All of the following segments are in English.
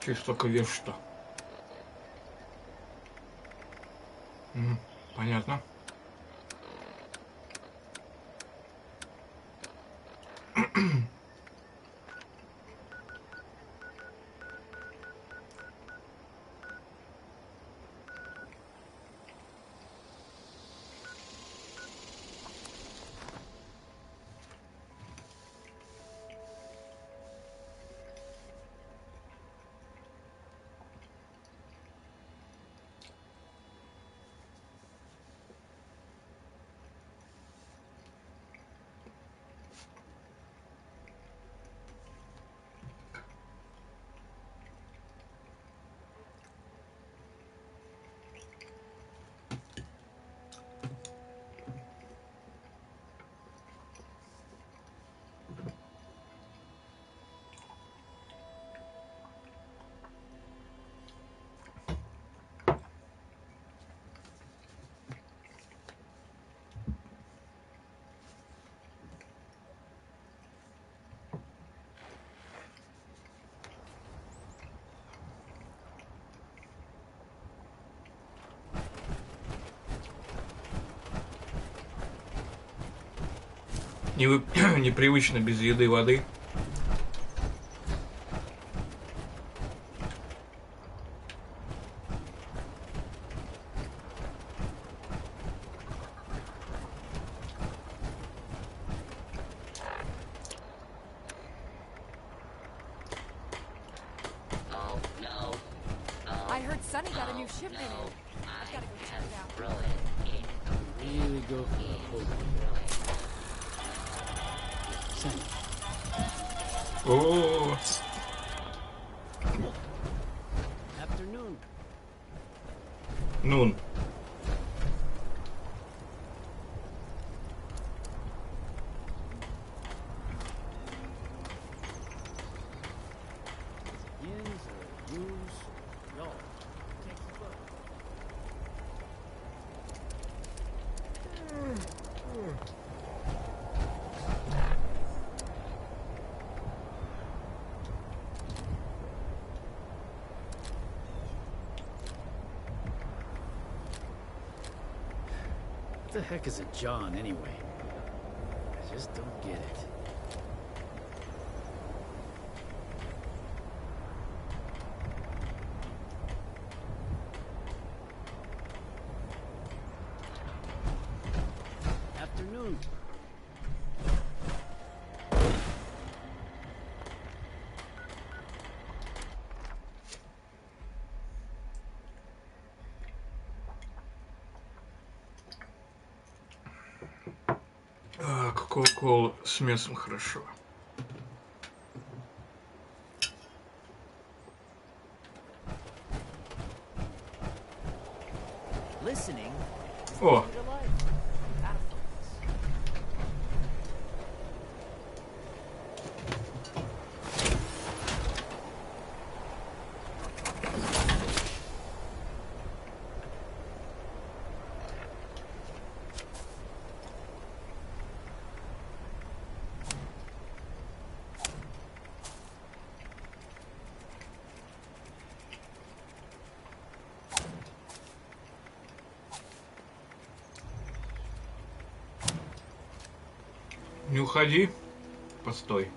Чисто кое-что. Понятно. Непривычно без еды и воды. О, Нун. What the heck is a John anyway? I just don't get it. Afternoon. Кока-кола с мясом хорошо. О! Не уходи, постой.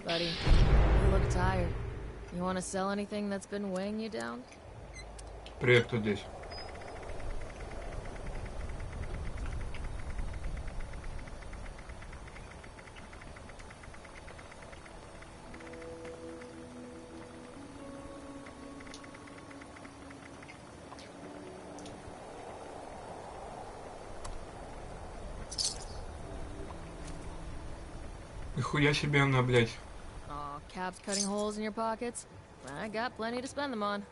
Buddy, you look tired. You want to sell anything that's been weighing you down? Привет, кто здесь? Нихуя себе она, блядь. Aw, cabs cutting holes in your pockets? I got plenty to spend them on.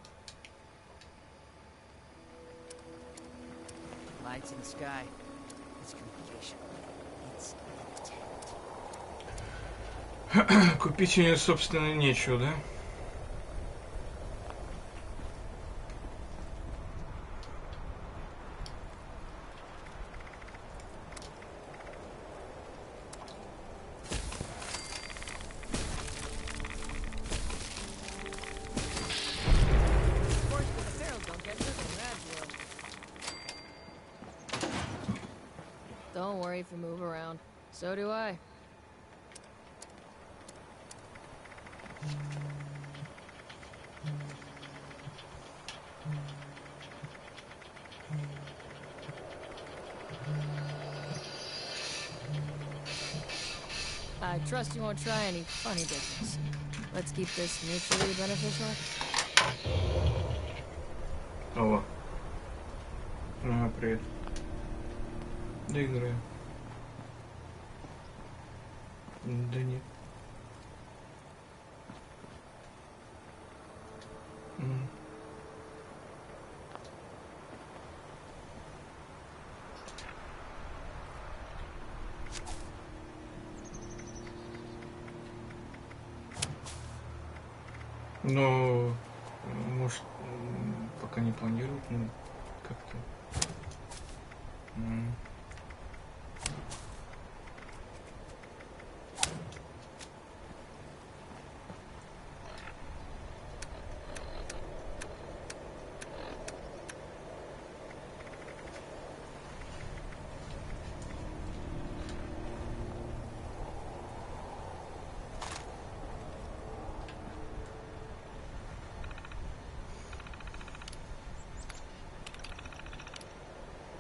Lights in the sky. Купить у нее, собственно, нечего, да? Don't worry if you move around. So do I. I trust you won't try any funny business. Let's keep this mutually beneficial. О. Ага, привет. Да, играю. Да нет. Но, может, пока не планируют, ну, как-то.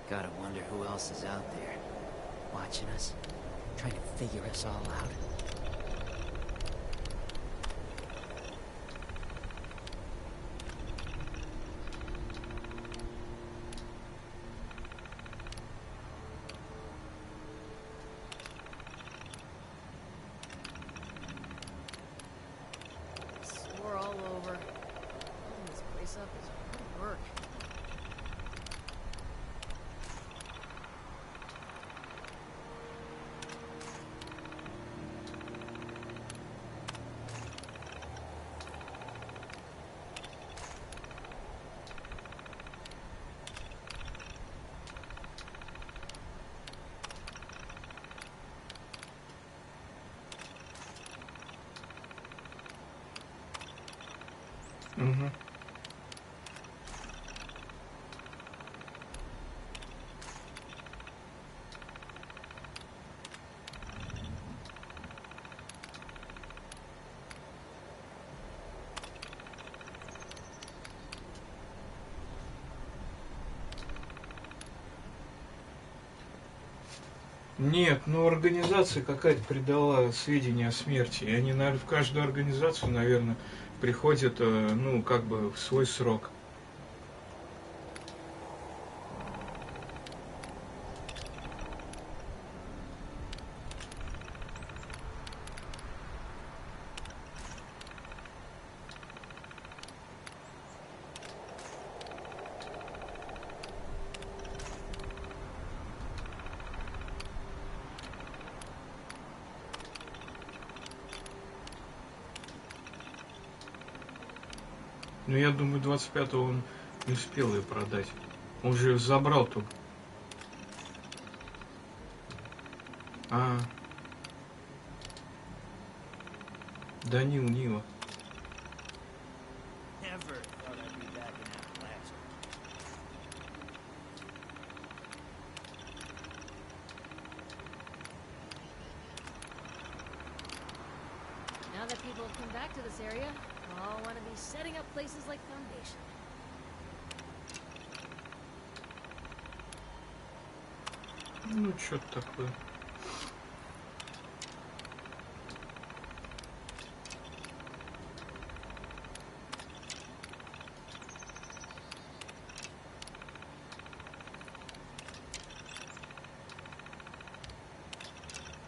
Gotta wonder who else is out there, watching us, trying to figure us all out. Sore all over. Holding this place up is hard work. Угу. Нет, ну организация какая-то придала сведения о смерти. И они, наверное, в каждую организацию, наверное, приходят, ну, как бы в свой срок. Ну, я думаю, 25-го он не успел ее продать. Он же забрал тут. Данил Нила. Now that people have come back to this area, we'll all want to be setting up places like Foundation. Ну, что-то такое.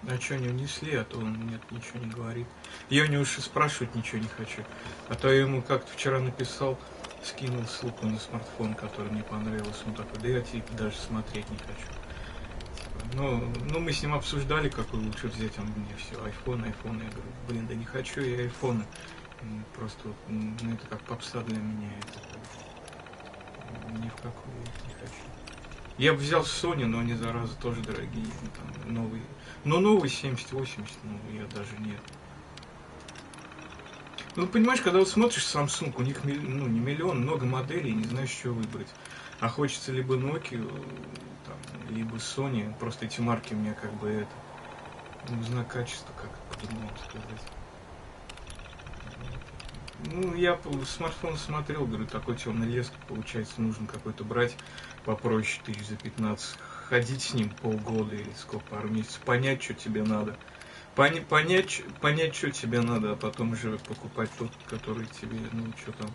А что не внесли, а то он нет, ничего не говорит. Я у него уж и спрашивать ничего не хочу. А то я ему как-то вчера написал, скинул ссылку на смартфон, который мне понравился. Он такой, да я типа даже смотреть не хочу. Ну, мы с ним обсуждали, какой лучше взять. Он мне все, iPhone. Я говорю, блин, да не хочу я айфона. Просто, ну, это как попса для меня. Это ни в какую не хочу. Я бы взял Sony, но они, зараза, тоже дорогие. Там, новые. Но новый 70-80, ну, я даже нет. Ну, понимаешь, когда вот смотришь Samsung, у них, ну, не миллион, много моделей, не знаешь, что выбрать. А хочется либо Nokia, там, либо Sony. Просто эти марки мне как бы это... Ну, знак качества, как по-другому сказать. Ну, я смартфон смотрел, говорю, такой темный лес, получается, нужно какой-то брать попроще, тысяч за 15. Ходить с ним полгода или сколько, пару месяцев, понять, что тебе надо. Понять, что тебе надо, а потом уже покупать тот, который тебе, ну, что там,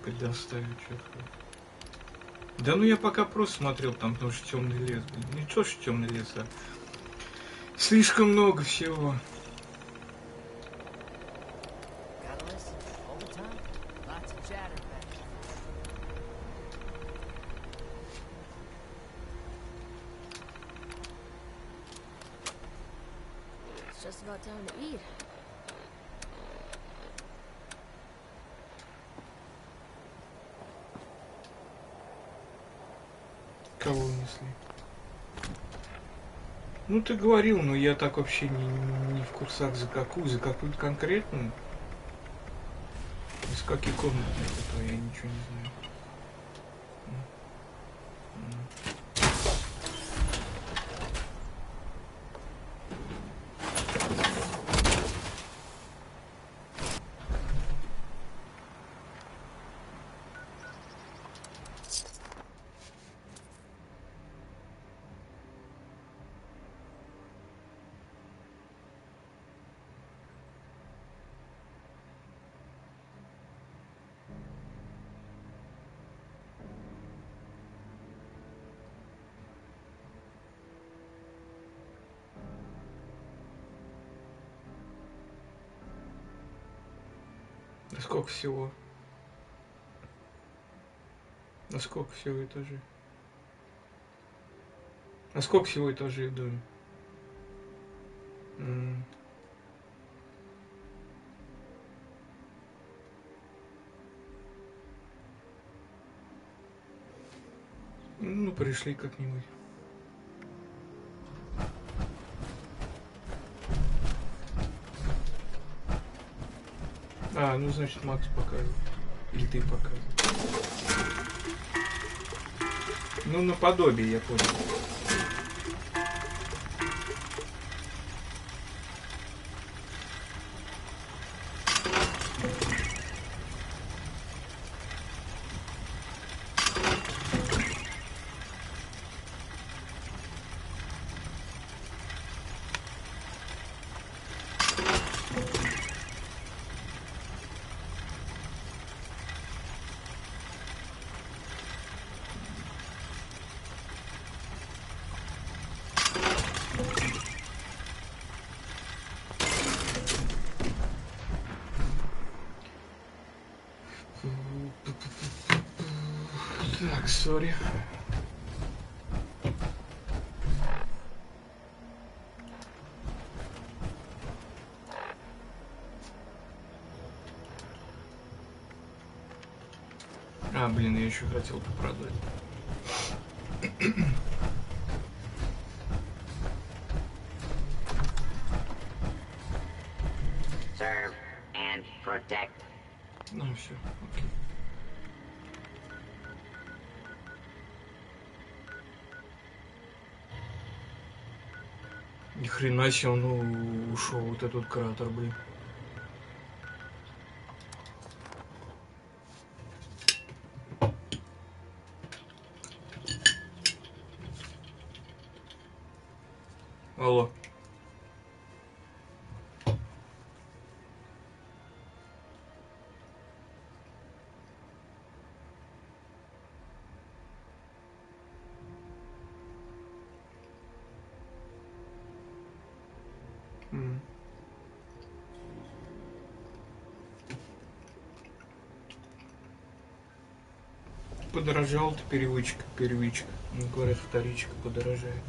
предоставит, что-то. Да ну я пока просто смотрел, там тоже темный лес. Не то, что темный лес, а слишком много всего. Just about time to eat. Кого унесли? Ну ты говорил, но я так вообще не в курсах за какую-то конкретную. Из каких комнат это, я ничего не знаю. А сколько всего? А сколько всего этажей? А сколько всего этажей в доме? Ну, пришли как-нибудь. А, ну значит Макс показывает. Или ты показываешь. Ну, наподобие, я понял. Так, сори. А, блин, я еще хотел продать. Serve and protect. Ну все, окей. Ни хрена себе, он ушел, вот этот кратер, блин. Алло. Подорожал-то первичка. Ну, говорят, вторичка подорожает.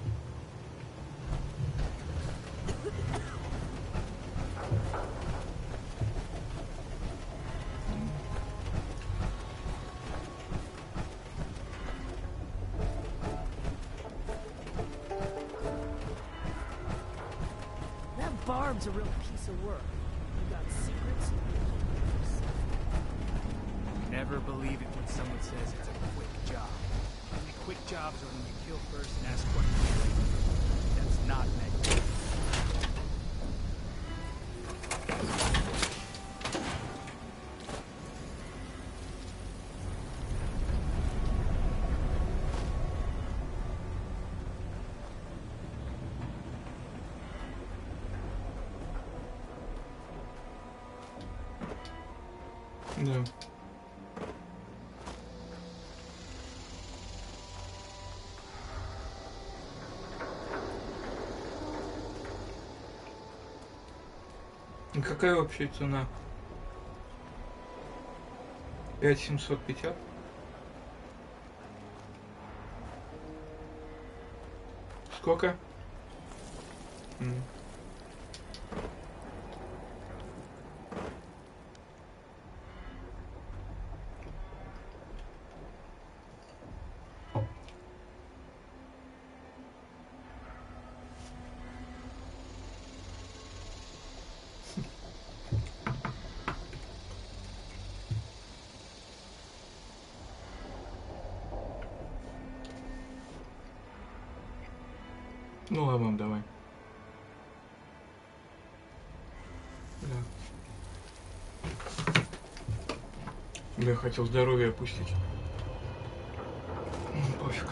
That barb's a real piece of work. You got secrets? Never believe it when someone says it's a quick job. Only quick jobs are when you kill first and ask questions later. That's not meant. Да. И какая вообще цена? 5750? Сколько? Ну ладно, давай. Да. Я хотел здоровье опустить. Пофиг.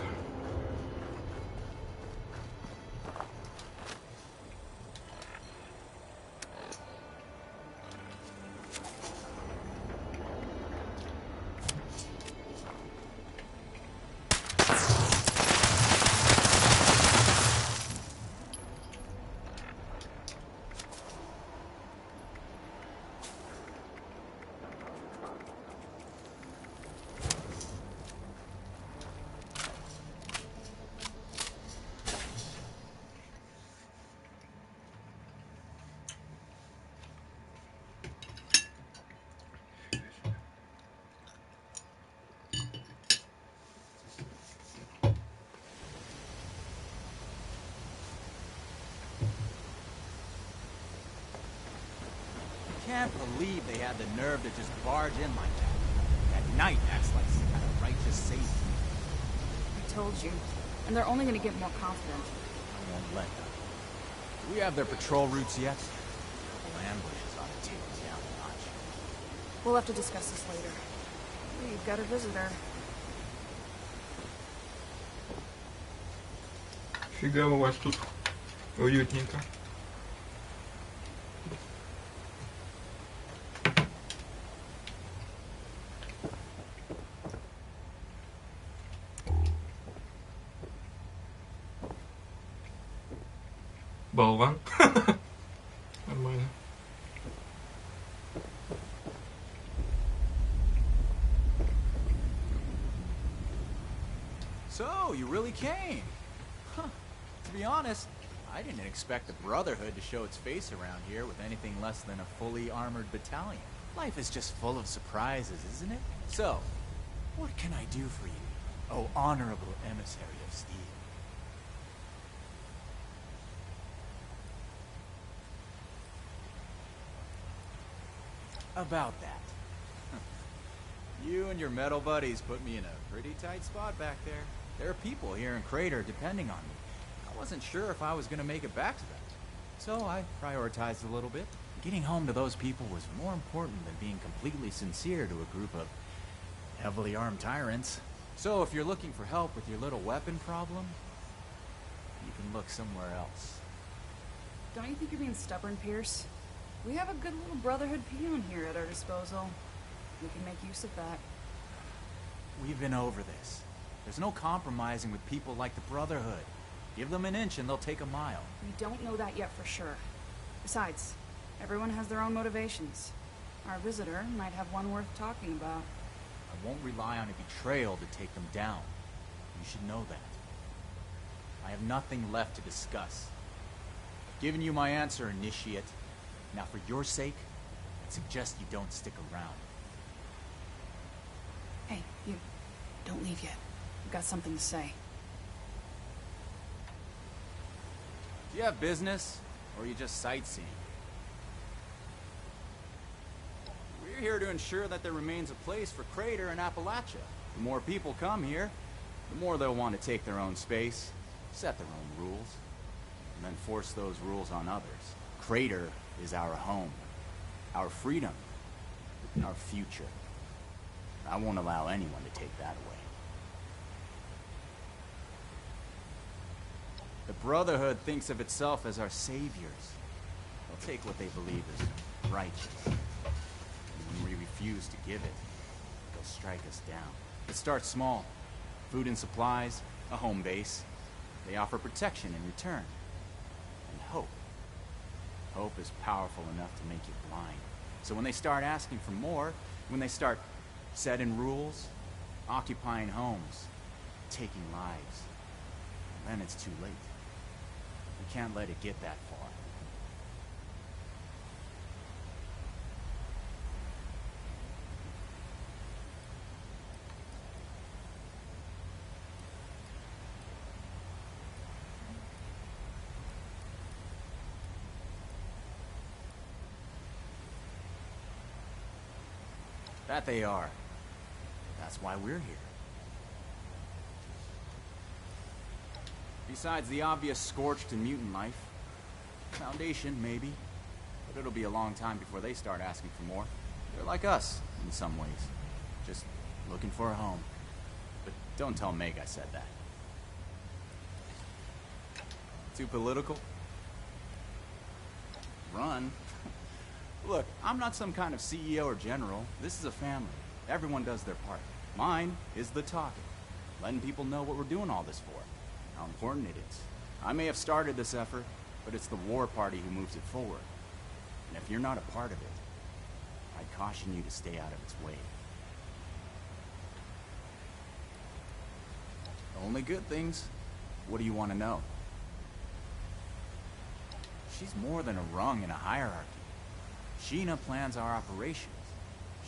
I can't believe they had the nerve to just barge in like that. At night, that's like some kind of righteous Satan. I told you. And they're only going to get more confident. I won't let them. Do we have their patrol routes yet? The ambushes ought to take us down a notch. We'll have to discuss this later. We've got a visitor. Фига у вас тут уютненько. Болван. Нормально. So, you really came? Huh. To be honest, I didn't expect the Brotherhood to show its face around here with anything less than a fully armored battalion. Life is just full of surprises, isn't it? So, what can I do for you, oh honorable emissary of steel? About that. You and your metal buddies put me in a pretty tight spot back there. There are people here in Crater depending on me. I wasn't sure if I was going to make it back to them. So I prioritized a little bit. Getting home to those people was more important than being completely sincere to a group of heavily armed tyrants. So if you're looking for help with your little weapon problem, you can look somewhere else. Don't you think you're being stubborn, Pierce? We have a good little Brotherhood peon here at our disposal. We can make use of that. We've been over this. There's no compromising with people like the Brotherhood. Give them an inch and they'll take a mile. We don't know that yet for sure. Besides, everyone has their own motivations. Our visitor might have one worth talking about. I won't rely on a betrayal to take them down. You should know that. I have nothing left to discuss. I've given you my answer, Initiate. Now for your sake, I suggest you don't stick around. Hey, you don't leave yet. I've got something to say. Do you have business, or are you just sightseeing? We're here to ensure that there remains a place for Crater in Appalachia. The more people come here, the more they'll want to take their own space, set their own rules, and then force those rules on others. Crater is our home, our freedom, our future. I won't allow anyone to take that away. The Brotherhood thinks of itself as our saviors. They'll take what they believe is righteous. And when we refuse to give it, they'll strike us down. It starts small. Food and supplies, a home base. They offer protection in return. And hope. Hope is powerful enough to make you blind. So when they start asking for more, when they start setting rules, occupying homes, taking lives, then it's too late. We can't let it get that far. That they are. That's why we're here. Besides the obvious scorched and mutant life, Foundation, maybe. But it'll be a long time before they start asking for more. They're like us, in some ways. Just looking for a home. But don't tell Meg I said that. Too political? Run? Look, I'm not some kind of CEO or general. This is a family. Everyone does their part. Mine is the talking. Letting people know what we're doing all this for. How important it is. I may have started this effort, but it's the war party who moves it forward. And if you're not a part of it, I caution you to stay out of its way. Only good things. What do you want to know? She's more than a rung in a hierarchy. Sheena plans our operations.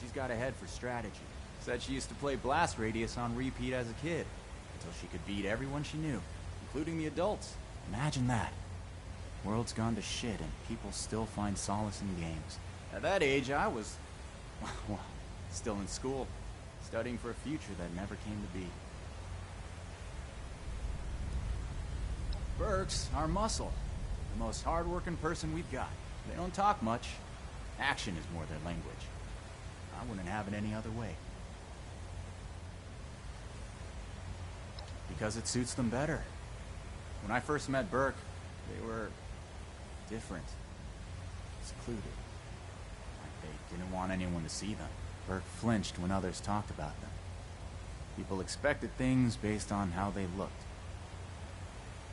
She's got a head for strategy. Said she used to play Blast Radius on repeat as a kid, until she could beat everyone she knew, including the adults. Imagine that. World's gone to shit and people still find solace in games. At that age, I was, well, still in school, studying for a future that never came to be. Burke's our muscle, the most hard-working person we've got. They don't talk much. Action is more their language. I wouldn't have it any other way. Because it suits them better. When I first met Burke, they were different. Secluded. Like they didn't want anyone to see them. Burke flinched when others talked about them. People expected things based on how they looked.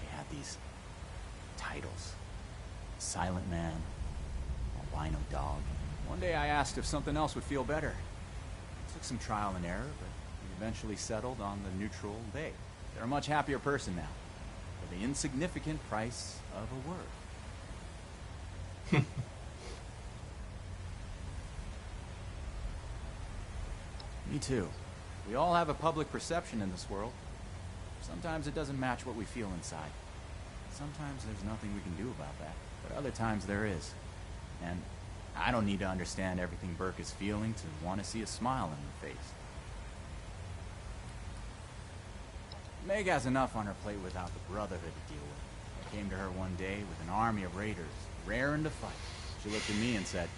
They had these titles. Silent Man, albino dog. One day I asked if something else would feel better. It took some trial and error, but we eventually settled on the neutral they. They're a much happier person now, for the insignificant price of a word. Me too. We all have a public perception in this world. Sometimes it doesn't match what we feel inside. Sometimes there's nothing we can do about that, but other times there is. And I don't need to understand everything Burke is feeling to want to see a smile on her face. Meg has enough on her plate without the Brotherhood to deal with. I came to her one day with an army of raiders, raring to fight. She looked at me and said,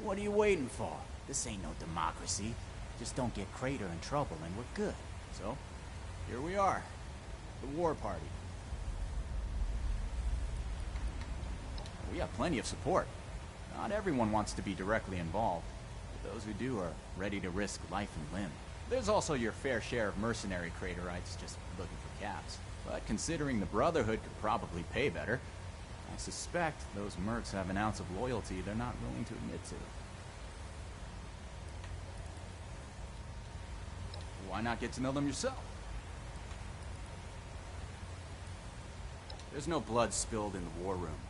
"What are you waiting for? This ain't no democracy. Just don't get Crater in trouble and we're good." So, here we are. The war party. We have plenty of support. Not everyone wants to be directly involved, but those who do are ready to risk life and limb. There's also your fair share of mercenary Craterites just looking for caps. But considering the Brotherhood could probably pay better, I suspect those mercs have an ounce of loyalty they're not willing to admit to. why not get to know them yourself? There's no blood spilled in the war room.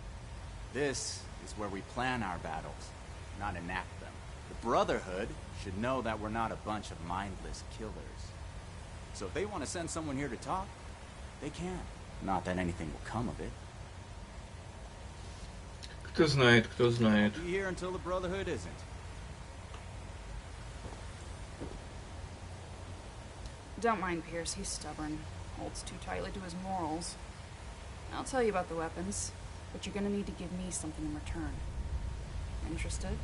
This is where we plan our battles, not enact them. The Brotherhood should know that we're not a bunch of mindless killers. So if they want to send someone here to talk, they can. Not that anything will come of it. Кто знает, кто знает. Be here until the Brotherhood isn't. Don't mind Pierce, he's stubborn. Holds too tightly to his morals. I'll tell you about the weapons, but you're gonna need to give me something in return. Interested?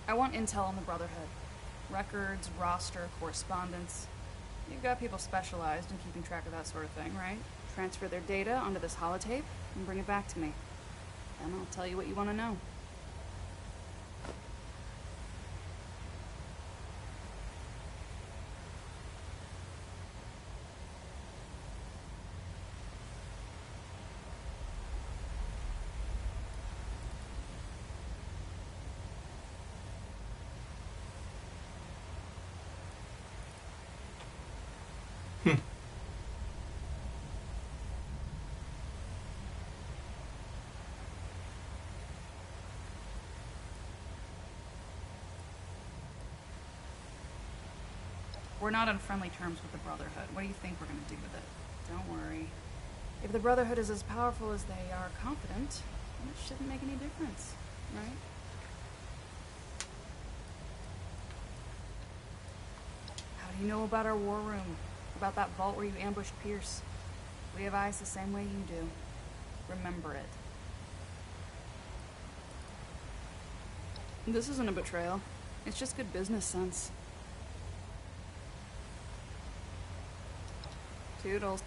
I want intel on the Brotherhood. Records, roster, correspondence. You've got people specialized in keeping track of that sort of thing, right? Transfer their data onto this holotape and bring it back to me. And I'll tell you what you want to know. We're not on friendly terms with the Brotherhood. What do you think we're going to do with it? Don't worry. If the Brotherhood is as powerful as they are confident, then it shouldn't make any difference, right? How do you know about our war room? About that vault where you ambushed Pierce? We have eyes the same way you do. Remember it. This isn't a betrayal. It's just good business sense. Toodles.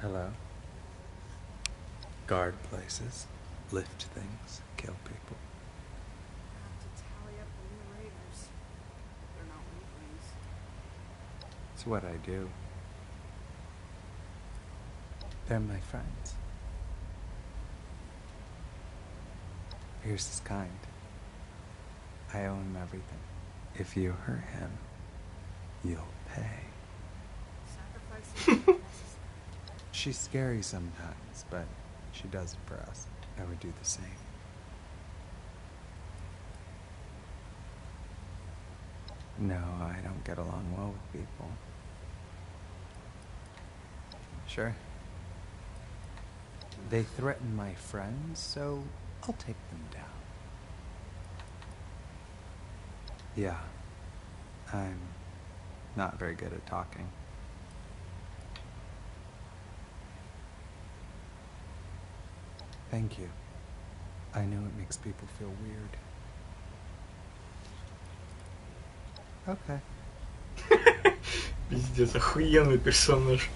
Hello. Guard places, lift things, kill people. I have to tally up the new raiders. They're not weaklings. It's what I do. They're my friends. Pierce is kind. I owe him everything. If you hurt him, you'll pay. Sacrifice is necessary. She's scary sometimes, but she does it for us. I would do the same. No, I don't get along well with people. Sure. They threaten my friends, so I'll take them down. Yeah, I'm not very good at talking. Thank you. I know it makes people feel weird. Okay. Пиздец, охуенный персонаж.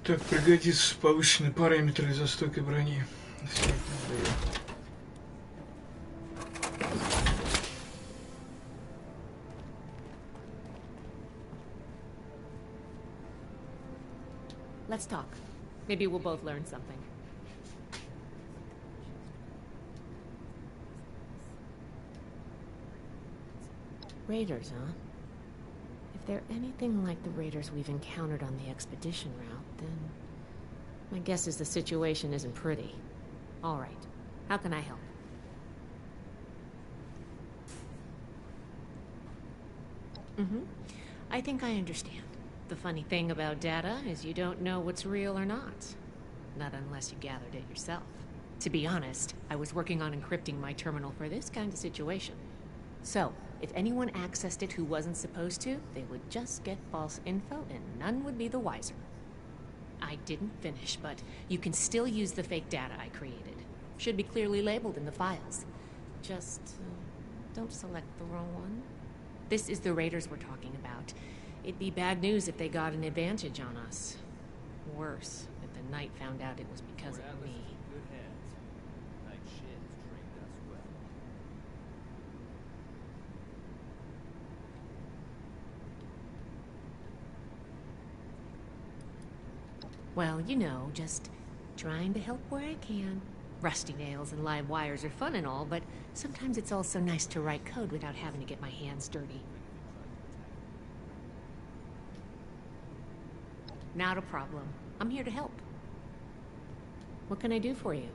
Так, пригодится повышенные параметры за стойкой брони. Снять надо её. Let's talk. Maybe we'll both learn something. Raiders, huh? If they're anything like the raiders we've encountered on the expedition route, then my guess is the situation isn't pretty. All right. How can I help? I think I understand. The funny thing about data is you don't know what's real or not. Not unless you gathered it yourself. To be honest, I was working on encrypting my terminal for this kind of situation. So, if anyone accessed it who wasn't supposed to, they would just get false info and none would be the wiser. I didn't finish, but you can still use the fake data I created. Should be clearly labeled in the files. Just don't select the wrong one. This is the raiders we're talking about. It'd be bad news if they got an advantage on us. Worse, if the Knight found out it was because of me. Good hands. Night shit has trained us well. Well, you know, just trying to help where I can. Rusty nails and live wires are fun and all, but sometimes it's also nice to write code without having to get my hands dirty. Not a problem. I'm here to help. What can I do for you?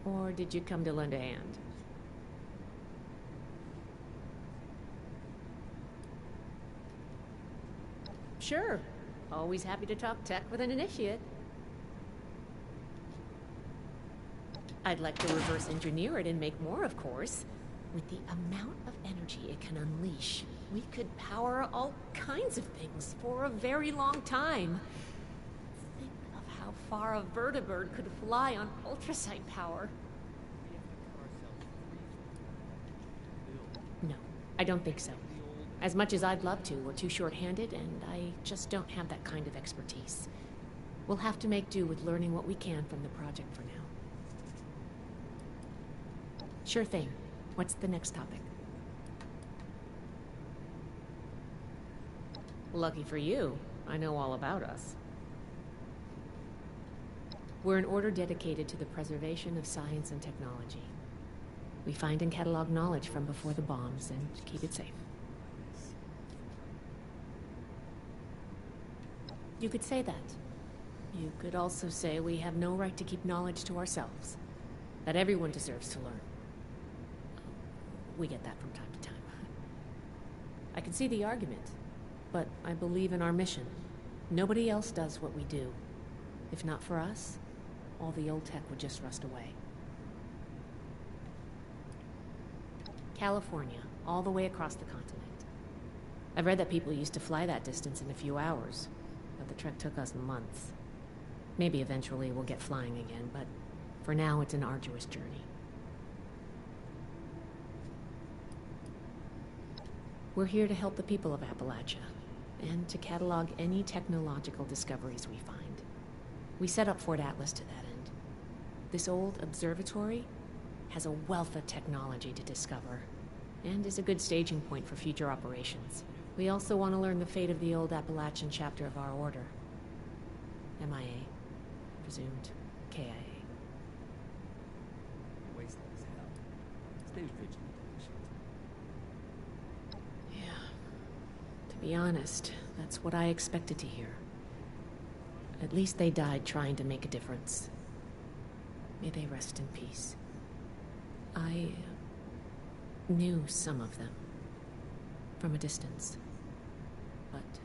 Or did you come to lend a hand? Sure. Always happy to talk tech with an initiate. I'd like to reverse engineer it and make more, of course. With the amount of energy it can unleash, we could power all kinds of things for a very long time. Think of how far a vertibird could fly on ultrasight power. No, I don't think so. As much as I'd love to, we're too short-handed, and I just don't have that kind of expertise. We'll have to make do with learning what we can from the project for now. Sure thing. What's the next topic? Lucky for you, I know all about us. We're an order dedicated to the preservation of science and technology. We find and catalog knowledge from before the bombs and keep it safe. You could say that. You could also say we have no right to keep knowledge to ourselves. That everyone deserves to learn. We get that from time to time. I can see the argument, but I believe in our mission. Nobody else does what we do. If not for us, all the old tech would just rust away. California, all the way across the continent. I've read that people used to fly that distance in a few hours, but the trek took us months. Maybe eventually we'll get flying again, but for now it's an arduous journey. We're here to help the people of Appalachia, and to catalog any technological discoveries we find. We set up Fort Atlas to that end. This old observatory has a wealth of technology to discover, and is a good staging point for future operations. We also want to learn the fate of the old Appalachian chapter of our order. MIA. Presumed KIA. Wasteland as hell. Stay vigilant. To be honest, that's what I expected to hear. At least they died trying to make a difference. May they rest in peace. I knew some of them from a distance, but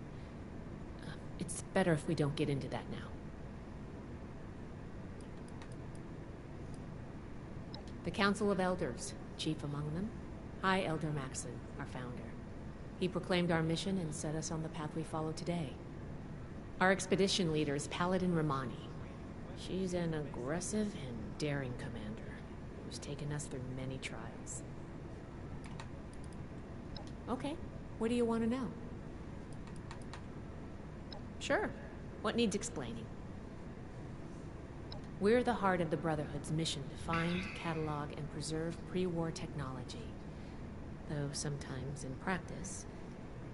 it's better if we don't get into that now. The Council of Elders, chief among them, High Elder Maxon, our founder. He proclaimed our mission and set us on the path we follow today. Our expedition leader is Paladin Romani. She's an aggressive and daring commander who's taken us through many trials. Okay, what do you want to know? Sure. What needs explaining? We're the heart of the Brotherhood's mission to find, catalog, and preserve pre-war technology. Though sometimes in practice,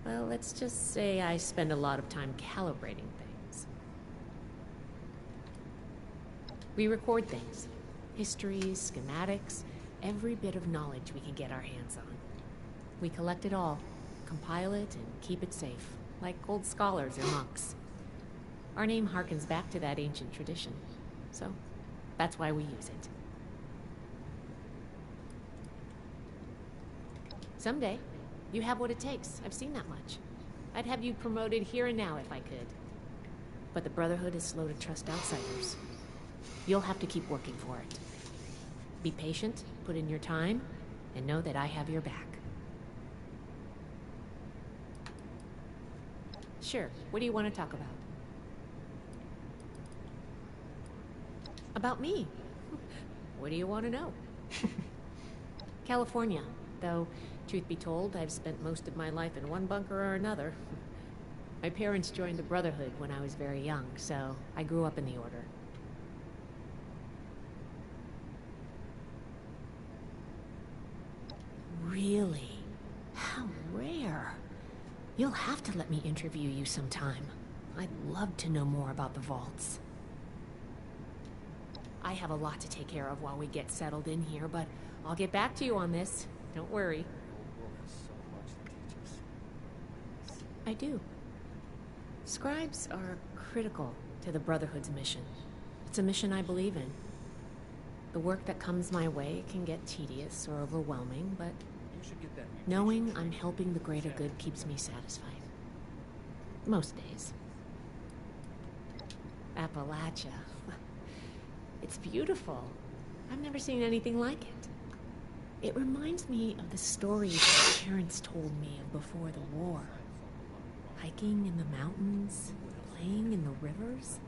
well, let's just say I spend a lot of time calibrating things. We record things. Histories, schematics, every bit of knowledge we can get our hands on. We collect it all, compile it, and keep it safe, like old scholars or monks. Our name harkens back to that ancient tradition, so that's why we use it. Someday, you have what it takes. I've seen that much. I'd have you promoted here and now if I could. But the Brotherhood is slow to trust outsiders. You'll have to keep working for it. Be patient, put in your time, and know that I have your back. Sure, what do you want to talk about? About me? What do you want to know? California, though, truth be told, I've spent most of my life in one bunker or another. My parents joined the Brotherhood when I was very young, so I grew up in the Order. Really? How rare. You'll have to let me interview you sometime. I'd love to know more about the vaults. I have a lot to take care of while we get settled in here, but I'll get back to you on this. Don't worry. I do. Scribes are critical to the Brotherhood's mission. It's a mission I believe in. The work that comes my way can get tedious or overwhelming, but knowing I'm helping the greater good keeps me satisfied. Most days. Appalachia. It's beautiful. I've never seen anything like it. It reminds me of the stories my parents told me of before the war. Hiking in the mountains, playing in the rivers.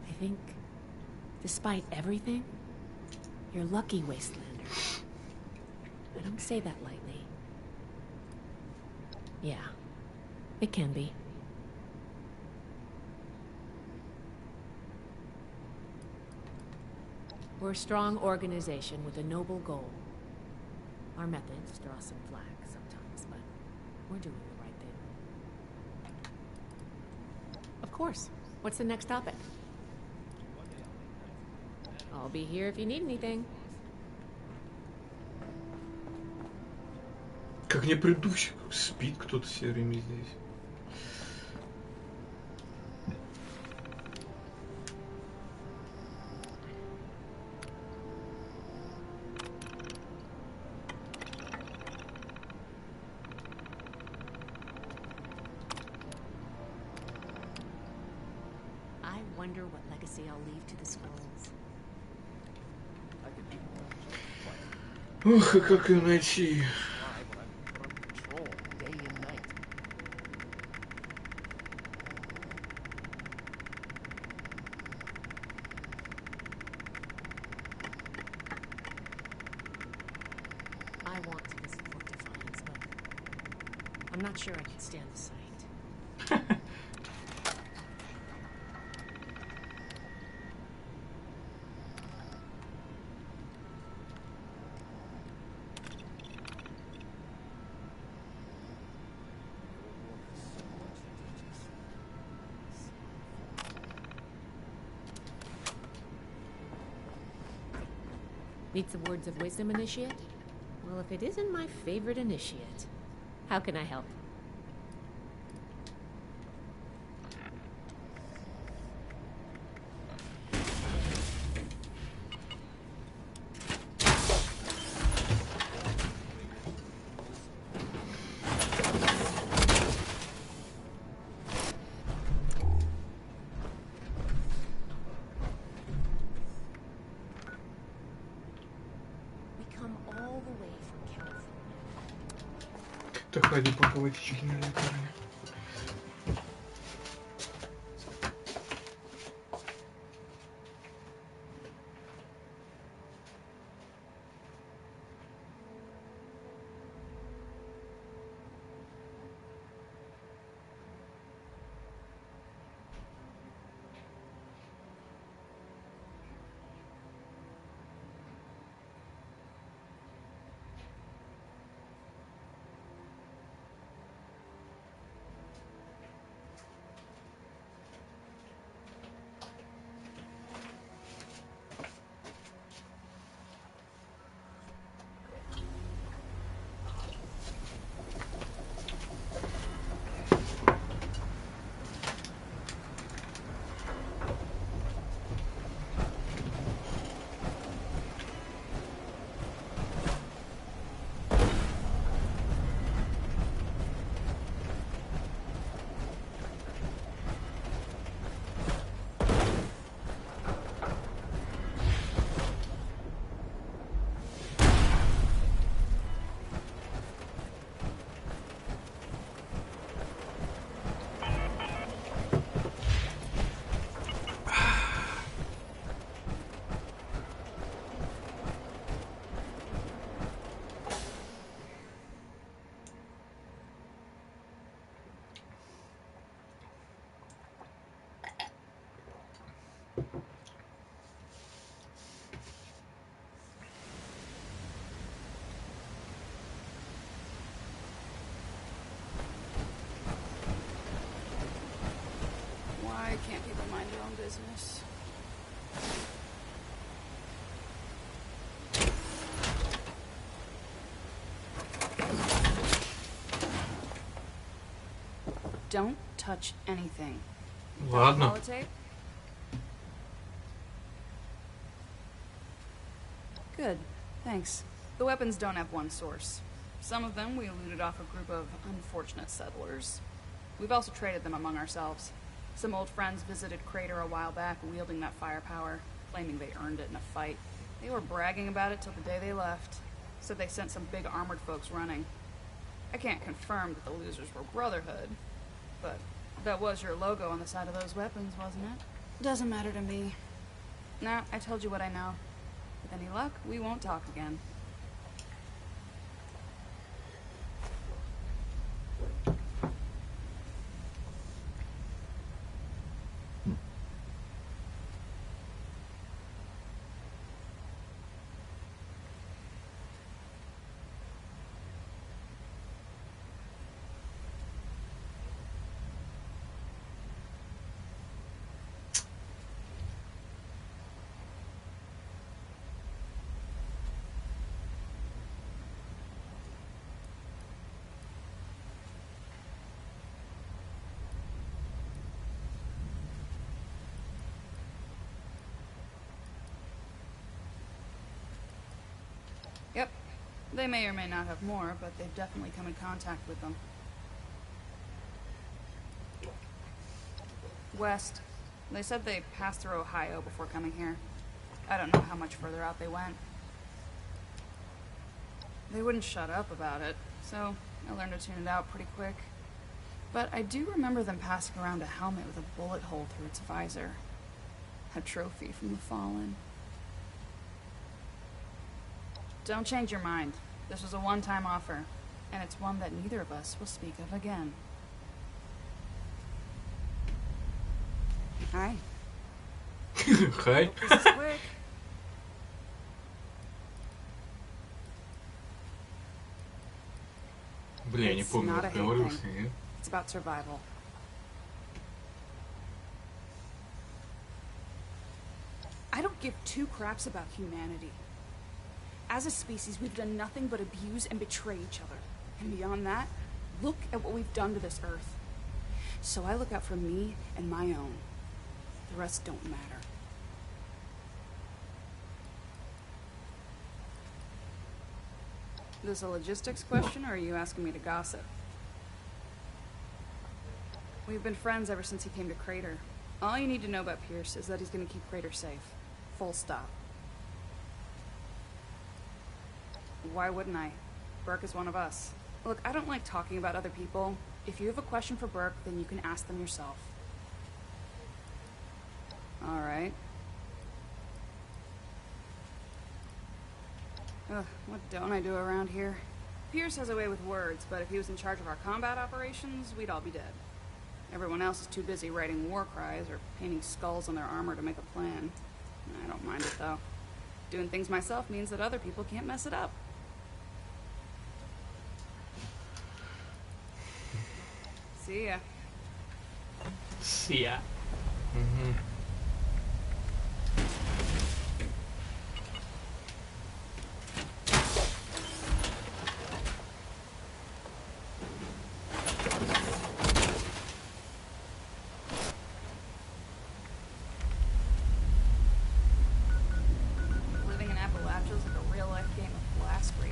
I think, despite everything, you're lucky, Wastelander. I don't say that lightly. Yeah, it can be. We're a strong organization with a noble goal. Our methods draw some flack sometimes, but we're doing the right thing. Of course. What's the next topic? I'll be here if you need anything. Как не предыдущий, спит кто-то все время здесь. I wonder what legacy I'll leave to the scrolls. Ох, и как ее найти? I want to visit Fort Defiance, but I'm not sure I can stand the sight. Need some words of wisdom, Initiate? Well, if it isn't my favorite Initiate, how can I help? Так, ходи пока водички налей, парни. can't people mind their own business? Don't touch anything. Ладно. Holotape? Good, thanks. The weapons don't have one source. Some of them we looted off a group of unfortunate settlers. We've also traded them among ourselves. Some old friends visited Crater a while back wielding that firepower, claiming they earned it in a fight. They were bragging about it till the day they left. Said they sent some big armored folks running. I can't confirm that the losers were Brotherhood, but that was your logo on the side of those weapons, wasn't it? Doesn't matter to me. Nah, I told you what I know. With any luck, we won't talk again. Yep. They may or may not have more, but they've definitely come in contact with them. West. They said they passed through Ohio before coming here. I don't know how much further out they went. They wouldn't shut up about it, so I learned to tune it out pretty quick. But I do remember them passing around a helmet with a bullet hole through its visor. A trophy from the fallen. Don't change your mind. This was a one-time offer, and it's one that neither of us will speak of again. Hi. Хай. This is quick. Бля, я не It's помню not a hate разговор thing. с ней. It's about survival. I don't give two craps about humanity. As a species, we've done nothing but abuse and betray each other. And beyond that, look at what we've done to this earth. So I look out for me and my own. The rest don't matter. Is this a logistics question, or are you asking me to gossip? We've been friends ever since he came to Crater. All you need to know about Pierce is that he's going to keep Crater safe. Full stop. Why wouldn't I? Burke is one of us. Look, I don't like talking about other people. If you have a question for Burke, then you can ask them yourself. All right. Ugh, what don't I do around here? Pierce has a way with words, but if he was in charge of our combat operations, we'd all be dead. Everyone else is too busy writing war cries or painting skulls on their armor to make a plan. I don't mind it, though. Doing things myself means that other people can't mess it up. See ya. See ya. Угу. Living in Appalachia is like a real-life game of blast race.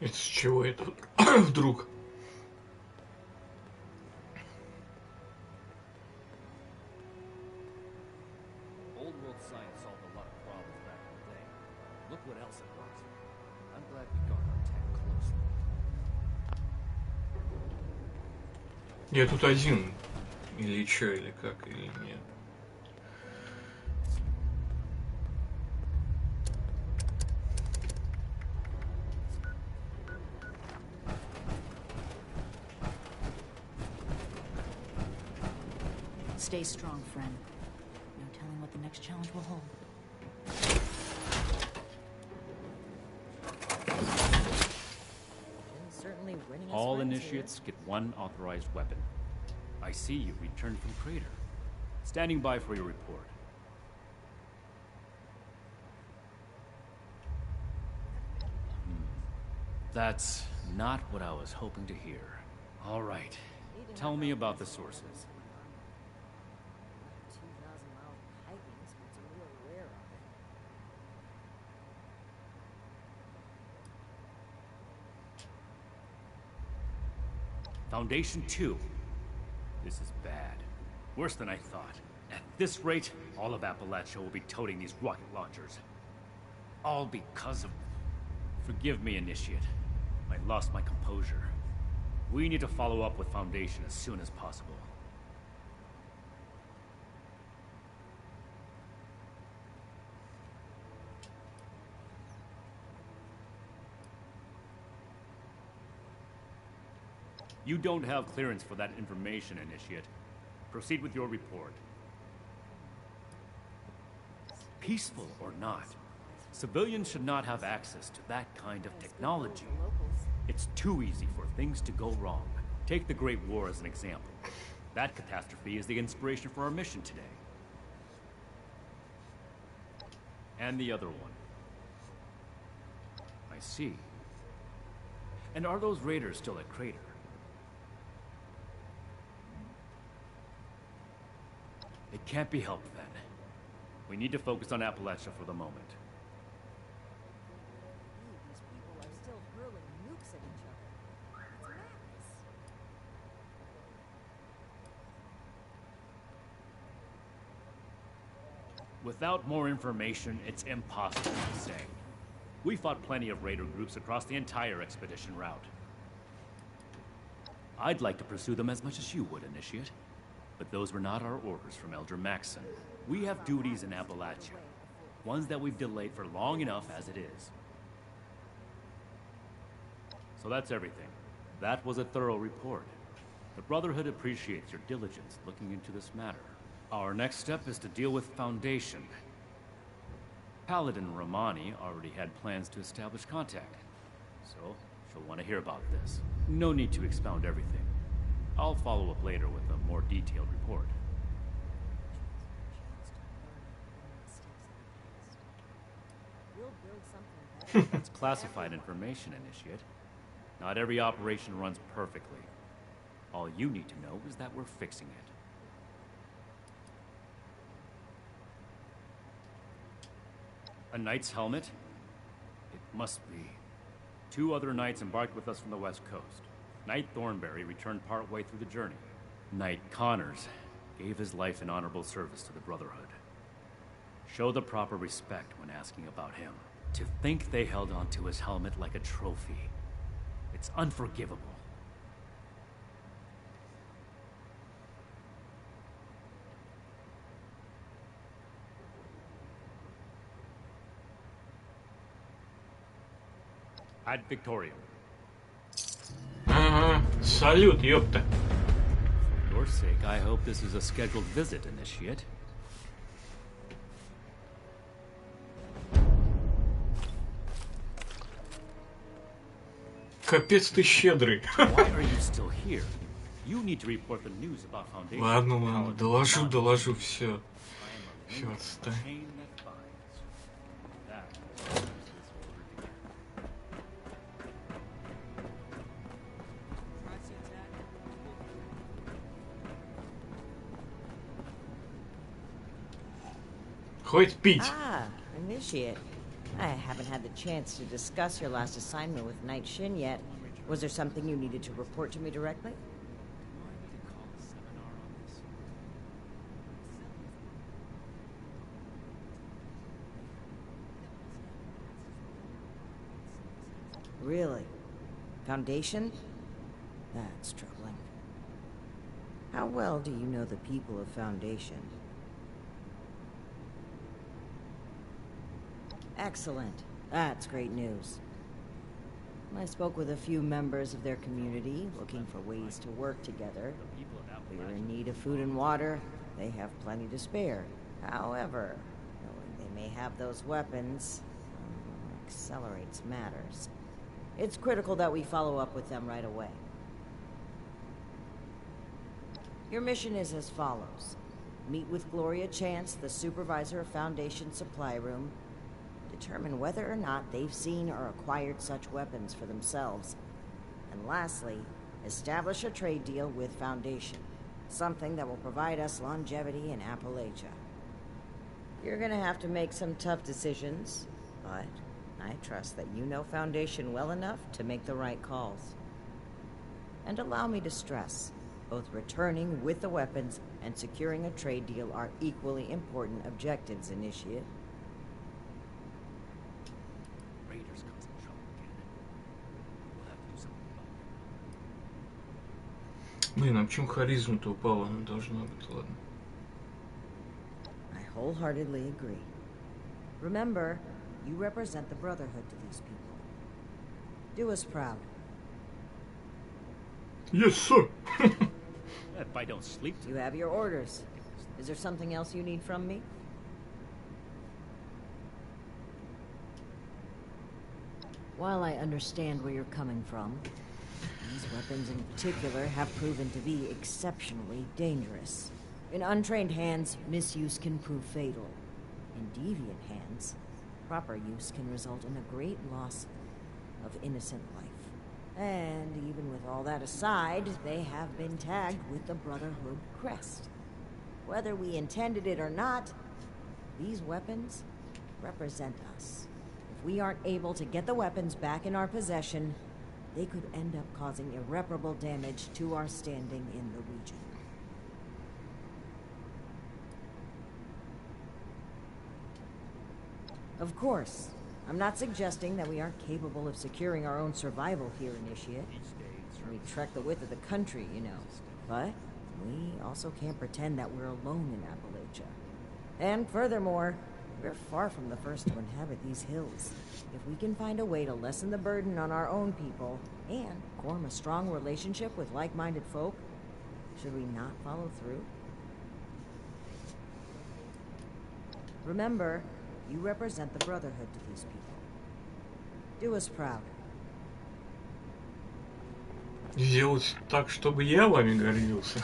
Это с чего это вдруг? Old world science solved a lot of problems back in the day. Look what else it works. I'm glad we guard our tech closely. Я тут один. Или чё, или как, или нет. Stay strong, friend. No telling what the next challenge will hold. Certainly winning us All friends initiates get one authorized weapon. I see you returned from Crater. Standing by for your report. That's not what I was hoping to hear. All right. Tell me about the sources. 2,000 miles of hiking is what's a real rare of it. Foundation 2. This is bad. Worse than I thought. At this rate, all of Appalachia will be toting these rocket launchers. All because of... Forgive me, Initiate. I lost my composure. We need to follow up with Foundation as soon as possible. You don't have clearance for that information, Initiate. Proceed with your report. Peaceful or not, civilians should not have access to that kind of technology. It's too easy for things to go wrong. Take the Great War as an example. That catastrophe is the inspiration for our mission today. And the other one. I see. And are those raiders still at Crater? It can't be helped then. We need to focus on Appalachia for the moment. These people are still hurling nukes at each other. It's madness. Without more information, it's impossible to say. We fought plenty of raider groups across the entire expedition route. I'd like to pursue them as much as you would, Initiate. But those were not our orders from Elder Maxson. We have duties in Appalachia. Ones that we've delayed for long enough as it is. So that's everything. That was a thorough report. The Brotherhood appreciates your diligence looking into this matter. Our next step is to deal with Foundation. Paladin Romani already had plans to establish contact. So, she'll want to hear about this. No need to expound everything. I'll follow up later with a more detailed report. We'll build something better. That's classified information, Initiate. Not every operation runs perfectly. All you need to know is that we're fixing it. A knight's helmet? It must be. 2 other knights embarked with us from the west coast. Knight Thornberry returned partway through the journey. Knight Connors gave his life in honorable service to the Brotherhood. Show the proper respect when asking about him. To think they held onto his helmet like a trophy. It's unforgivable. Ad Victoriam. Ага, салют, ёпта. For your sake, I hope this is a scheduled visit, Initiate. Капец ты щедрый. Why are you still here? You need to report the news about Foundation. Ладно, доложу, все. Все, отстань. Хватит пить. Ah, Initiate. I haven't had the chance to discuss your last assignment with Knight Shin yet. Was there something you needed to report to me directly? Really? Foundation? That's troubling. How well do you know the people of Foundation? Excellent. That's great news. I spoke with a few members of their community, looking for ways to work together. We are in need of food and water. They have plenty to spare. However, knowing they may have those weapons accelerates matters. It's critical that we follow up with them right away. Your mission is as follows. Meet with Gloria Chance, the supervisor of Foundation Supply Room. Determine whether or not they've seen or acquired such weapons for themselves. And lastly, establish a trade deal with Foundation. Something that will provide us longevity in Appalachia. You're gonna have to make some tough decisions, but I trust that you know Foundation well enough to make the right calls. And allow me to stress, both returning with the weapons and securing a trade deal are equally important objectives, Initiate. Raiders causing trouble again. We'll have to do something about it. Блин, а почему харизма-то упала? Она должна быть, ладно. I wholeheartedly agree. Remember, you represent the Brotherhood to these people. Do us proud. Yes, sir! If I don't sleep You have your orders. Is there something else you need from me? While I understand where you're coming from, these weapons in particular have proven to be exceptionally dangerous. In untrained hands, misuse can prove fatal. In deviant hands, proper use can result in a great loss of innocent life. And even with all that aside, they have been tagged with the Brotherhood crest. Whether we intended it or not, these weapons represent us. If we aren't able to get the weapons back in our possession, they could end up causing irreparable damage to our standing in the region. Of course, I'm not suggesting that we aren't capable of securing our own survival here, Initiate. We trek the width of the country, you know. But we also can't pretend that we're alone in Appalachia. And furthermore, we're far from the first to inhabit these hills. If we can find a way to lessen the burden on our own people, and form a strong relationship with like-minded folk, should we not follow through? Remember, you represent the Brotherhood to these people. Do us proud. Сделать так, чтобы я вами гордился.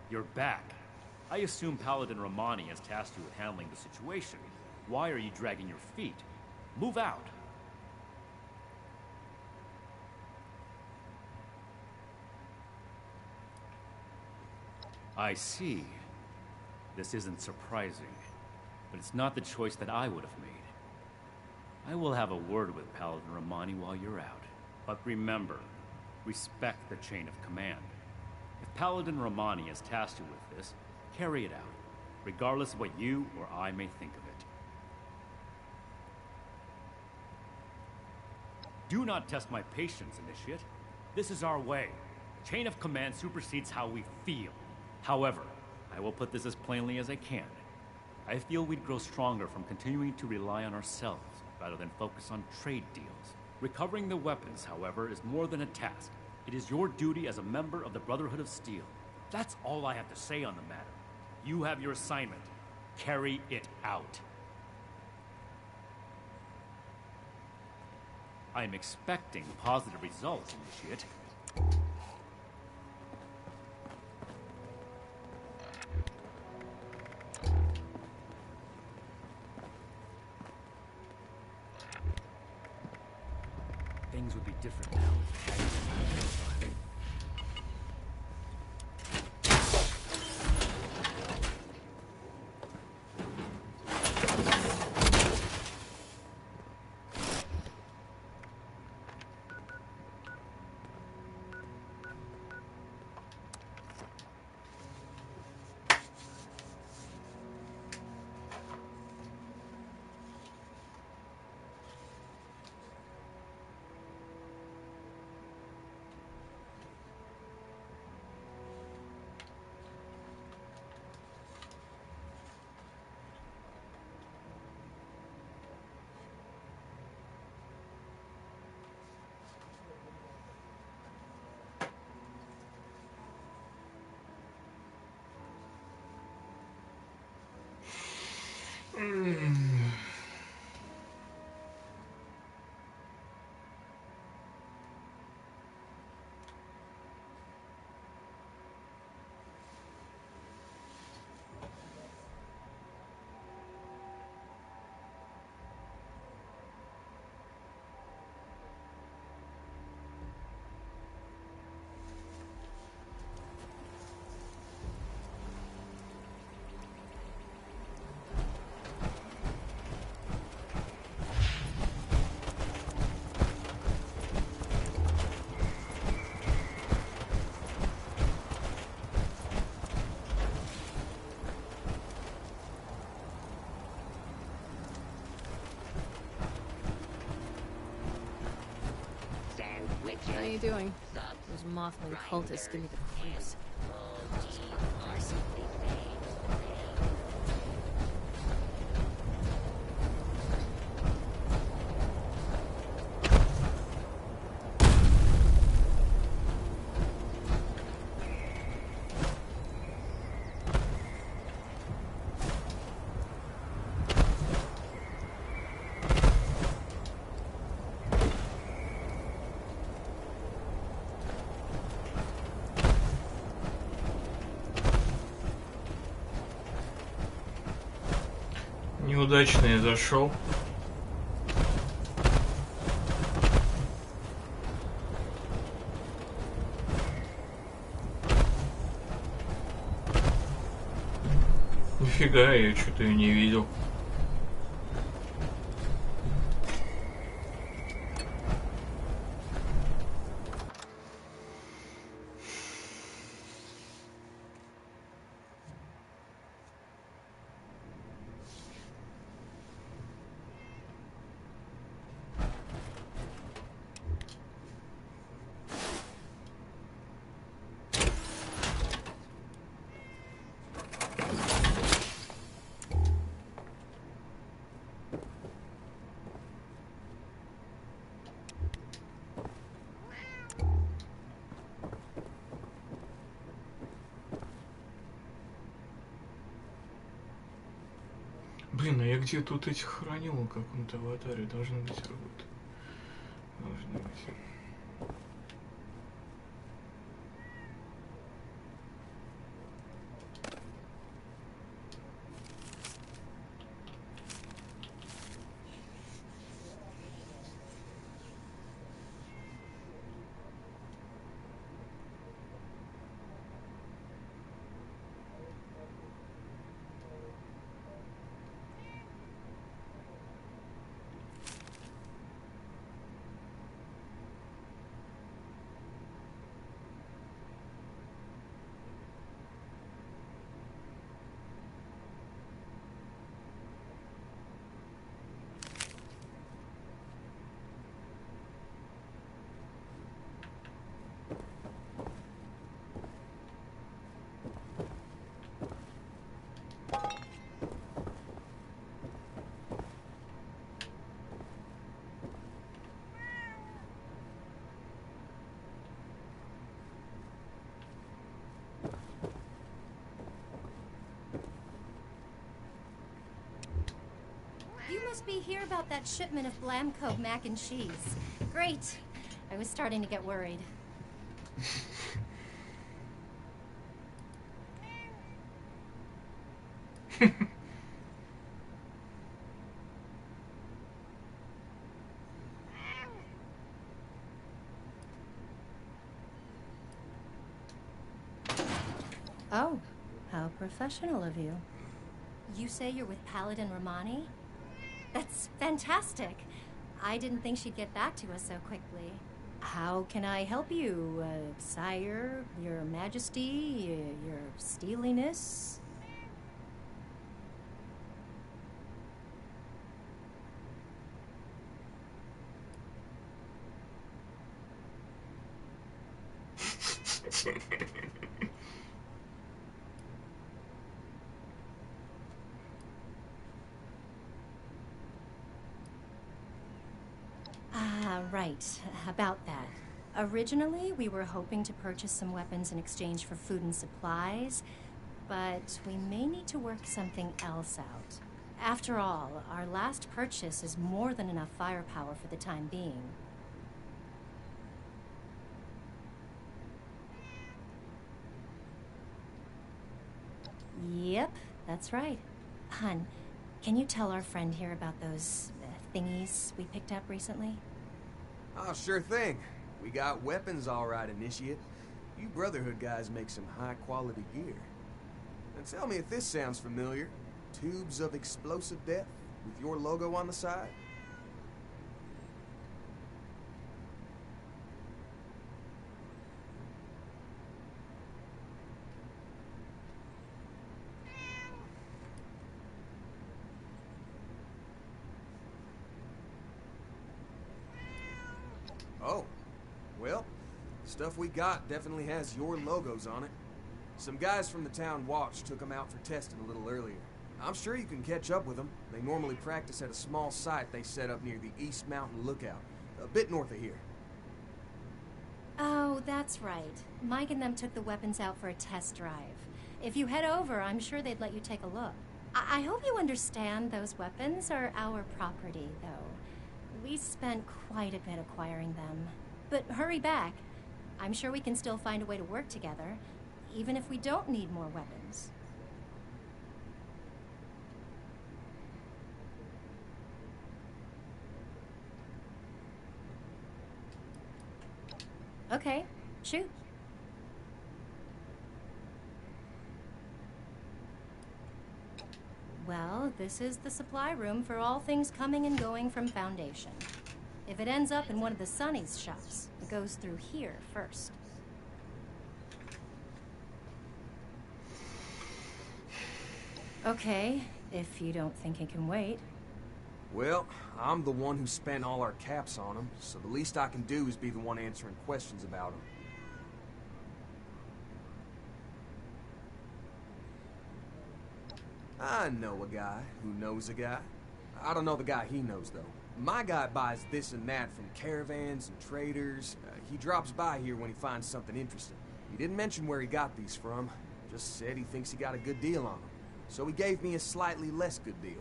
You're back. I assume Paladin Romani has tasked you with handling the situation. Why are you dragging your feet? Move out. I see. This isn't surprising, but it's not the choice that I would have made. I will have a word with Paladin Romani while you're out. But remember, respect the chain of command. If Paladin Romani has tasked you with this, carry it out, regardless of what you or I may think of it. Do not test my patience, Initiate. This is our way. Chain of command supersedes how we feel. However, I will put this as plainly as I can. I feel we'd grow stronger from continuing to rely on ourselves rather than focus on trade deals. Recovering the weapons, however, is more than a task. It is your duty as a member of the Brotherhood of Steel. That's all I have to say on the matter. You have your assignment. Carry it out. I am expecting positive results, Initiate. things would be different now if it hadn't been for the time. How are you doing? Those Mothman cultists give me the creeps. Неудачно я зашел. Нифига, я что-то ее не видел. Блин, а я где тут этих хранил в каком-то аватаре? Должно быть вот. Должно быть. You must be here about that shipment of Blamco mac and cheese. Great. I was starting to get worried. Oh, how professional of you. You say you're with Paladin Romani? That's fantastic. I didn't think she'd get back to us so quickly. How can I help you, sire, your majesty, your steeliness? Right, about that. Originally, we were hoping to purchase some weapons in exchange for food and supplies, but we may need to work something else out. After all, our last purchase is more than enough firepower for the time being. Yep, that's right. Hun, can you tell our friend here about those thingies we picked up recently? Oh, sure thing. We got weapons all right, Initiate. You Brotherhood guys make some high-quality gear. And tell me if this sounds familiar. Tubes of explosive death with your logo on the side? Oh, well, stuff we got definitely has your logos on it. Some guys from the town watch took them out for testing a little earlier. I'm sure you can catch up with them. They normally practice at a small site they set up near the East Mountain Lookout, a bit north of here. Oh, that's right. Mike and them took the weapons out for a test drive. If you head over, I'm sure they'd let you take a look. I hope you understand those weapons are our property, though. We spent quite a bit acquiring them. But hurry back. I'm sure we can still find a way to work together, even if we don't need more weapons. Okay, shoot. Well, this is the supply room for all things coming and going from Foundation. If it ends up in one of the Sonny's shops, it goes through here first. Okay, if you don't think it can wait. Well, I'm the one who spent all our caps on them, so the least I can do is be the one answering questions about them. I know a guy who knows a guy. I don't know the guy he knows, though. My guy buys this and that from caravans and traders. He drops by here when he finds something interesting. He didn't mention where he got these from, just said he thinks he got a good deal on them. So he gave me a slightly less good deal.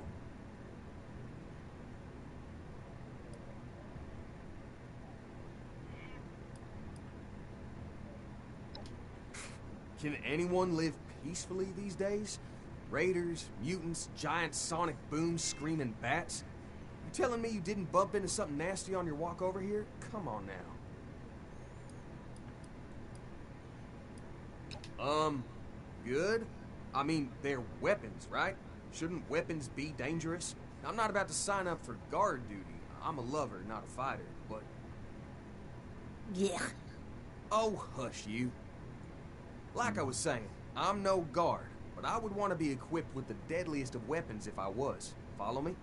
Can anyone live peacefully these days? Raiders, mutants, giant sonic booms, screaming bats? You telling me you didn't bump into something nasty on your walk over here? Come on now. Good? I mean, they're weapons, right? Shouldn't weapons be dangerous? I'm not about to sign up for guard duty. I'm a lover, not a fighter, but... Yeah. Oh, hush you. Like I was saying, I'm no guard, but I would want to be equipped with the deadliest of weapons if I was. Follow me?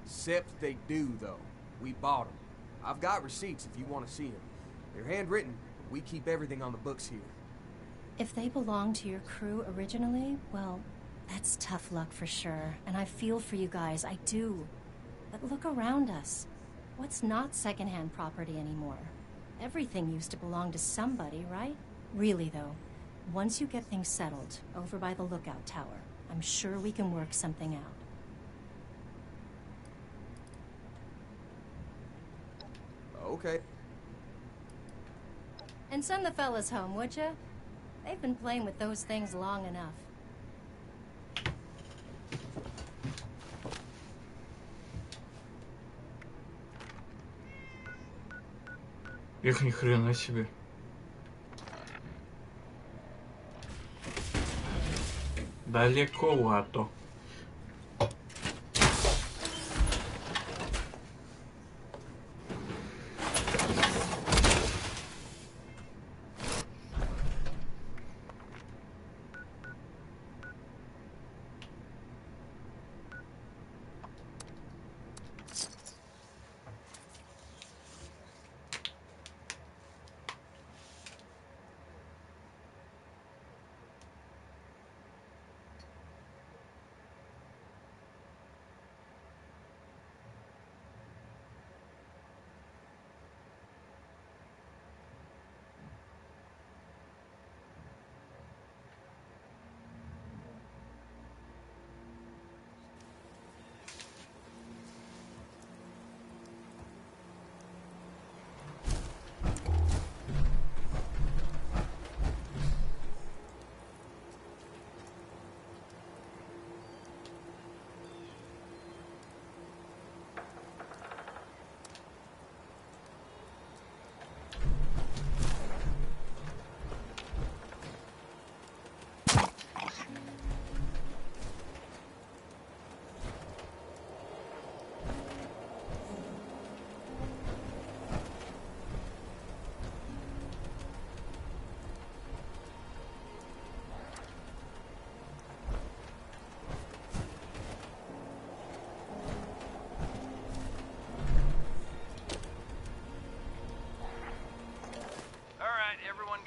Except they do, though. We bought them. I've got receipts if you want to see them. They're handwritten, but we keep everything on the books here. If they belong to your crew originally, well, that's tough luck for sure. And I feel for you guys, I do. But look around us. What's not secondhand property anymore? Everything used to belong to somebody, right? Really, though, once you get things settled over by the lookout tower, I'm sure we can work something out. Okay. And send the fellas home, would ya? They've been playing with those things long enough. Эх, ни хрена себе. Далековато.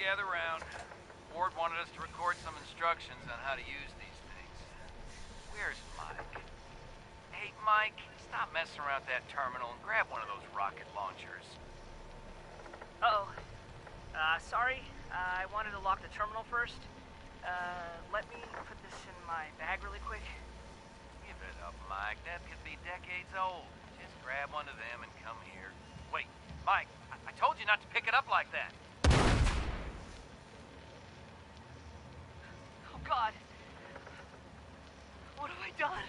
Gather round. Ford wanted us to record some instructions on how to use these things. Where's Mike? Hey, Mike, stop messing around that terminal and grab one of those rocket launchers. Uh-oh. Sorry. I wanted to lock the terminal first. Let me put this in my bag really quick. Give it up, Mike. That could be decades old. Just grab one of them and come here. Wait, Mike, I told you not to pick it up like that. God. What have I done?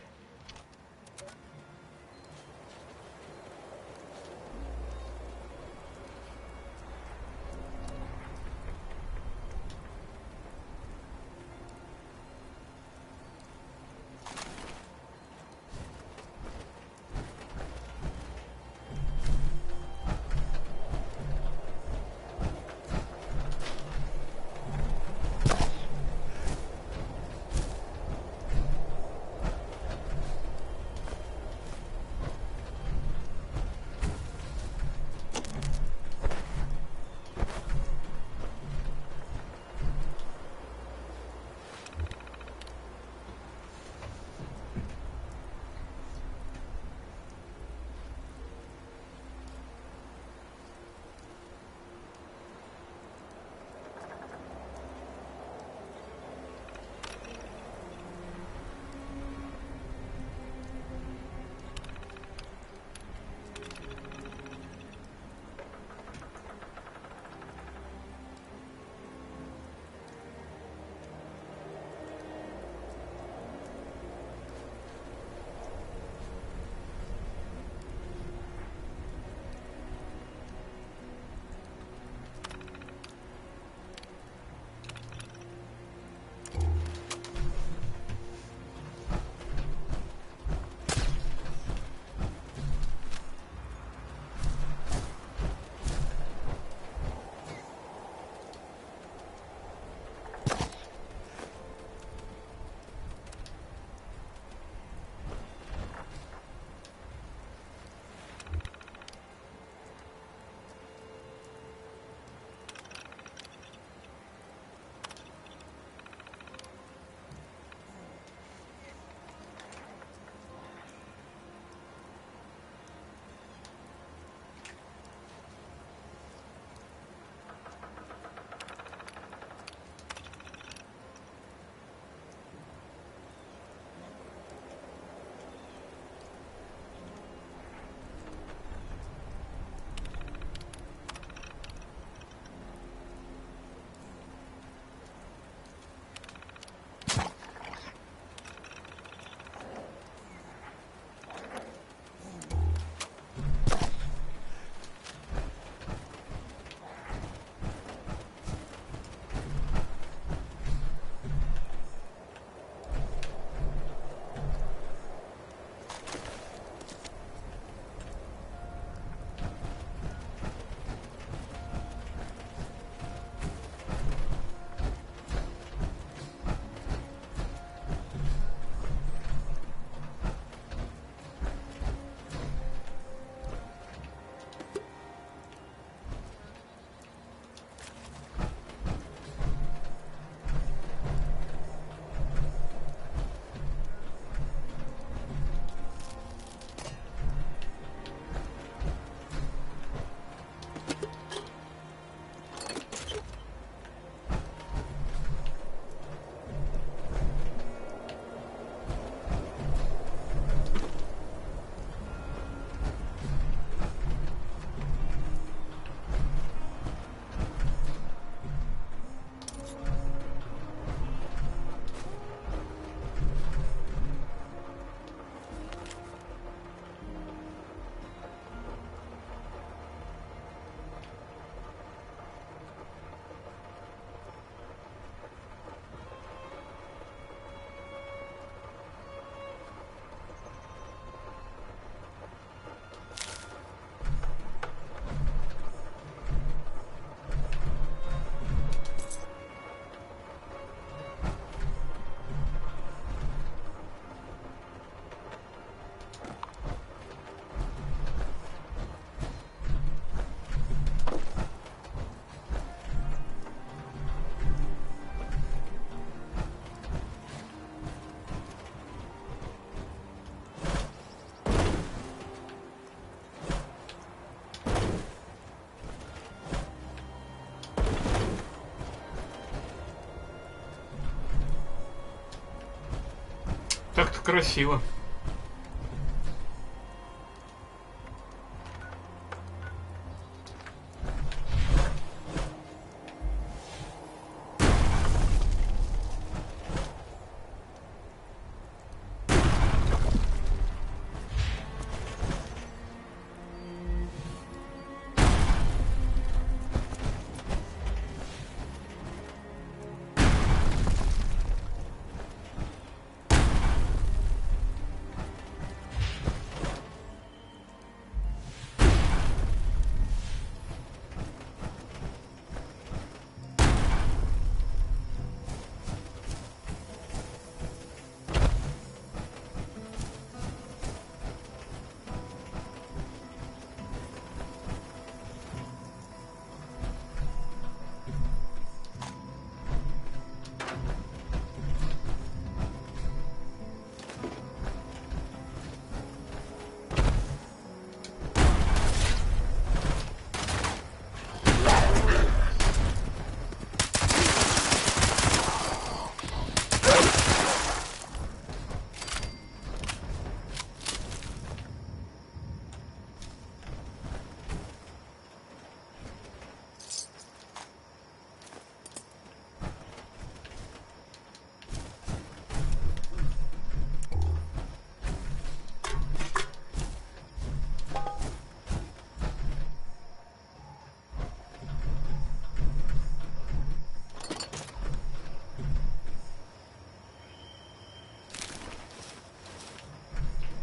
Так-то красиво.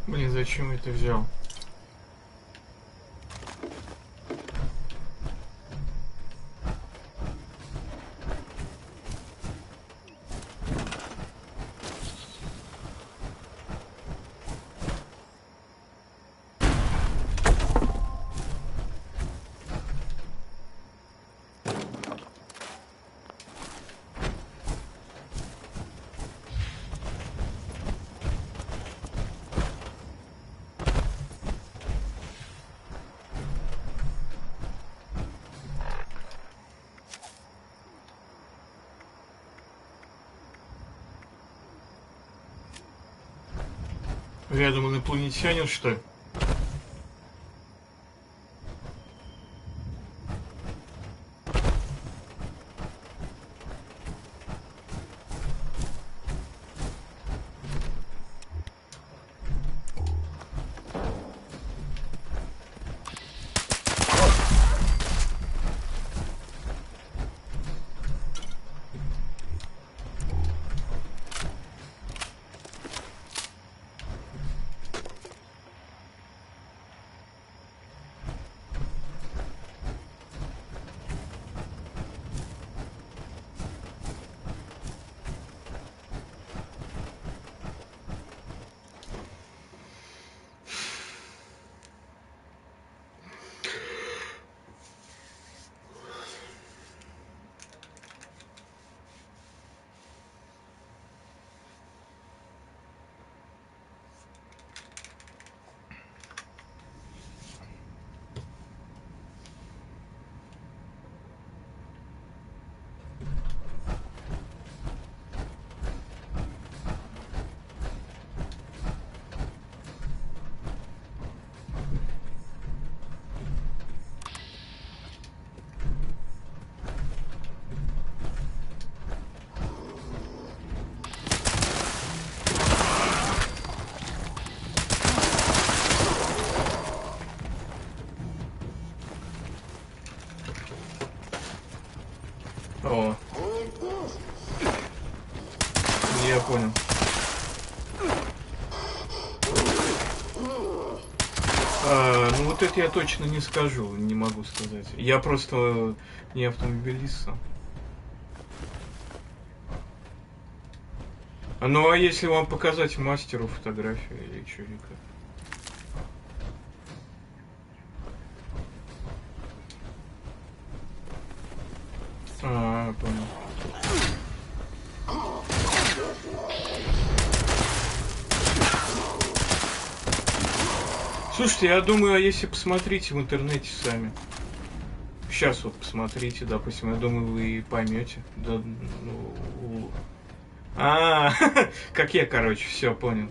Блин, зачем я это взял? Рядом инопланетянин, что ли? О. Я понял. Ну вот это я точно не скажу, не могу сказать. Я просто не автомобилист сам. Ну а если вам показать мастеру фотографию или что, или как? Понял. Слушайте, я думаю, а если посмотрите в интернете сами. Сейчас вот посмотрите, допустим, я думаю, вы поймете. Да, ну, А, как я, короче, все понял.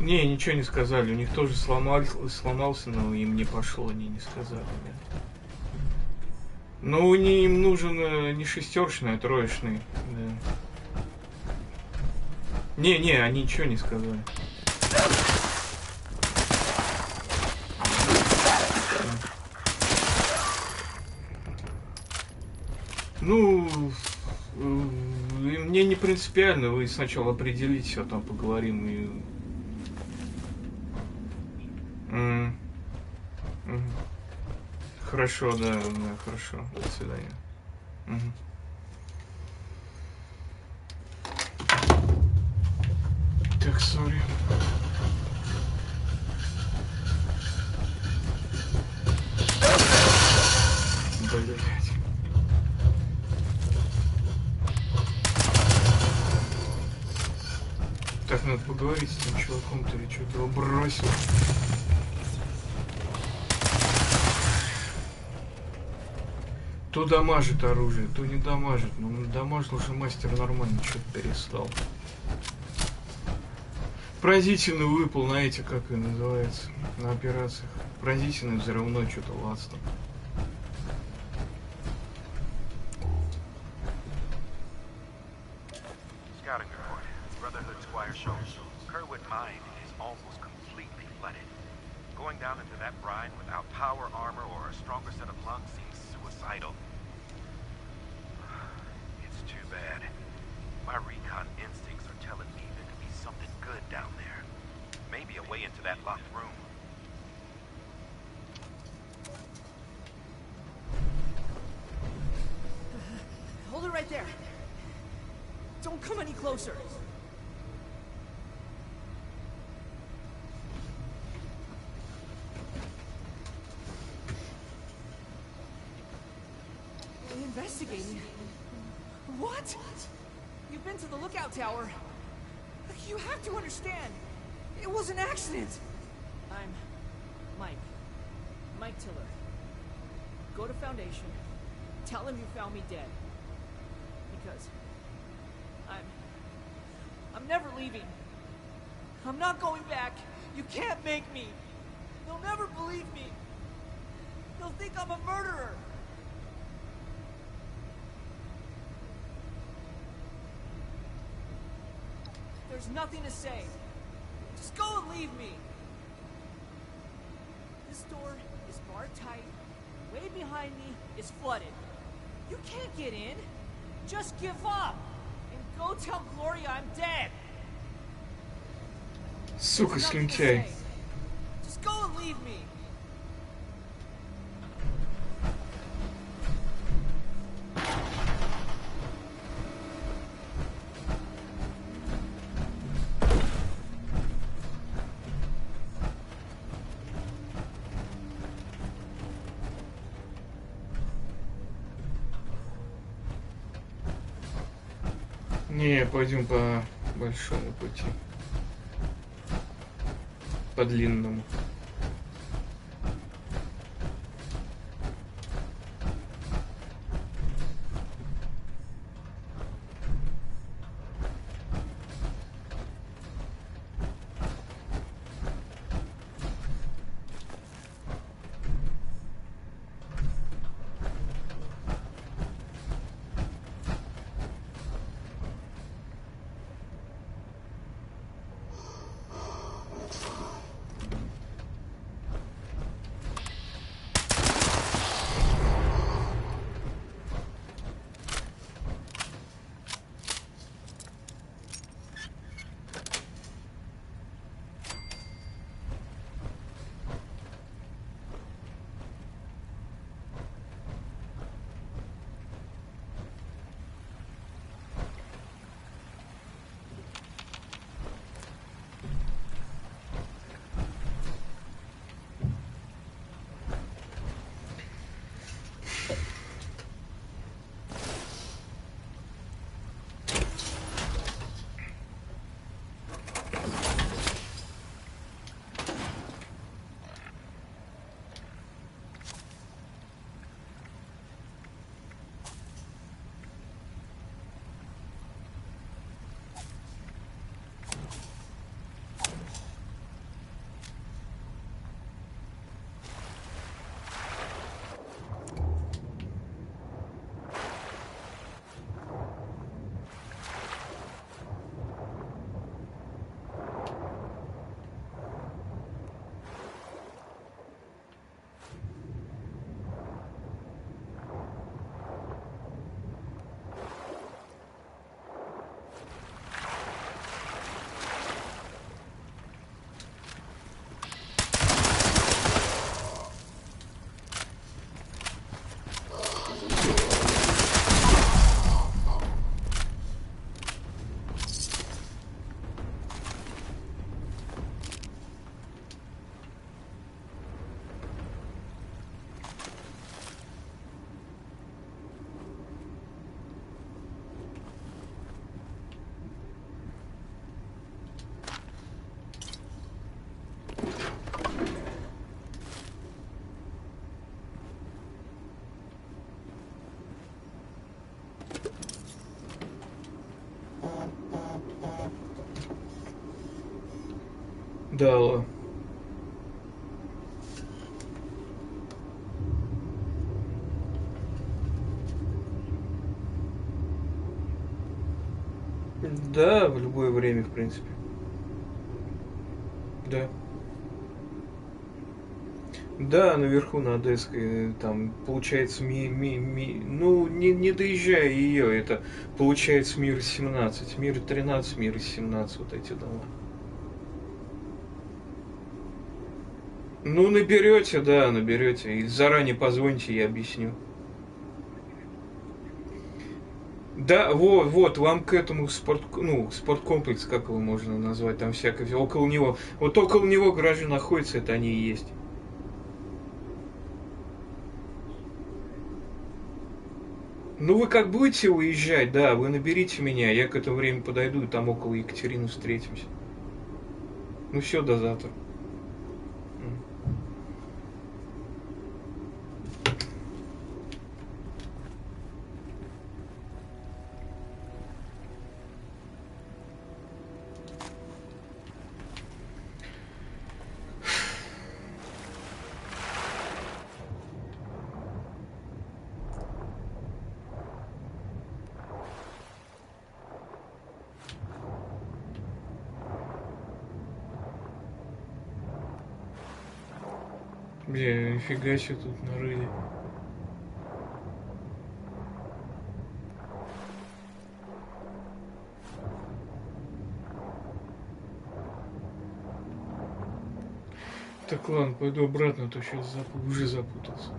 Не, ничего не сказали. У них тоже сломался, но им не пошло, они не сказали. Нет. Ну, им нужен не шестерочный, а троечный. Да. Не, они ничего не сказали. Ну, мне не принципиально. Вы сначала определитесь, а там поговорим и... Хорошо, да, хорошо. До свидания. Так, сори. Блять. Так, надо поговорить с тем чуваком-то, или что-то его бросил. То дамажит оружие, то не дамажит. Ну, дамажил уже мастер нормально, что-то перестал. Поразительный выпал на эти, как и называется, на операциях. Поразительный взрывной что-то ластом. Investigating? What? You've been to the lookout tower. You have to understand. It was an accident. I'm Mike Tiller. Go to Foundation. Tell him you found me dead. Because I'm never leaving. I'm not going back. You can't make me. They'll never believe me. They'll think I'm a murderer. There's nothing to say. Just go and leave me. This door is barred tight. Way behind me is flooded. You can't get in. Just give up. And go tell Gloria I'm dead. Сука, слюнтяй. Just go and leave me. Не, пойдем по большому пути. По длинному. Да. Да, в любое время, в принципе. Да. Да, наверху на Одесской, там, получается, ну, не доезжая ее, это, получается, мир 17, мир 13, мир 17, вот эти дома. Ну, наберете, да, наберете, и заранее позвоните, я объясню. Да, вот, вам к этому спорткомплекс, как его можно назвать, там всякое, около него, вот около него гаражи находятся, это они и есть. Ну, вы как будете уезжать, да, вы наберите меня, я к этому времени подойду, и там около Екатерины встретимся. Ну, все, до завтра. Бля, нифига себе тут нарыли. Так, ладно, пойду обратно, а то сейчас уже запутался.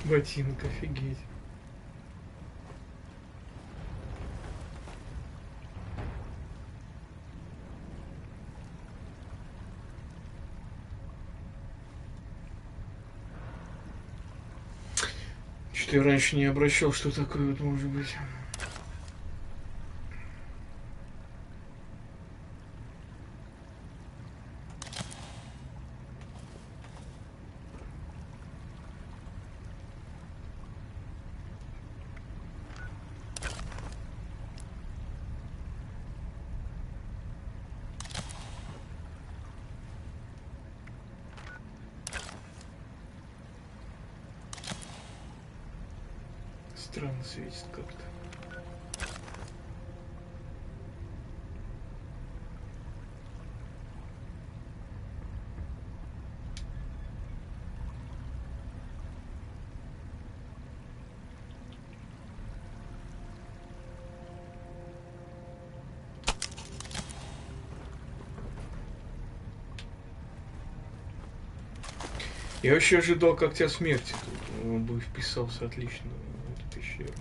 Ботинок, офигеть. Что я раньше не обращал, что такое вот может быть. Странно светит как-то. Я вообще ожидал когтя смерти тут. Он бы вписался отлично в эту пещеру.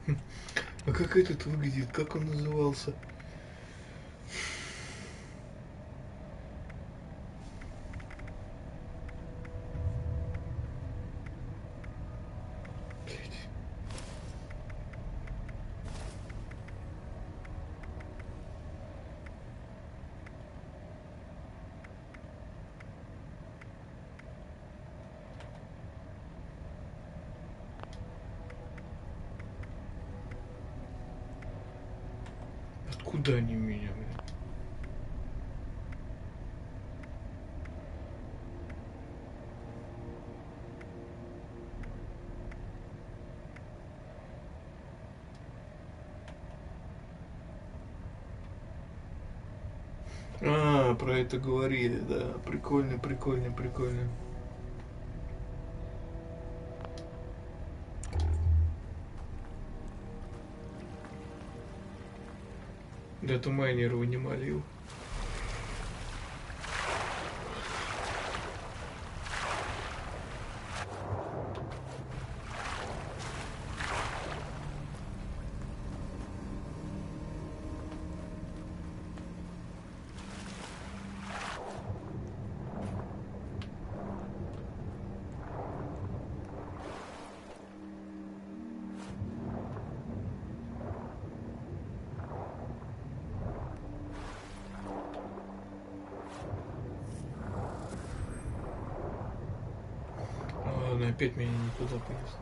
А как этот выглядит? Как он назывался? Откуда они меня, блин? А, про это говорили, да. Прикольно, прикольно, прикольно. Да, тумайнер его не молил. Ладно, опять меня не туда понесло.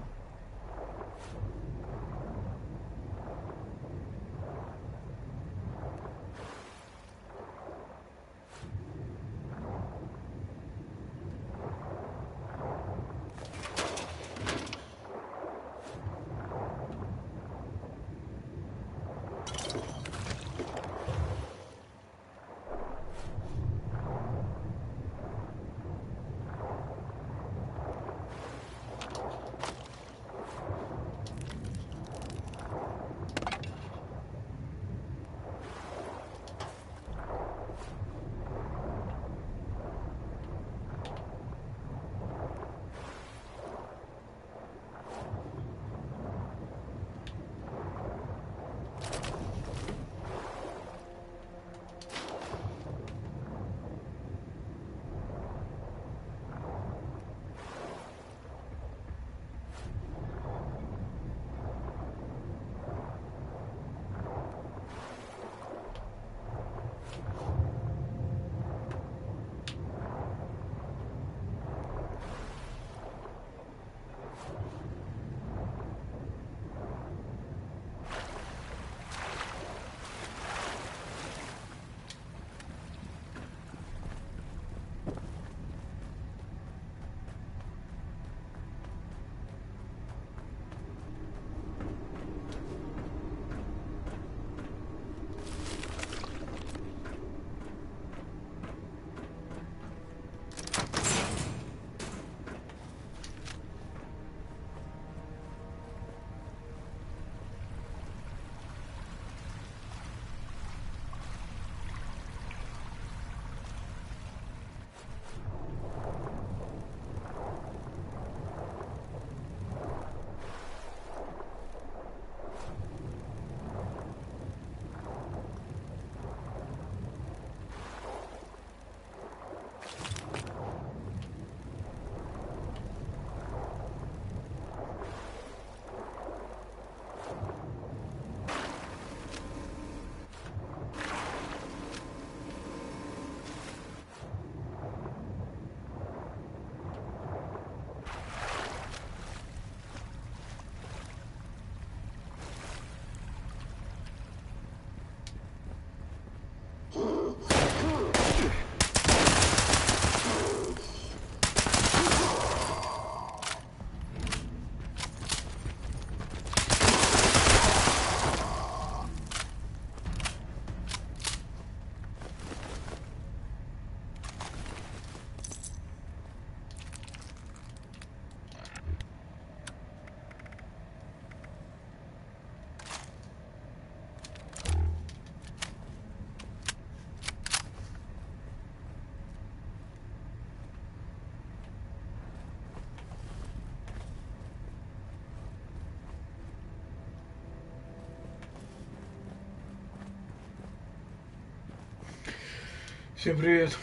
Всем привет.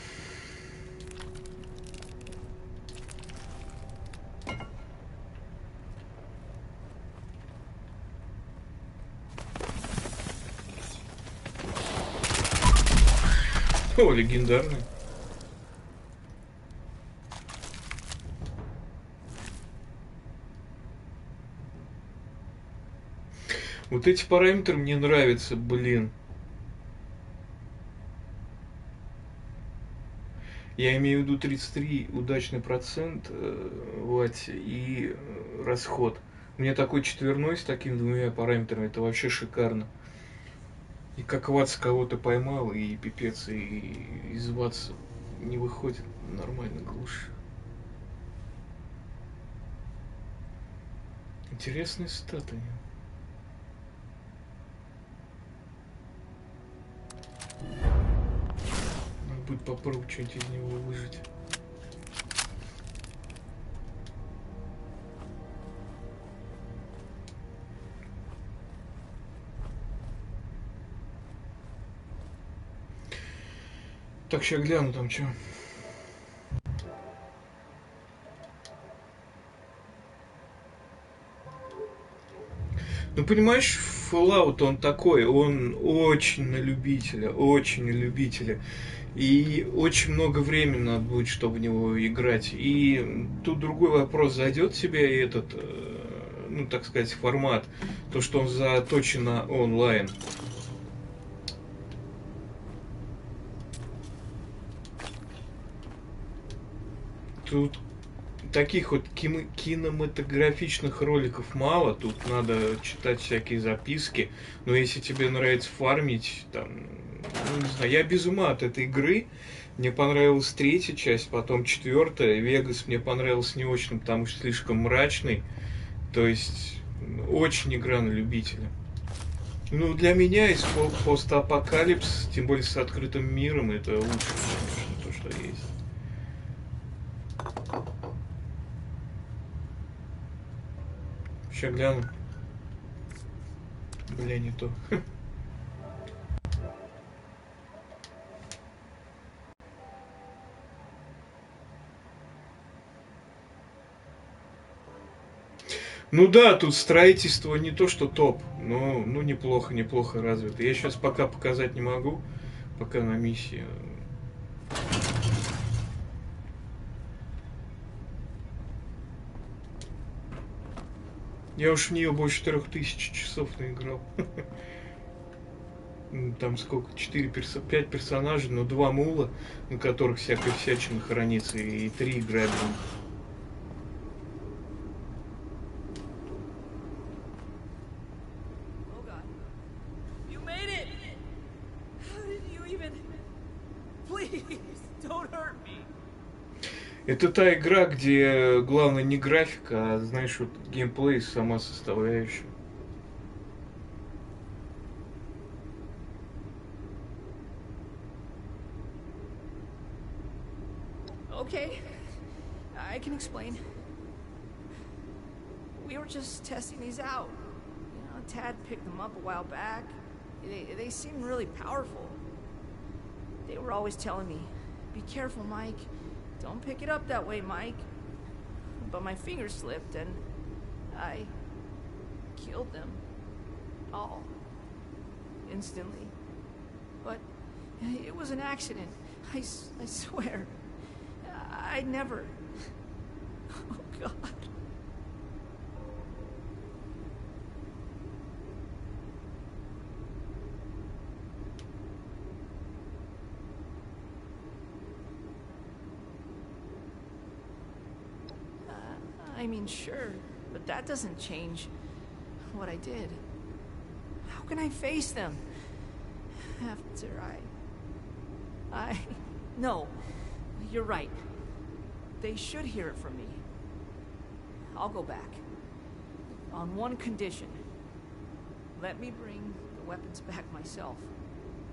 О, легендарный. Вот эти параметры мне нравятся, блин. Я имею в виду 33 удачный процент ватт и расход. У меня такой четверной с такими двумя параметрами, это вообще шикарно. И как ватт кого-то поймал, и пипец, и из ватт не выходит нормально глушь. Интересные статы. Надо будет попробовать что-нибудь из него выжить. Так, сейчас гляну там что. Ну, понимаешь, Fallout, он такой, он очень на любителя, очень на любителя. И очень много времени надо будет, чтобы в него играть. И тут другой вопрос, зайдет тебе этот, ну, так сказать, формат, то, что он заточен на онлайн. Тут таких вот кинематографичных роликов мало, тут надо читать всякие записки, но если тебе нравится фармить, там, ну, не знаю, я без ума от этой игры, мне понравилась третья часть, потом четвертая, Вегас мне понравился не очень, потому что слишком мрачный, то есть очень игра на любителя. Ну, для меня из постапокалипс, тем более с открытым миром, это лучше, конечно, то, что есть. Сейчас гляну. Бля, не то. Ну да, тут строительство не то что топ, но ну неплохо развито. Я сейчас пока показать не могу, пока на миссии. Я уж в нее больше 3000 часов наиграл. Там сколько? 5 персонажей, но 2 мула, на которых всякая всячина хранится, и 3 грабли. Это та игра, где главное не графика, а, знаешь, вот геймплей, сама составляющая. Okay, I can explain. We were just testing these out. You know, Tad picked them up a while back. They seem really powerful. They were always telling me, "Be careful, Mike. Don't pick it up that way, Mike." But my finger slipped and I killed them all instantly. But it was an accident. I swear. I never. Oh, God. I mean, sure, but that doesn't change what I did. How can I face them after No, you're right. They should hear it from me. I'll go back. On one condition. Let me bring the weapons back myself.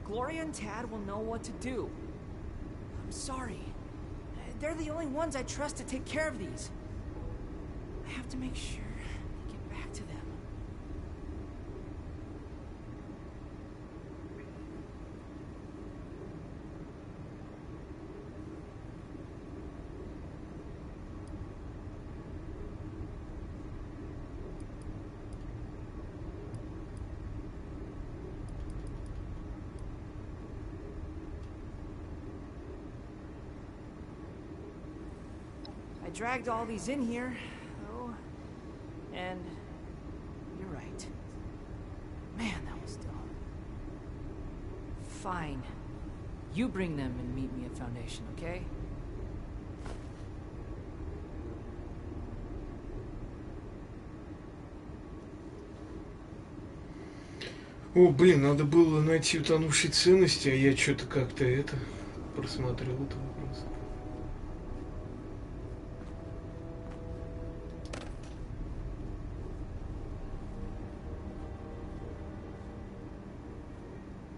Gloria and Tad will know what to do. I'm sorry. They're the only ones I trust to take care of these. I have to make sure I get back to them. I dragged all these in here, though, and you're right. Man, that was dumb. Fine. You bring them and meet me at Foundation, okay? О, блин, надо было найти утонувшие ценности, а я что-то как-то это просмотрел этот вопрос.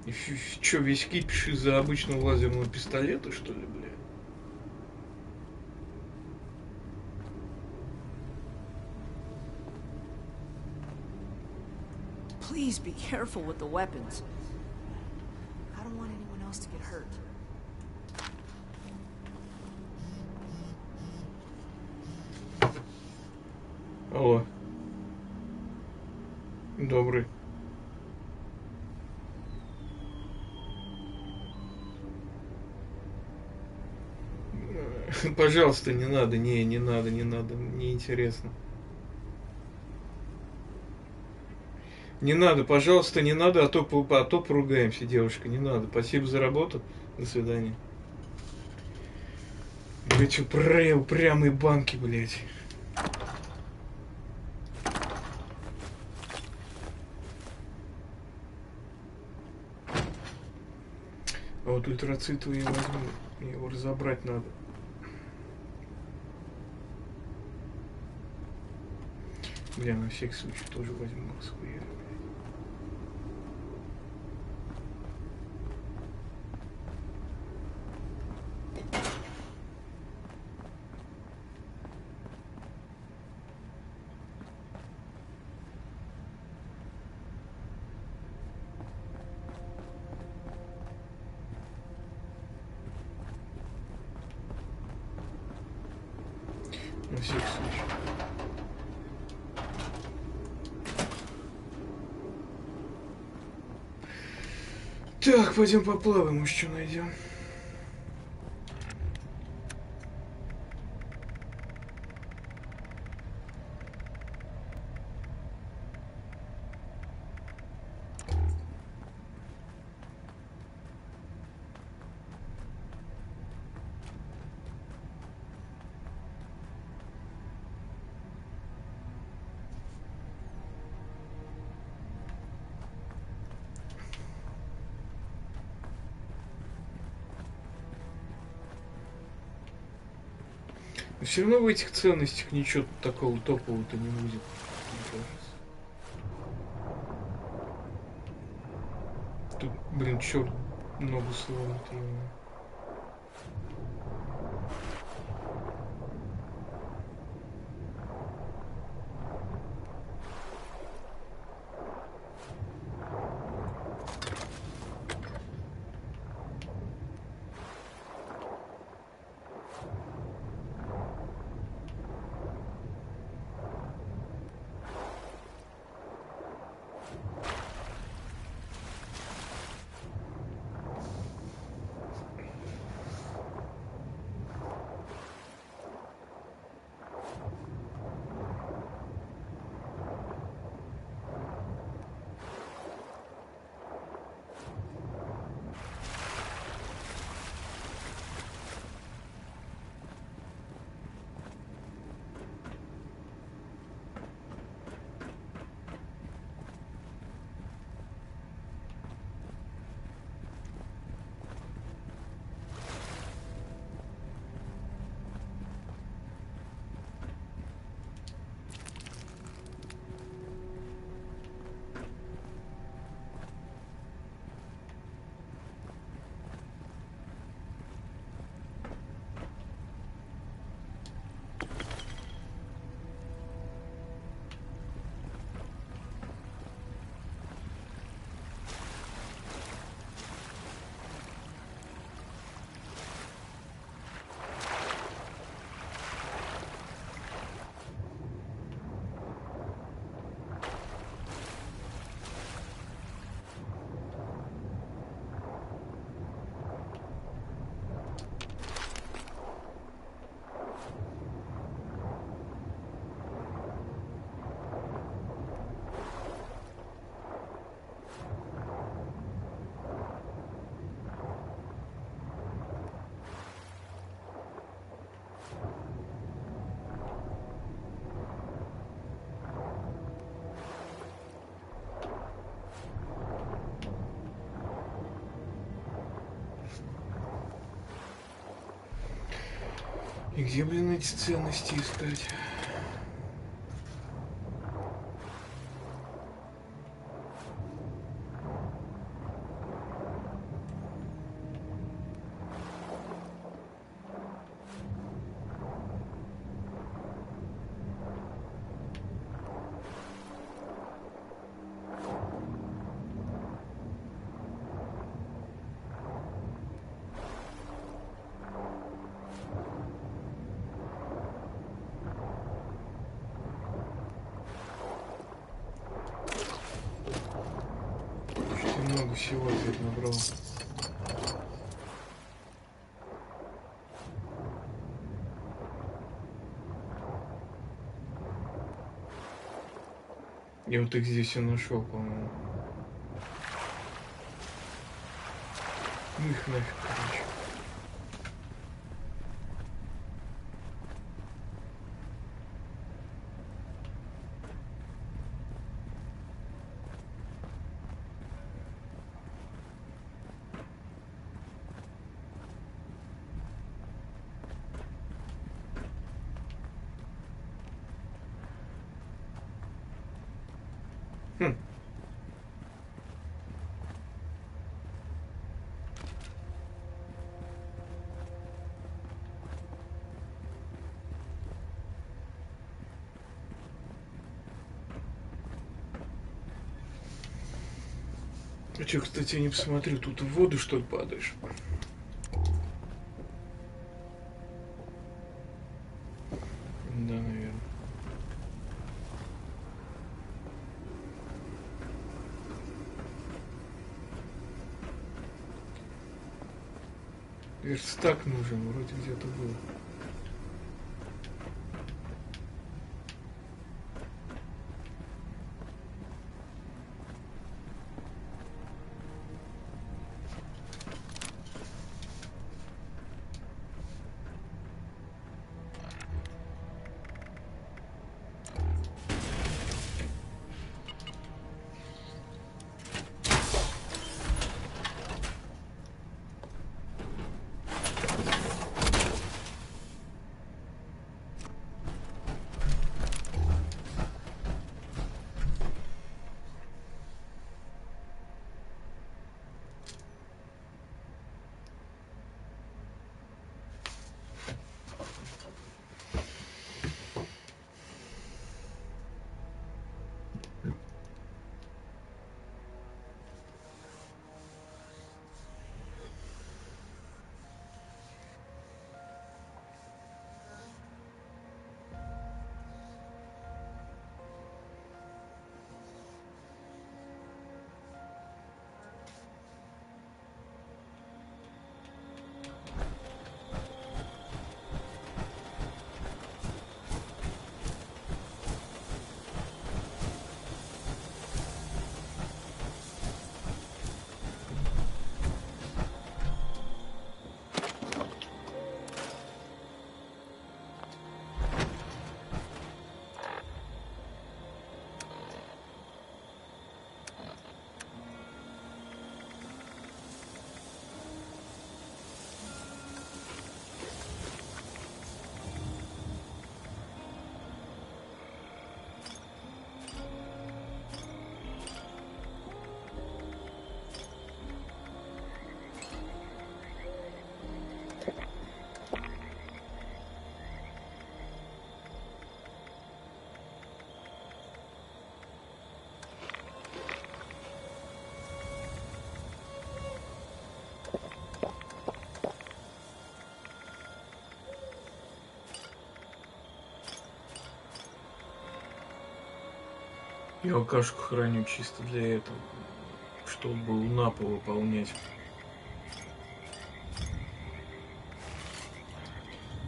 И что, весь кипиш из-за обычного лазерного пистолета, что ли, бля? Please be careful with the weapons. I don't want anyone else to get hurt. Алло. Добрый. Пожалуйста, не надо, не надо, мне интересно. Не надо, пожалуйста, не надо, а то поругаемся, девушка, не надо. Спасибо за работу, до свидания. Блять, упрямые банки, блять. А вот литроцитовый я возьму, мне его разобрать надо. Бля, на всякий случай тоже возьму схуярю. На всякий случай. Так, пойдем поплаваем, может, что найдем. Но все равно в этих ценностях ничего такого топового-то не будет, мне кажется. Тут, блин, черт, много слова-то. И где, блин, эти ценности искать? Много всего опять набрал. Я вот их здесь и нашел, по-моему. Ну их нафиг, короче. А что, кстати, я не посмотрю, тут в воду, что ли, падаешь? Да, наверное. Верстак нужен, вроде где-то был. Я алкашку храню чисто для этого, чтобы лунапу выполнять.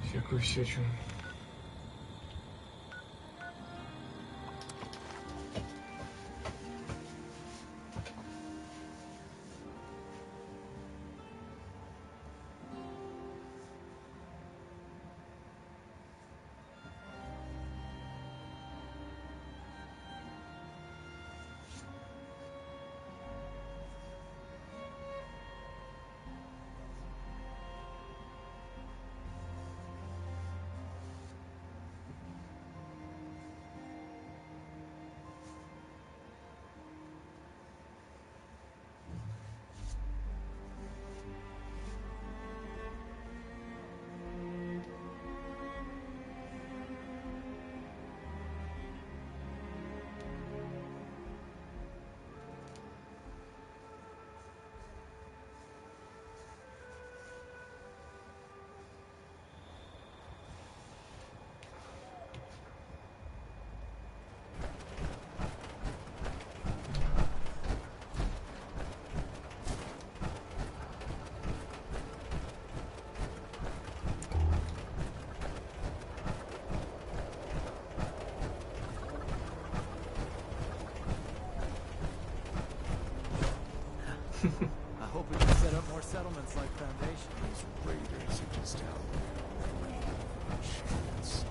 Всякую всячину. I hope we can set up more settlements like Foundation. These raiders are just out there waiting for a chance.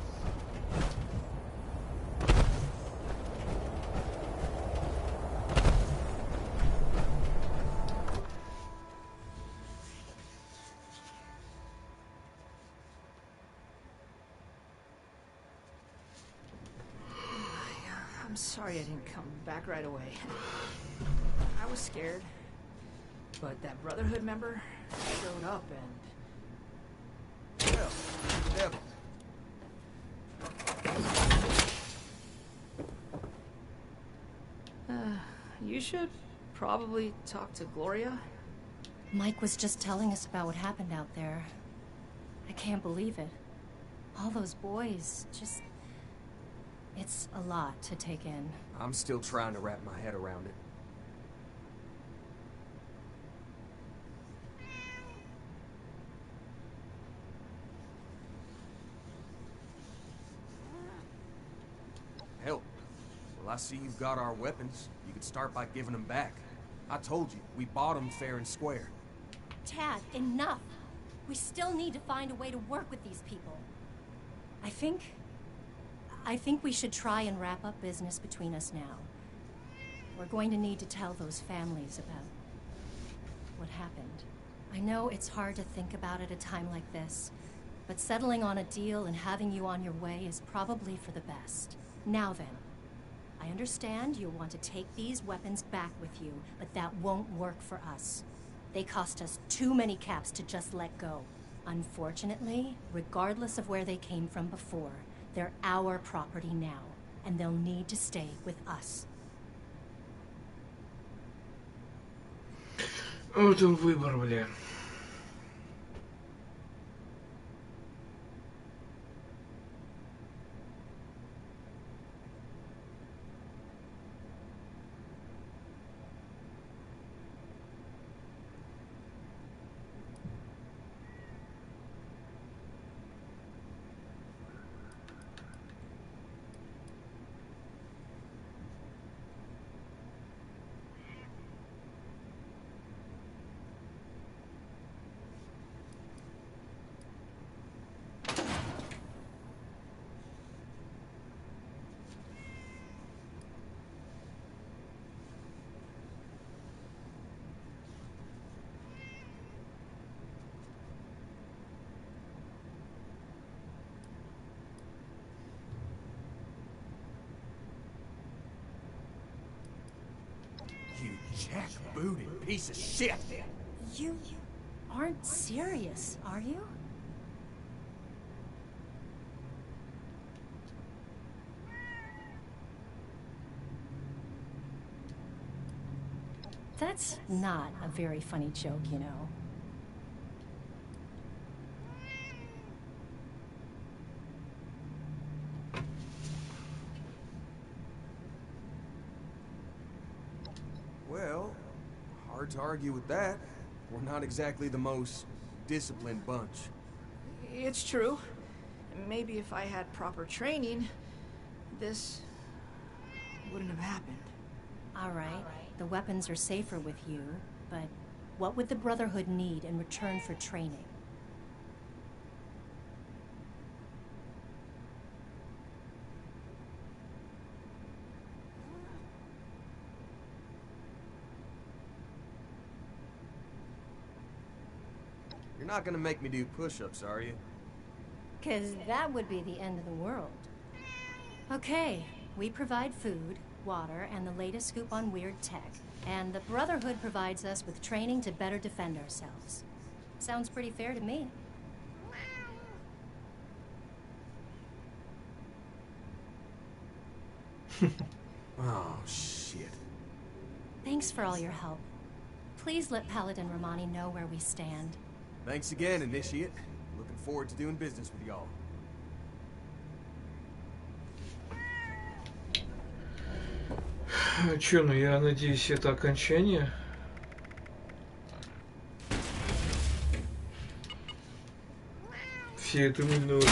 I'm sorry I didn't come back right away. I was scared. But that Brotherhood member showed up and... Well, devil. You should probably talk to Gloria. Mike was just telling us about what happened out there. I can't believe it. All those boys, just... It's a lot to take in. I'm still trying to wrap my head around it. Hell, well, I see you've got our weapons. You could start by giving them back. I told you, we bought them fair and square. Tad, enough! We still need to find a way to work with these people. I think we should try and wrap up business between us now. We're going to need to tell those families about what happened. I know it's hard to think about at a time like this, but settling on a deal and having you on your way is probably for the best. Now then, I understand you'll want to take these weapons back with you, but that won't work for us. They cost us too many caps to just let go. Unfortunately, regardless of where they came from before, they're our property now, and they'll need to stay with us. Вот он выбор, бля. You jackbooted piece of shit! You aren't serious, are you? That's not a very funny joke, you know. Well, hard to argue with that. We're not exactly the most disciplined bunch. It's true. Maybe if I had proper training, this wouldn't have happened. All right, the weapons are safer with you, but what would the Brotherhood need in return for training? You're not gonna make me do push-ups, are you? 'Cause that would be the end of the world. Okay, we provide food, water, and the latest scoop on weird tech. And the Brotherhood provides us with training to better defend ourselves. Sounds pretty fair to me. Oh, shit. Thanks for all your help. Please let Paladin Romani know where we stand. Thanks again, Initiate. Looking forward to doing business with y'all. Чё, ну я надеюсь, это окончание. Все эту минуту.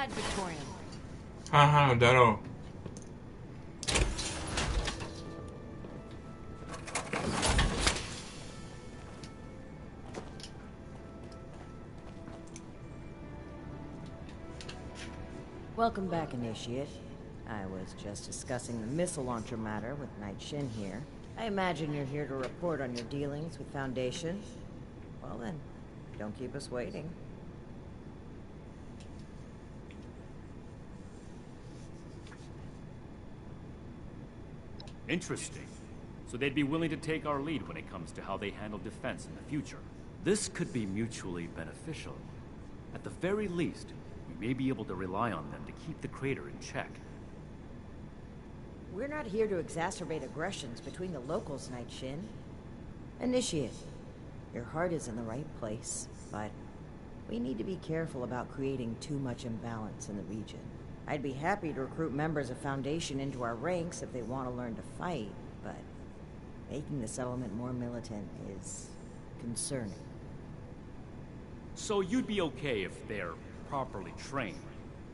bad, Victorian. Ага, здорово. Welcome back, Initiate. I was just discussing the missile launcher matter with Knight Shin here. I imagine you're here to report on your dealings with Foundation. Well then, don't keep us waiting. Interesting. So they'd be willing to take our lead when it comes to how they handle defense in the future. This could be mutually beneficial. At the very least, we may be able to rely on them to keep the crater in check. We're not here to exacerbate aggressions between the locals, Knight Shin. Initiate, your heart is in the right place, but we need to be careful about creating too much imbalance in the region. I'd be happy to recruit members of Foundation into our ranks if they want to learn to fight, but making the settlement more militant is concerning. So you'd be okay if they're properly trained,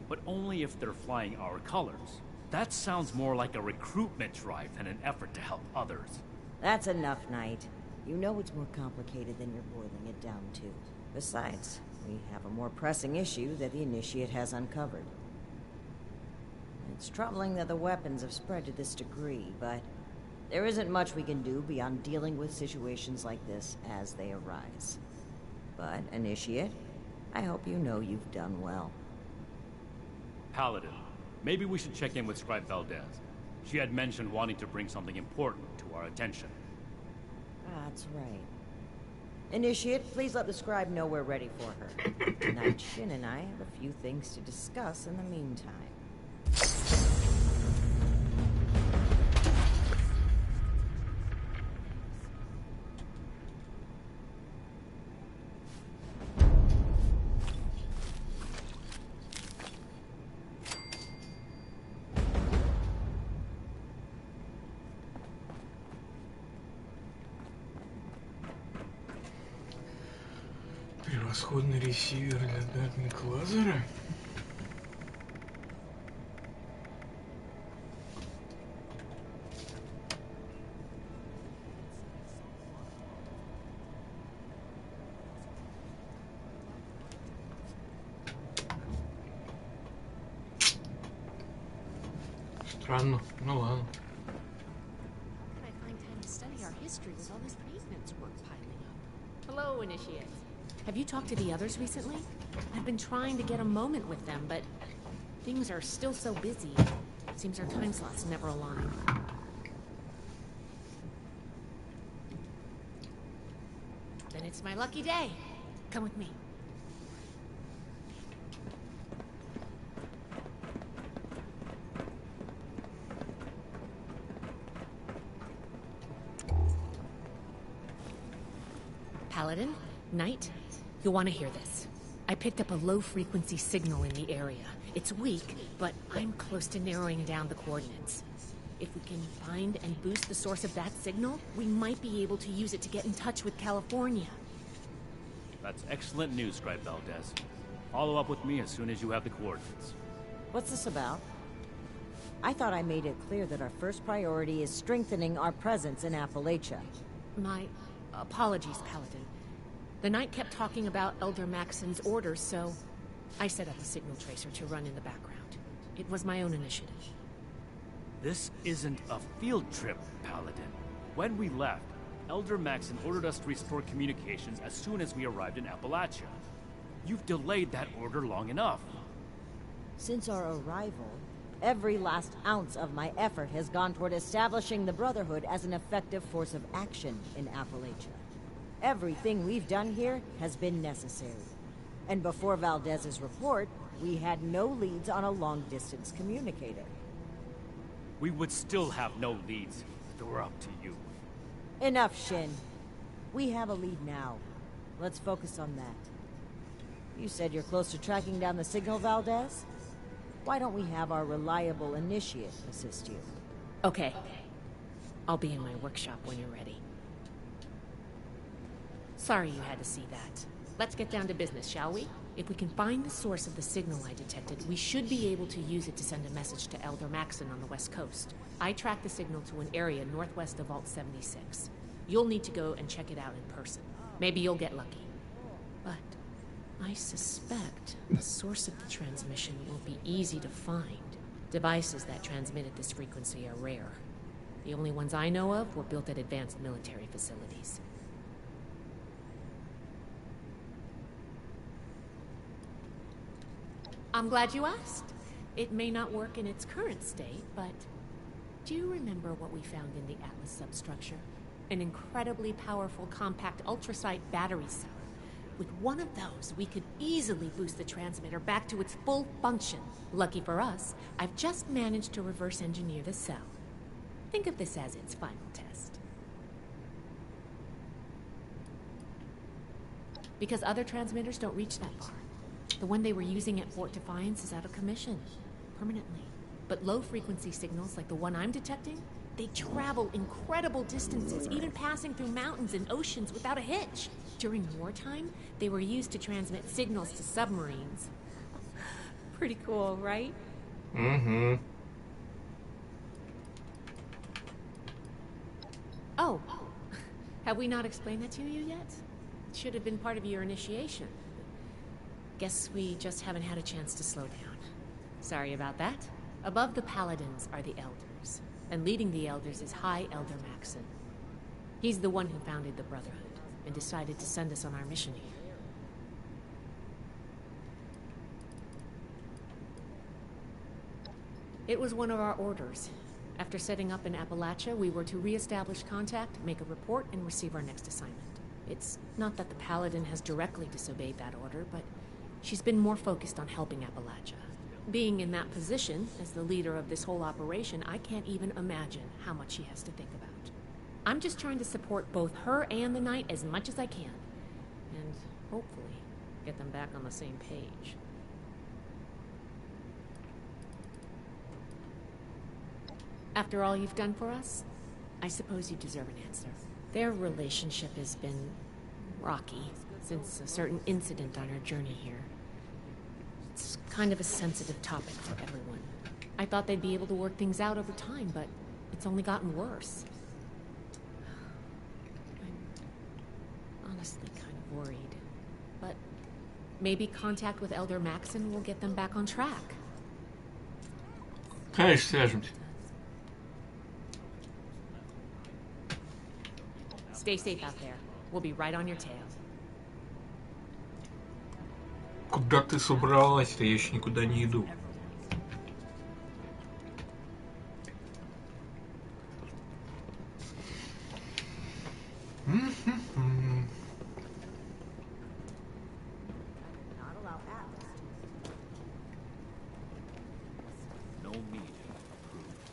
but only if they're flying our colors. That sounds more like a recruitment drive than an effort to help others. That's enough, Knight. You know it's more complicated than you're boiling it down to. Besides, we have a more pressing issue that the Initiate has uncovered. It's troubling that the weapons have spread to this degree, but there isn't much we can do beyond dealing with situations like this as they arise. But, Initiate, I hope you know you've done well. Paladin, maybe we should check in with Scribe Valdez. She had mentioned wanting to bring something important to our attention. That's right. Initiate, please let the Scribe know we're ready for her. Knight Shin and I have a few things to discuss in the meantime. Превосходный ресивер для дальних лазера. Странно, ну ладно. How can I find time to study our history with all this maintenance work piling up? Hello, Initiate. Have you talked to the others recently? I've been trying to get a moment with them, but things are still so busy. Seems our time slots never align. Then it's my lucky day. Come with me. Paladin, Knight, you'll want to hear this. I picked up a low-frequency signal in the area. It's weak, but I'm close to narrowing down the coordinates. If we can find and boost the source of that signal, we might be able to use it to get in touch with California. That's excellent news, Scribe Valdez. Follow up with me as soon as you have the coordinates. What's this about? I thought I made it clear that our first priority is strengthening our presence in Appalachia. My apologies, Paladin. The Knight kept talking about Elder Maxon's orders, so I set up a signal tracer to run in the background. It was my own initiative. This isn't a field trip, Paladin. When we left, Elder Maxon ordered us to restore communications as soon as we arrived in Appalachia. You've delayed that order long enough. Since our arrival, every last ounce of my effort has gone toward establishing the Brotherhood as an effective force of action in Appalachia. Everything we've done here has been necessary. And before Valdez's report, we had no leads on a long-distance communicator. We would still have no leads if it were up to you. Enough, Shin. We have a lead now. Let's focus on that. You said you're close to tracking down the signal, Valdez? Why don't we have our reliable initiate assist you? Okay. I'll be in my workshop when you're ready. Sorry you had to see that. Let's get down to business, shall we? If we can find the source of the signal I detected, we should be able to use it to send a message to Elder Maxon on the west coast. I tracked the signal to an area northwest of Vault 76. You'll need to go and check it out in person. Maybe you'll get lucky. But I suspect the source of the transmission won't be easy to find. Devices that transmit at this frequency are rare. The only ones I know of were built at advanced military facilities. I'm glad you asked. It may not work in its current state, but do you remember what we found in the Atlas substructure? An incredibly powerful compact ultrasonic battery cell. With one of those, we could easily boost the transmitter back to its full function. Lucky for us, I've just managed to reverse engineer the cell. Think of this as its final test. Because other transmitters don't reach that far. The one they were using at Fort Defiance is out of commission, permanently. But low-frequency signals like the one I'm detecting, they travel incredible distances, even passing through mountains and oceans without a hitch. During wartime, they were used to transmit signals to submarines. Pretty cool, right? Mm-hmm. Oh, have we not explained that to you yet? It should have been part of your initiation. Guess we just haven't had a chance to slow down. Sorry about that. Above the Paladins are the Elders, and leading the Elders is High Elder Maxon. He's the one who founded the Brotherhood and decided to send us on our mission here. It was one of our orders. After setting up in Appalachia, we were to re-establish contact, make a report, and receive our next assignment. It's not that the Paladin has directly disobeyed that order, but she's been more focused on helping Appalachia. Being in that position, as the leader of this whole operation, I can't even imagine how much she has to think about. I'm just trying to support both her and the Knight as much as I can, and hopefully get them back on the same page. After all you've done for us, I suppose you deserve an answer. Their relationship has been rocky since a certain incident on our journey here. It's kind of a sensitive topic for everyone. I thought they'd be able to work things out over time, but it's only gotten worse. I'm honestly kind of worried. But maybe contact with Elder Maxon will get them back on track. Конечно, свяжемся. Stay safe out there. We'll be right on your tail. Куда ты собралась-то? Я еще никуда не иду. No meat approved.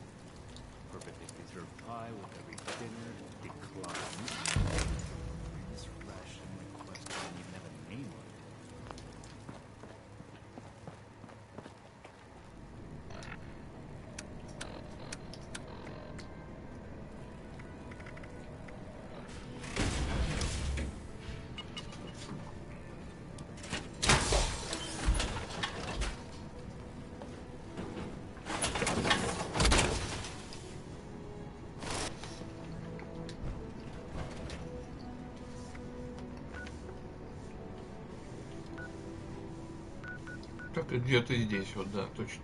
Perfectly preserved pie with every dinner declined. This ration request doesn't even have a name on it. Так, где-то здесь, вот, да, точно.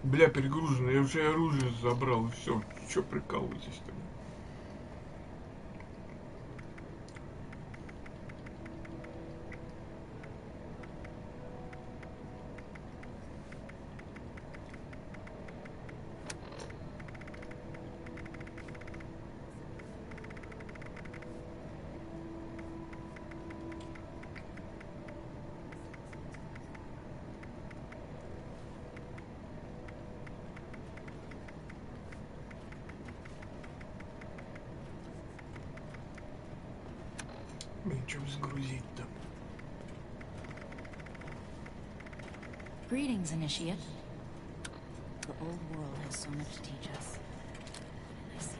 Бля, перегружено, я уже оружие забрал, и все, чё прикалываетесь-то? Ничего загрузить-то. Greetings, Initiate. The old world has so much to teach us. I see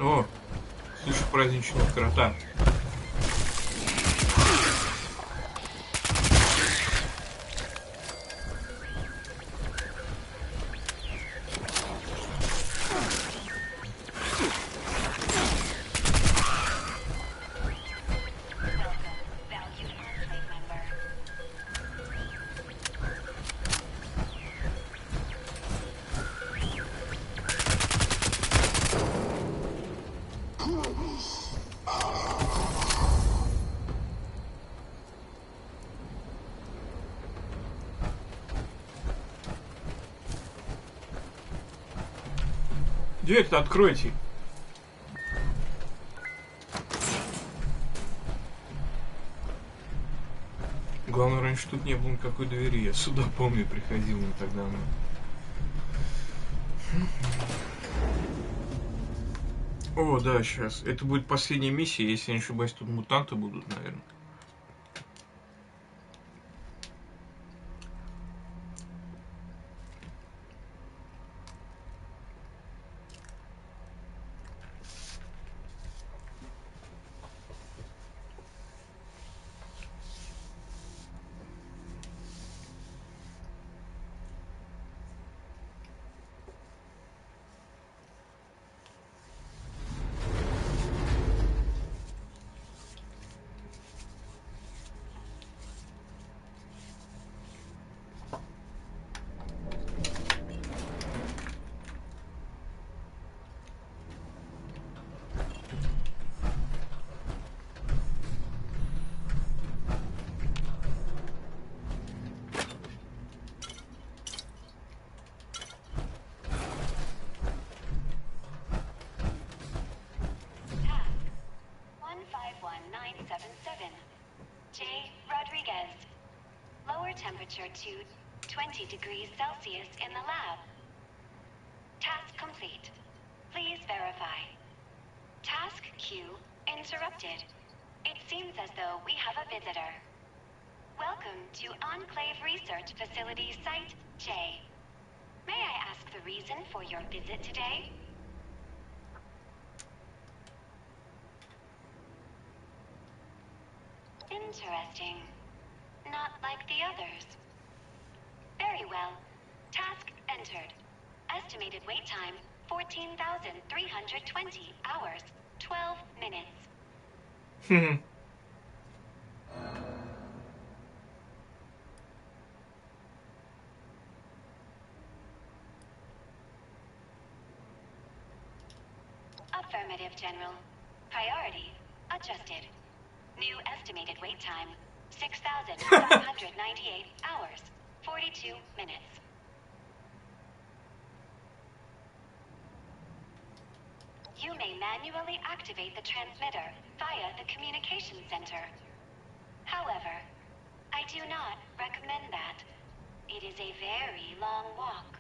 О, слышу праздничного крота. Дверь-то откройте. Главное, раньше тут не было никакой двери. Я сюда, помню, приходил не так давно. О, да, сейчас. Это будет последняя миссия. Если я не ошибаюсь, тут мутанты будут, наверное. To 20 degrees Celsius in the lab. Task complete. Please verify. Task queue interrupted. It seems as though we have a visitor. Welcome to Enclave Research Facility Site J. May I ask the reason for your visit today? Interesting. Not like the others. Very well. Task entered. Estimated wait time, 14,320 hours, 12 minutes. Affirmative, General. Priority adjusted. New estimated wait time, 6,598 hours, 42 minutes. You may manually activate the transmitter via the communication center. However, I do not recommend that. It is a very long walk.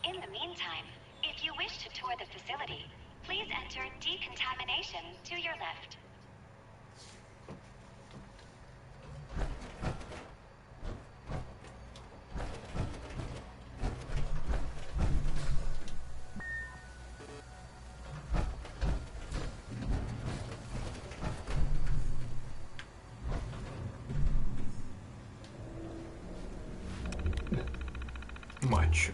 In the meantime, if you wish to tour the facility, please enter decontamination to your left. Матча.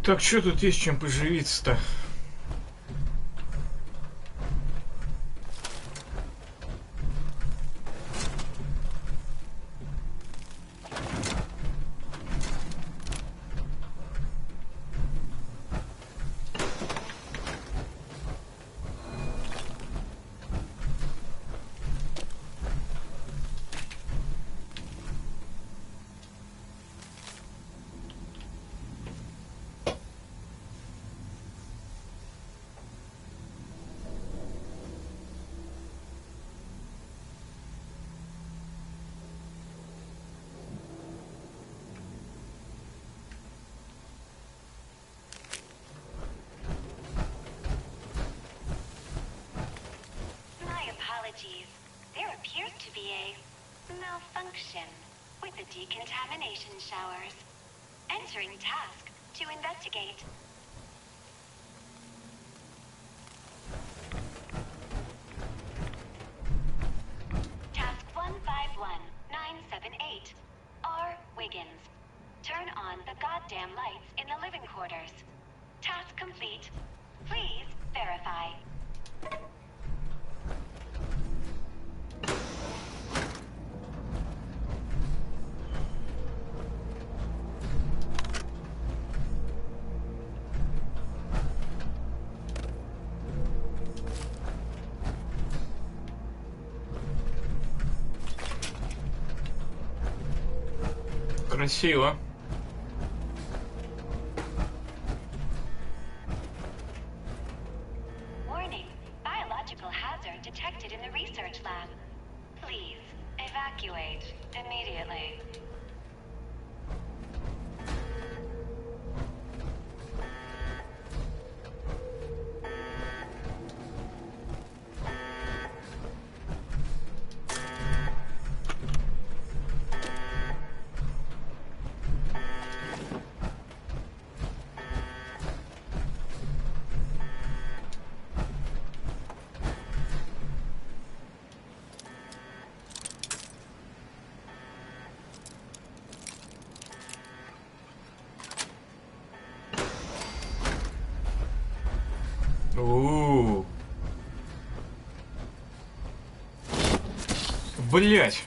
Так, что тут есть чем поживиться-то? function with the decontamination showers. Entering task to investigate. Task 151978. R. Wiggins. Turn on the goddamn lights in the living quarters. Task complete. Please verify. Красиво. Warning. Biological hazard detected in the research lab. Please evacuate immediately. Блять.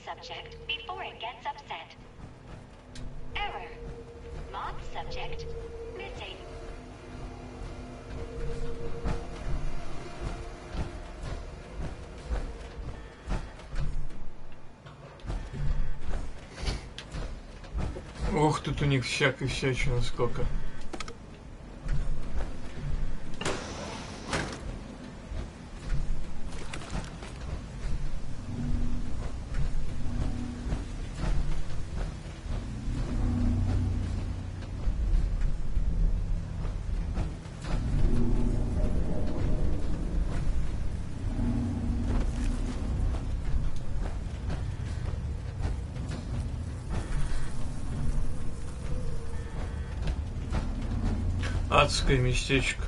Subject before it gets upset. Error. Moth subject missing. Ох, тут у них всякой всячины сколько. Адское местечко.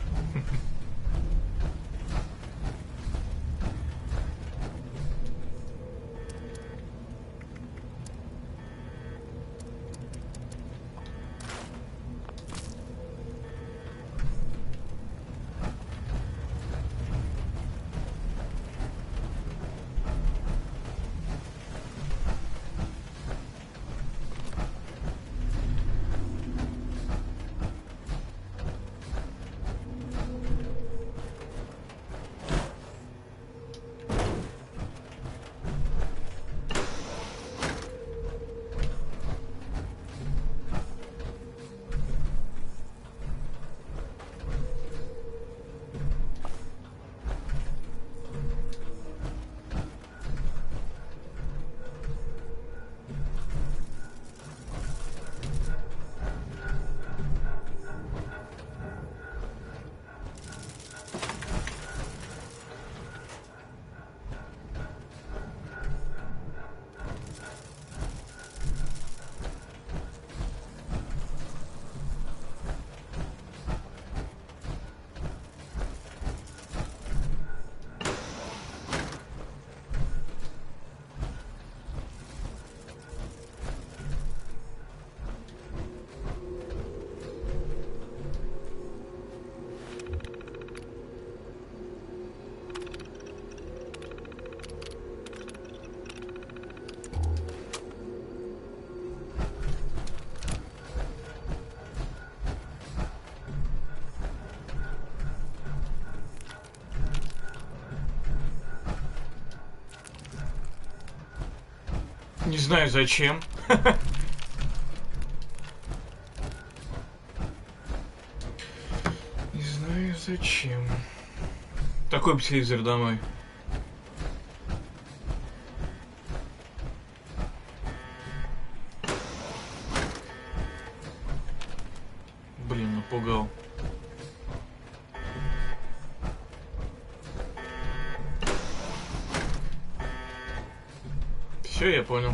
Не знаю зачем. Не знаю зачем. Такой бы телевизор домой. Блин, напугал. Все, я понял.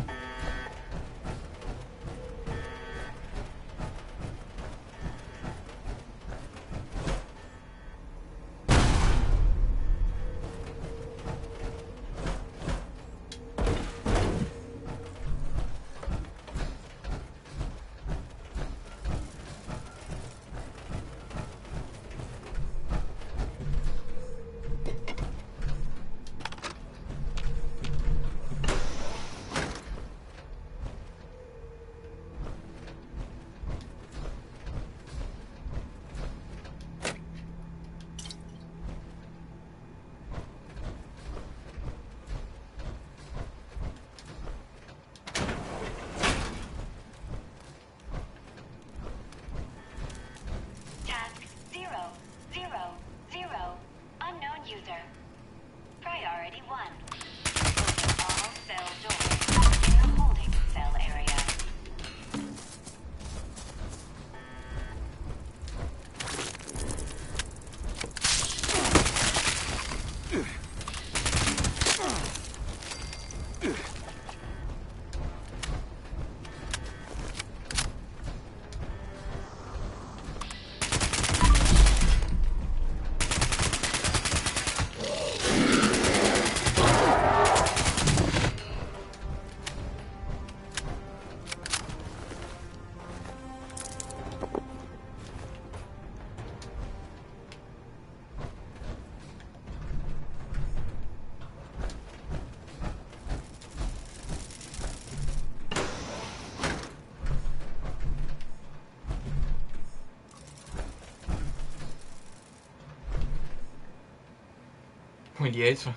Яйца.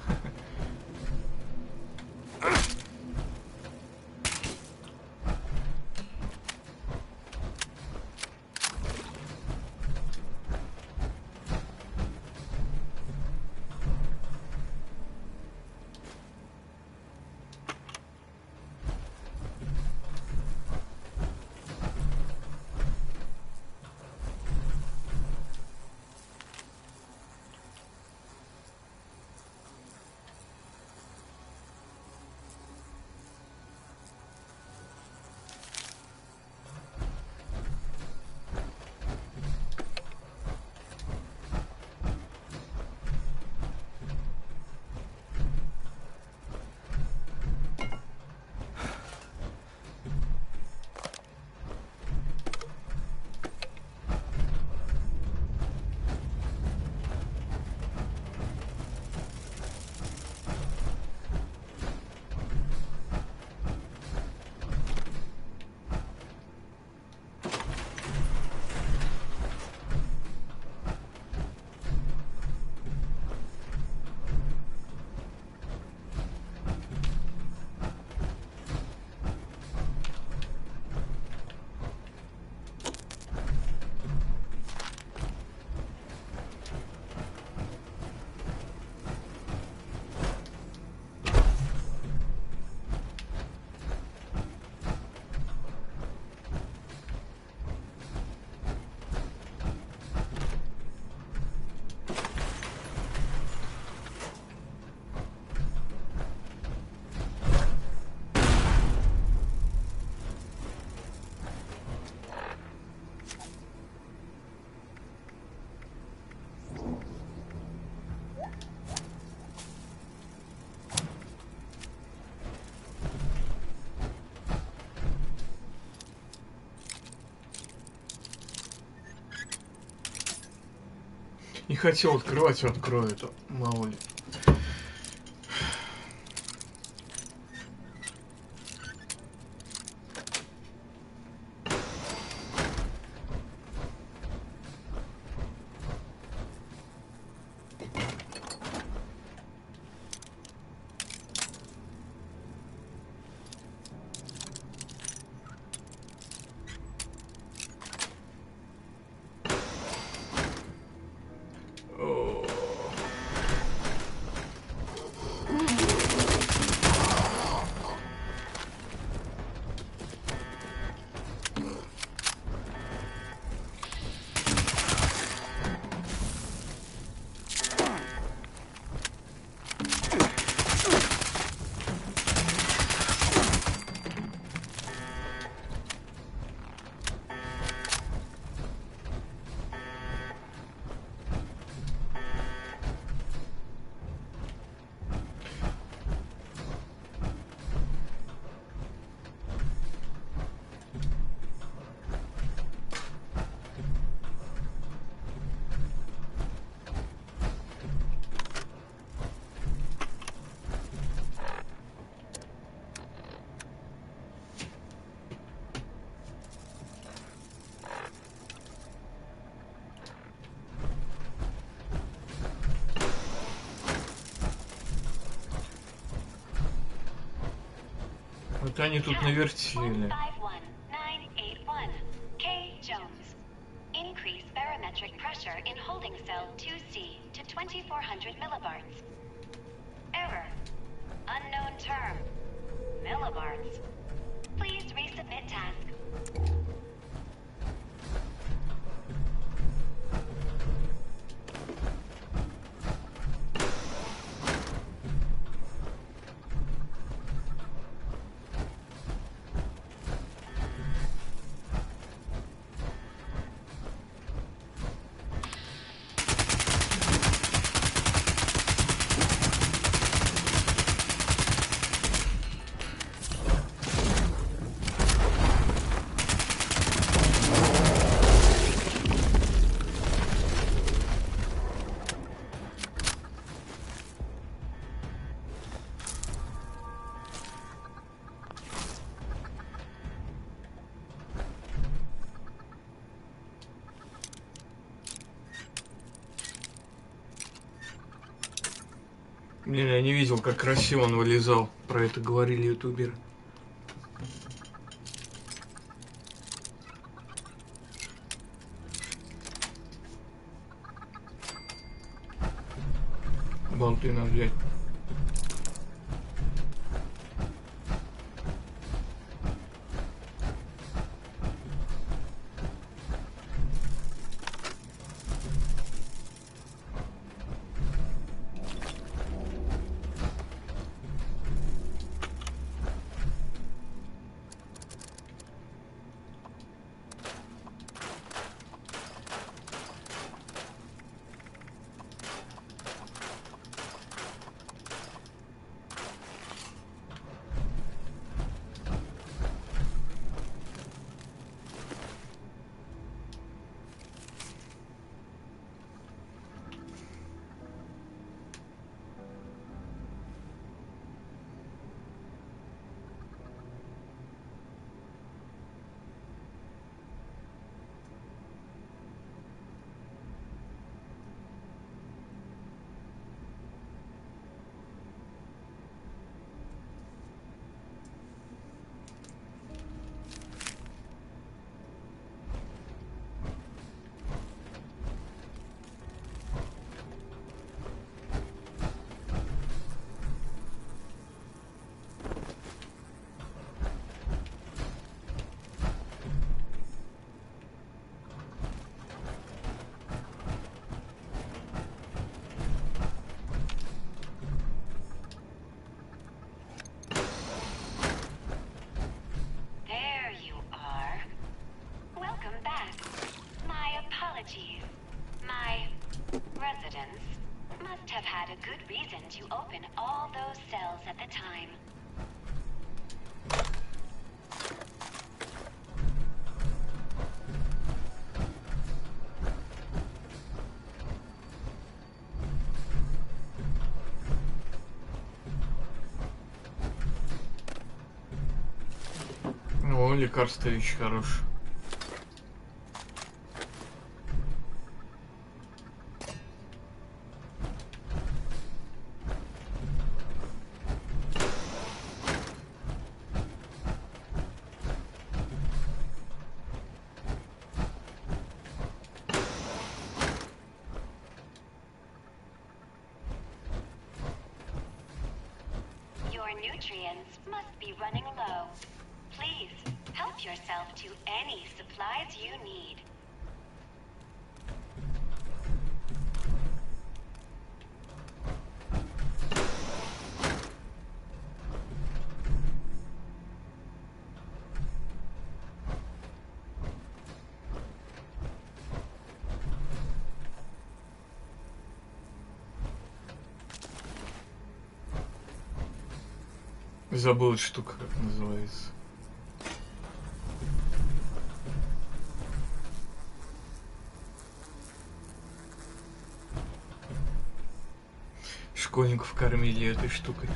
Не хотел открывать, открою это, мало ли. Что-то они тут навертели. 151-981. K. Jones. Increase barometric pressure in holding cell 2C to 2400 millibards. Error. Unknown term. Millibards. Please resubmit task. Блин, я не видел, как красиво он вылезал. Про это говорили ютуберы. Болты надо взять. My residents must have had a good reason to open all those cells at the time. О, лекарство вещь хорошее. Your nutrients must be running low. Please, help yourself to any supplies you need. Забыл эту штуку, как называется. Школьников кормили этой штукой.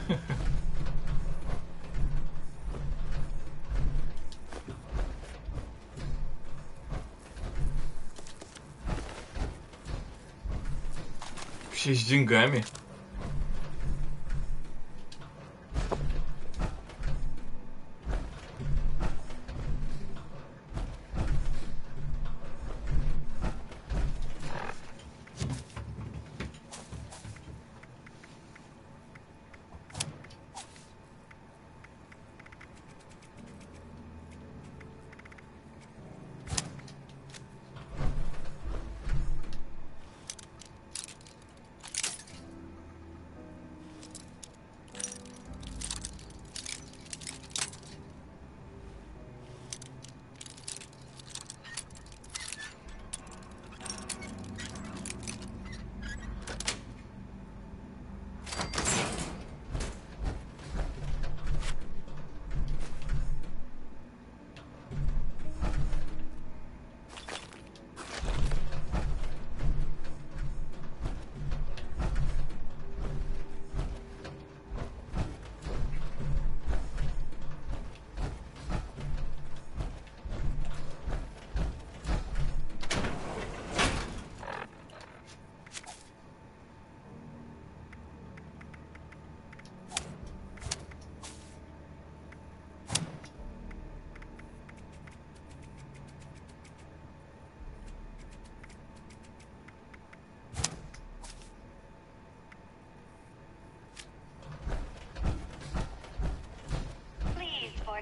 Все с деньгами.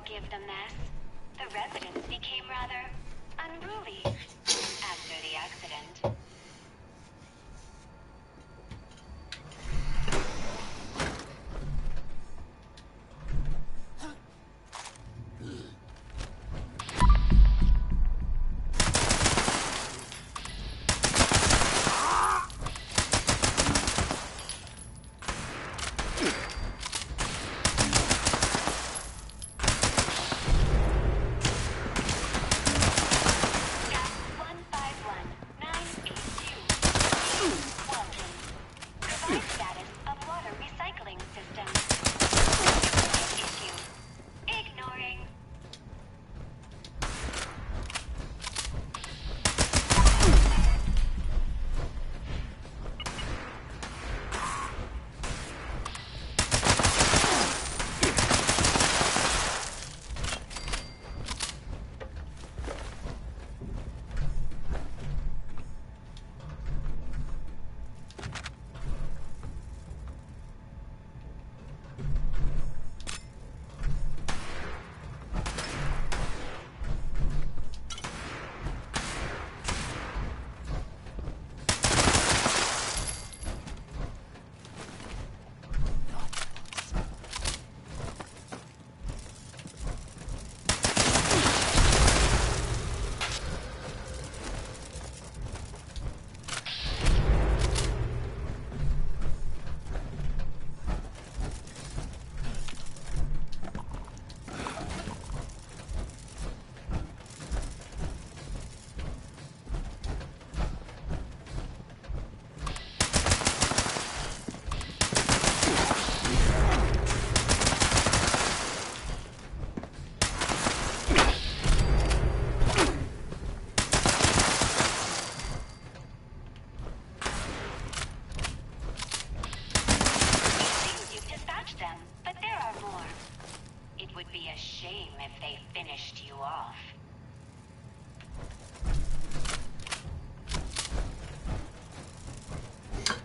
forgive the mess. The residents became rather unruly after the accident.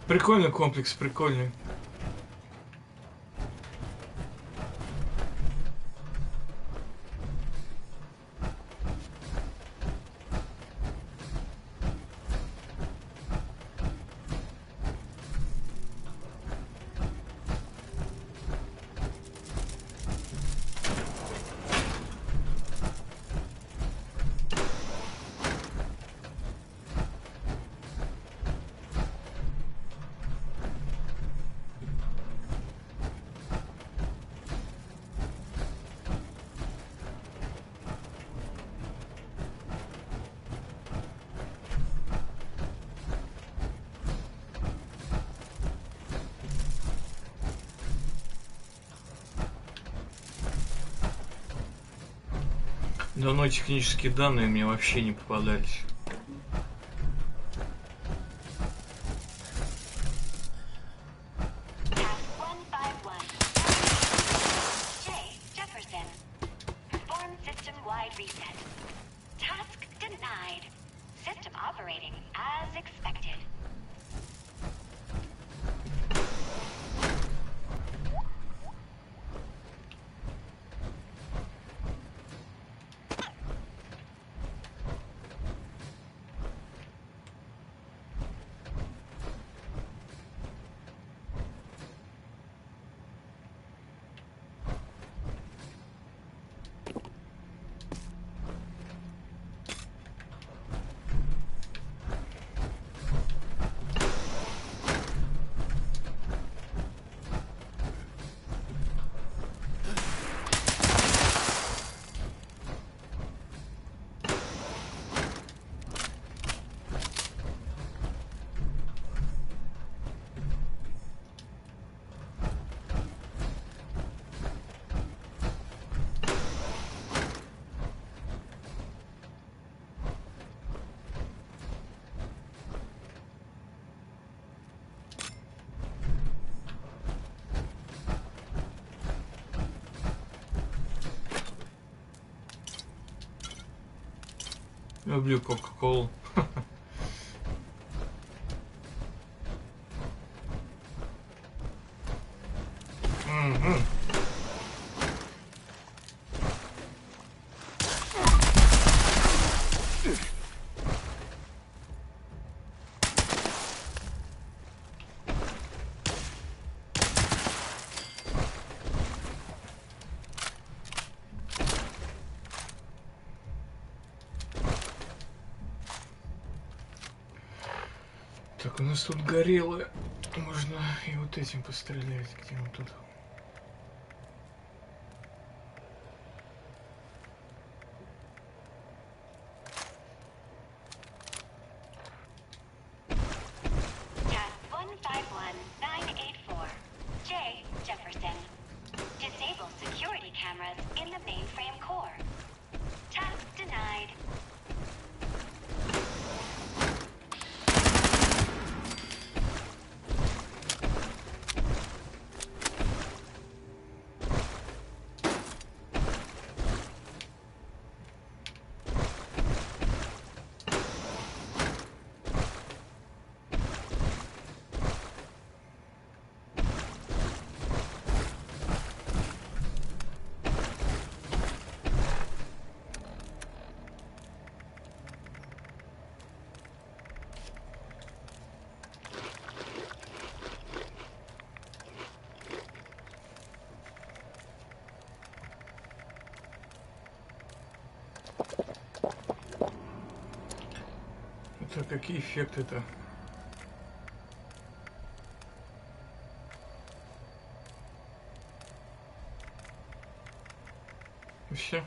Прикольный комплекс, прикольный. Давно технические данные мне вообще не попадались. Люблю Кока-Колу. Так, у нас тут горело. Можно и вот этим пострелять. Где он тут? Task 151984. J. Jefferson. Disable security cameras in the mainframe core. Task denied. Это какие эффекты-то? И все.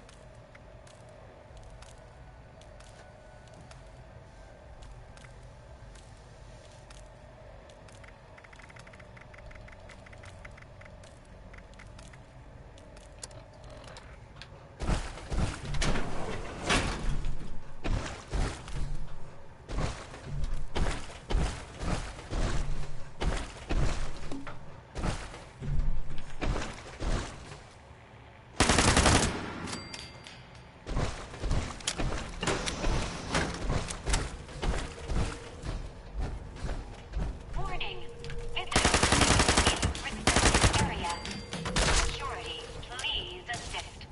Warning. This house is in restricted area. Security, please assist.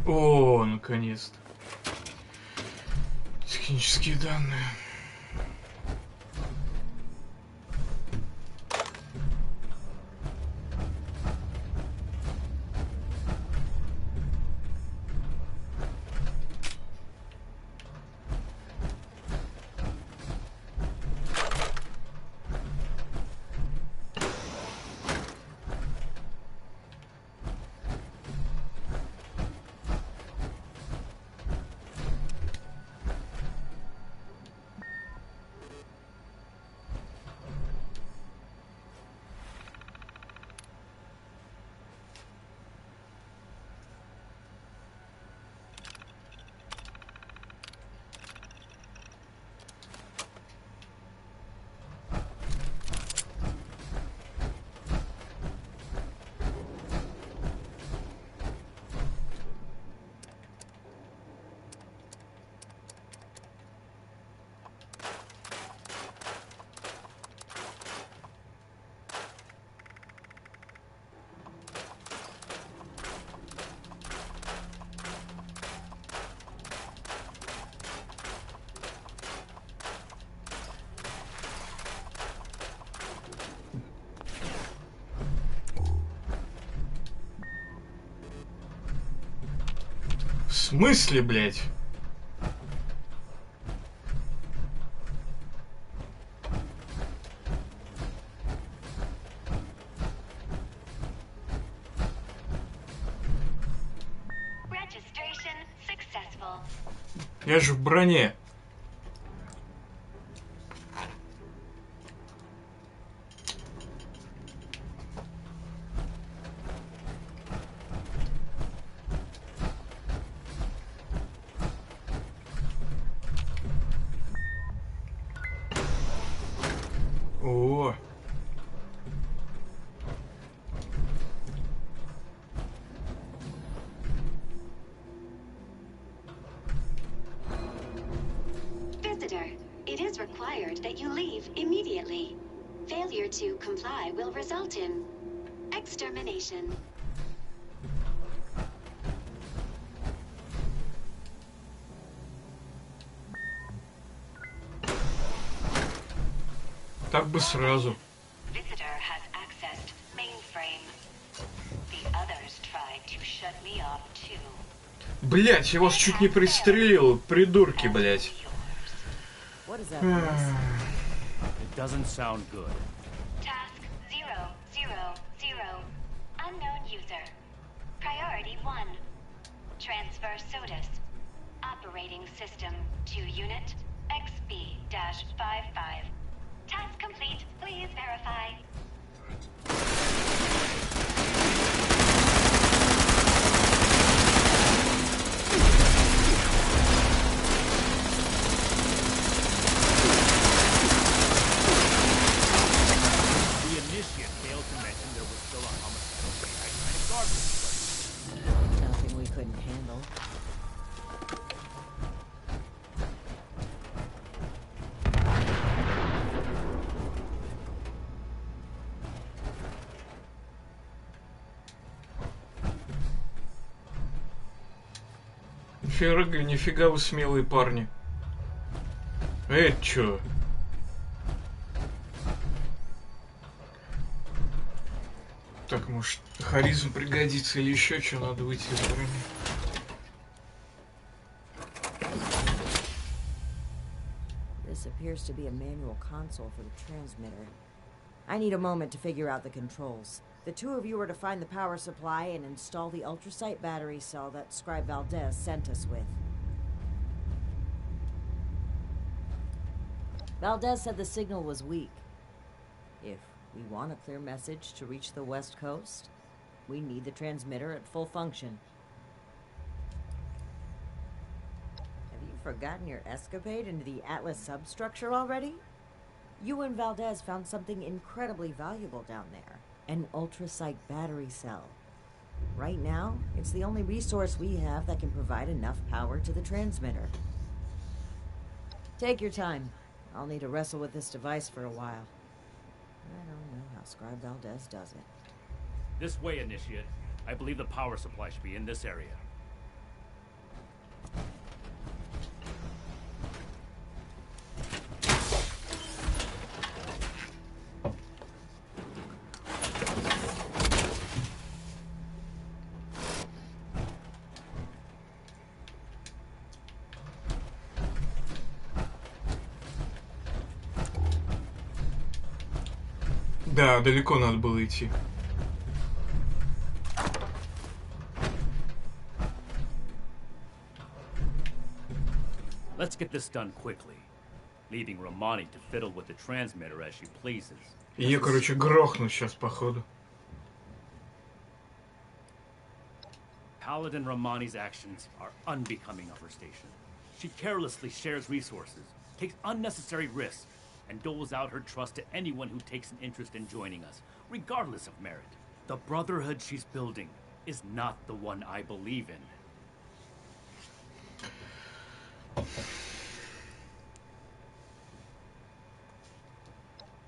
О, наконец-то. Технические данные. смысле, блядь? Registration successful. Я же в броне. О. Visitor, it is required that you leave immediately. Failure to comply will result in extermination. Так бы сразу. Visitor has accessed mainframe. The others tried to shut me off too. Блять, я вас чуть не пристрелил, придурки, блять. What is that voice? It doesn't sound good. Task 000. Unknown user. Priority 1. Transfer SOTUS. Operating system to unit XB-55. Task complete. Please verify. The initiate failed to mention there was still a homicidal kind of garbage. Nothing we couldn't handle. Нифига вы смелые парни. Чё? Так, может, харизм пригодится или еще что, надо выйти из брони. This appears to be a manual console for the transmitter. I need a moment to figure out the controls. The two of you are to find the power supply and install the ultrasight battery cell that Scribe Valdez sent us with. Valdez said the signal was weak. If we want a clear message to reach the West Coast, we need the transmitter at full function. Have you forgotten your escapade into the Atlas substructure already? You and Valdez found something incredibly valuable down there. An ultrasight battery cell. Right now, it's the only resource we have that can provide enough power to the transmitter. Take your time. I'll need to wrestle with this device for a while. I don't know how Scribe Valdez does it. This way, Initiate. I believe the power supply should be in this area. Да, далеко надо было идти. Let's get this done quickly, leaving Romani to fiddle with the transmitter as she pleases. Ее, короче, грохнут сейчас, походу. Paladin Romani's actions are unbecoming of her station. She carelessly shares resources, takes unnecessary risks, and doles out her trust to anyone who takes an interest in joining us, regardless of merit. The brotherhood she's building is not the one I believe in.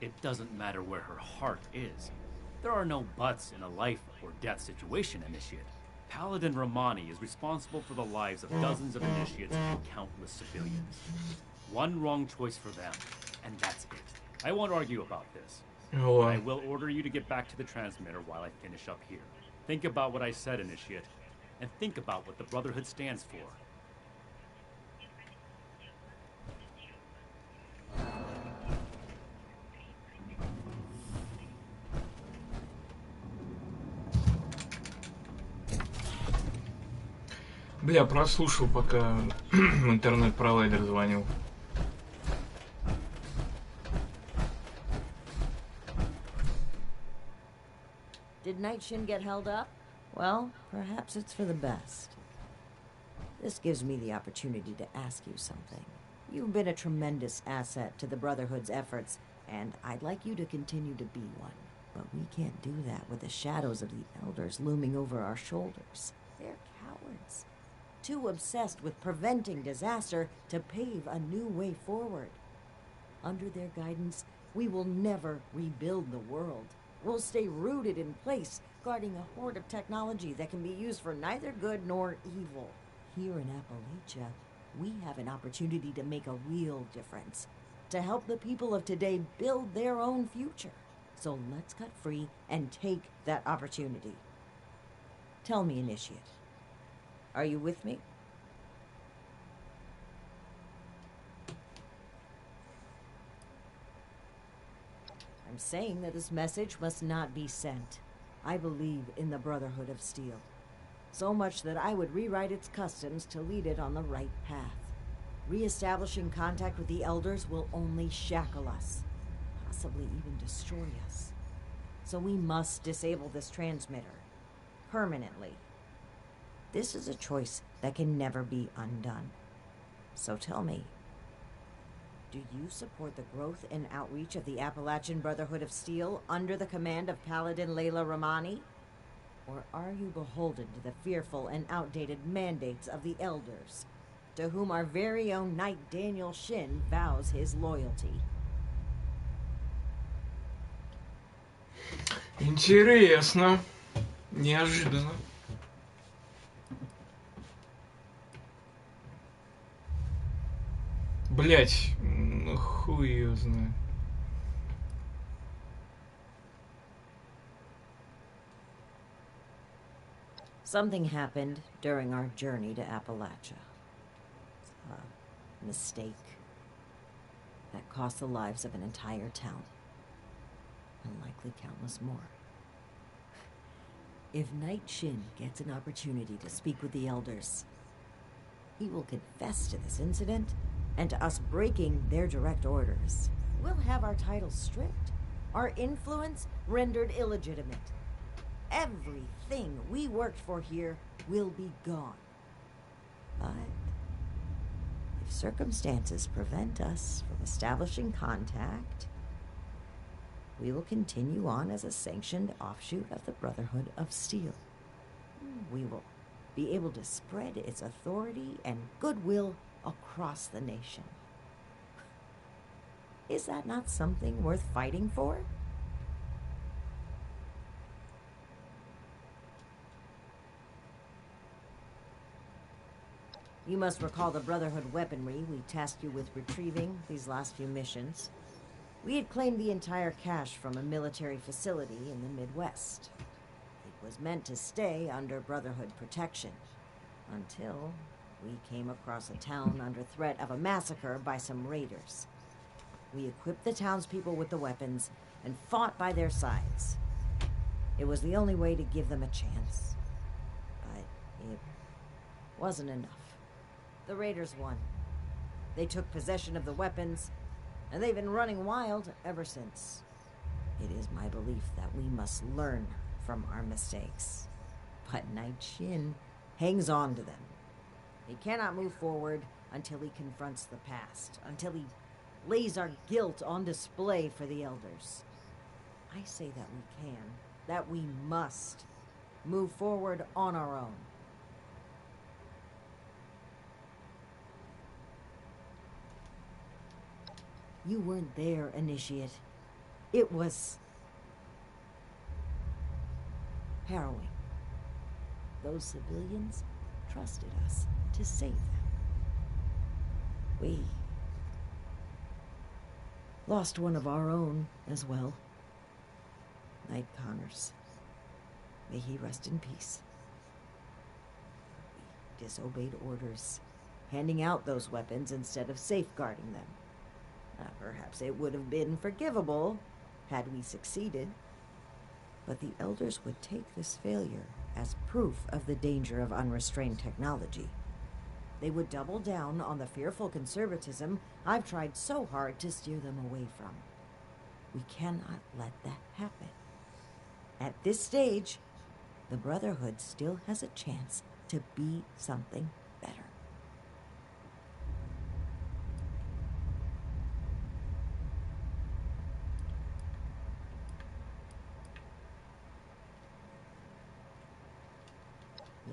It doesn't matter where her heart is. There are no buts in a life or death situation, Initiate. Paladin Romani is responsible for the lives of dozens of initiates and countless civilians. One wrong choice for them, and that's it. I won't argue about this. Oh, I will order you to get back to the transmitter while I finish up here. Think about what I said, Initiate, and think about what the Brotherhood stands for. Бля, прослушал, пока интернет-провайдер звонил. Did Night Shin get held up? Well, perhaps it's for the best. This gives me the opportunity to ask you something. You've been a tremendous asset to the Brotherhood's efforts, and I'd like you to continue to be one. But we can't do that with the shadows of the Elders looming over our shoulders. They're cowards. Too obsessed with preventing disaster to pave a new way forward. Under their guidance, we will never rebuild the world. We'll stay rooted in place, guarding a hoard of technology that can be used for neither good nor evil. Here in Appalachia, we have an opportunity to make a real difference, to help the people of today build their own future. So let's cut free and take that opportunity. Tell me, Initiate. Are you with me? I'm saying that this message must not be sent. I believe in the Brotherhood of Steel. So much that I would rewrite its customs to lead it on the right path. Re-establishing contact with the Elders will only shackle us, possibly even destroy us. So we must disable this transmitter, permanently. This is a choice that can never be undone. So tell me, do you support the growth and outreach of the Appalachian Brotherhood of Steel under the command of Paladin Layla Romani? Or are you beholden to the fearful and outdated mandates of the Elders, to whom our very own Knight Daniel Shin vows his loyalty? Интересно. Неожиданно. Блять, ну хуй её знает. Something happened during our journey to Appalachia. A mistake that cost the lives of an entire town, and likely countless more. If Knight Shin gets an opportunity to speak with the Elders, he will confess to this incident and to us breaking their direct orders. We'll have our titles stripped, our influence rendered illegitimate. Everything we worked for here will be gone. But if circumstances prevent us from establishing contact, we will continue on as a sanctioned offshoot of the Brotherhood of Steel. We will be able to spread its authority and goodwill across the nation. Is that not something worth fighting for? You must recall the Brotherhood weaponry we tasked you with retrieving these last few missions. We had claimed the entire cache from a military facility in the Midwest. It was meant to stay under Brotherhood protection, until we came across a town under threat of a massacre by some raiders. We equipped the townspeople with the weapons and fought by their sides. It was the only way to give them a chance. But it wasn't enough. The raiders won. They took possession of the weapons, and they've been running wild ever since. It is my belief that we must learn from our mistakes. But Knight Shin hangs on to them. He cannot move forward until he confronts the past, until he lays our guilt on display for the Elders. I say that we can, that we must move forward on our own. You weren't there, Initiate. It was harrowing. Those civilians trusted us to save them. We lost one of our own as well. Knight Connors. May he rest in peace. disobeyed orders, handing out those weapons instead of safeguarding them. Perhaps it would have been forgivable had we succeeded, but the elders would take this failure as proof of the danger of unrestrained technology. They would double down on the fearful conservatism I've tried so hard to steer them away from. We cannot let that happen. At this stage, the Brotherhood still has a chance to be something better.